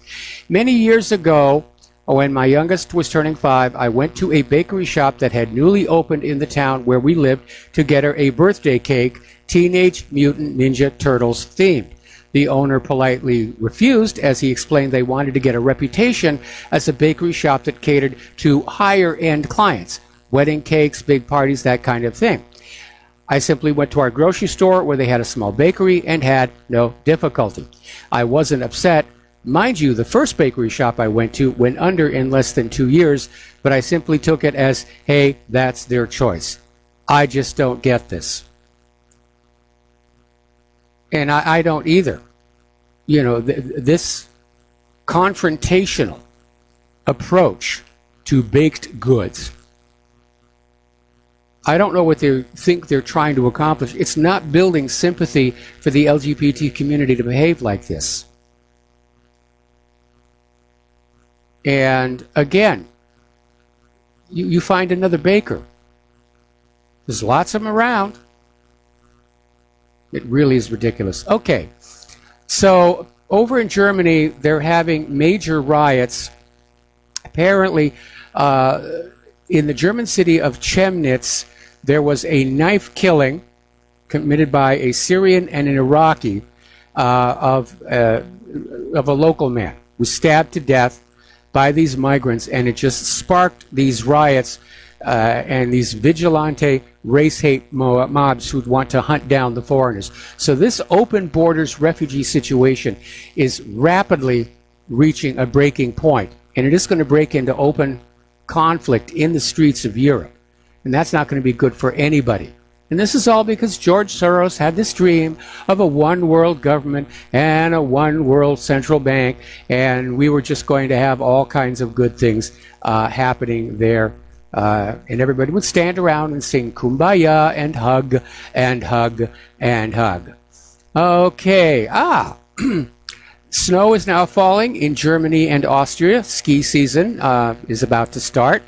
Many years ago, when my youngest was turning 5, I went to a bakery shop that had newly opened in the town where we lived to get her a birthday cake, Teenage Mutant Ninja Turtles themed. The owner politely refused, as he explained they wanted to get a reputation as a bakery shop that catered to higher-end clients, wedding cakes, big parties, that kind of thing. I simply went to our grocery store where they had a small bakery and had no difficulty. I wasn't upset. Mind you, the first bakery shop I went to went under in less than 2 years, but I simply took it as, hey, that's their choice. I just don't get this. And I don't either. You know, this confrontational approach to baked goods, I don't know what they think they're trying to accomplish. It's not building sympathy for the LGBT community to behave like this. And again, you find another baker. There's lots of them around. It really is ridiculous. Okay, so over in Germany, they're having major riots. Apparently, in the German city of Chemnitz, there was a knife killing committed by a Syrian and an Iraqi of a local man who was stabbed to death by these migrants, and it just sparked these riots and these vigilante race hate mobs who want to hunt down the foreigners. So this open borders refugee situation is rapidly reaching a breaking point, and it is going to break into open conflict in the streets of Europe, and that's not going to be good for anybody. And this is all because George Soros had this dream of a one world government and a one world central bank, and we were just going to have all kinds of good things happening there. And everybody would stand around and sing Kumbaya and hug and hug and hug. Okay. Snow is now falling in Germany and Austria. Ski season is about to start.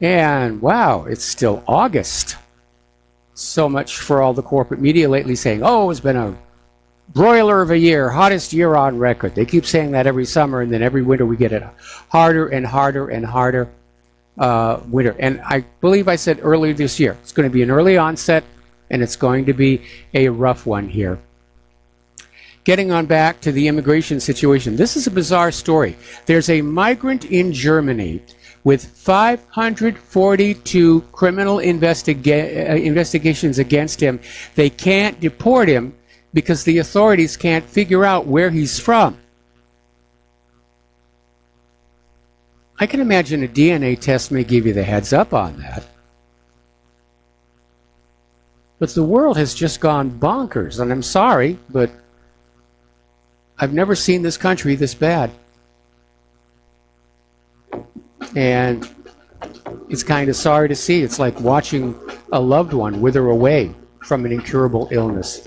And wow, it's still August. So much for all the corporate media lately saying, oh, it's been a broiler of a year, hottest year on record. They keep saying that every summer, and then every winter we get it harder and harder and harder. Winter. And I believe I said earlier this year, it's going to be an early onset, and it's going to be a rough one here. Getting on back to the immigration situation, this is a bizarre story. There's a migrant in Germany with 542 criminal investigations against him. They can't deport him because the authorities can't figure out where he's from. I can imagine a DNA test may give you the heads up on that. But the world has just gone bonkers, and I'm sorry, but I've never seen this country this bad. And it's kind of sorry to see. It's like watching a loved one wither away from an incurable illness.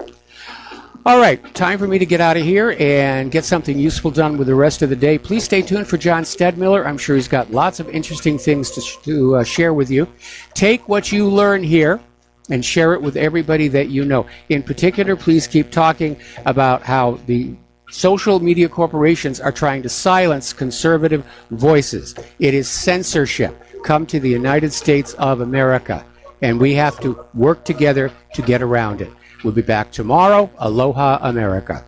All right, time for me to get out of here and get something useful done with the rest of the day. Please stay tuned for John Stedmiller. I'm sure he's got lots of interesting things to share with you. Take what you learn here and share it with everybody that you know. In particular, please keep talking about how the social media corporations are trying to silence conservative voices. It is censorship. Come to the United States of America, and we have to work together to get around it. We'll be back tomorrow. Aloha, America.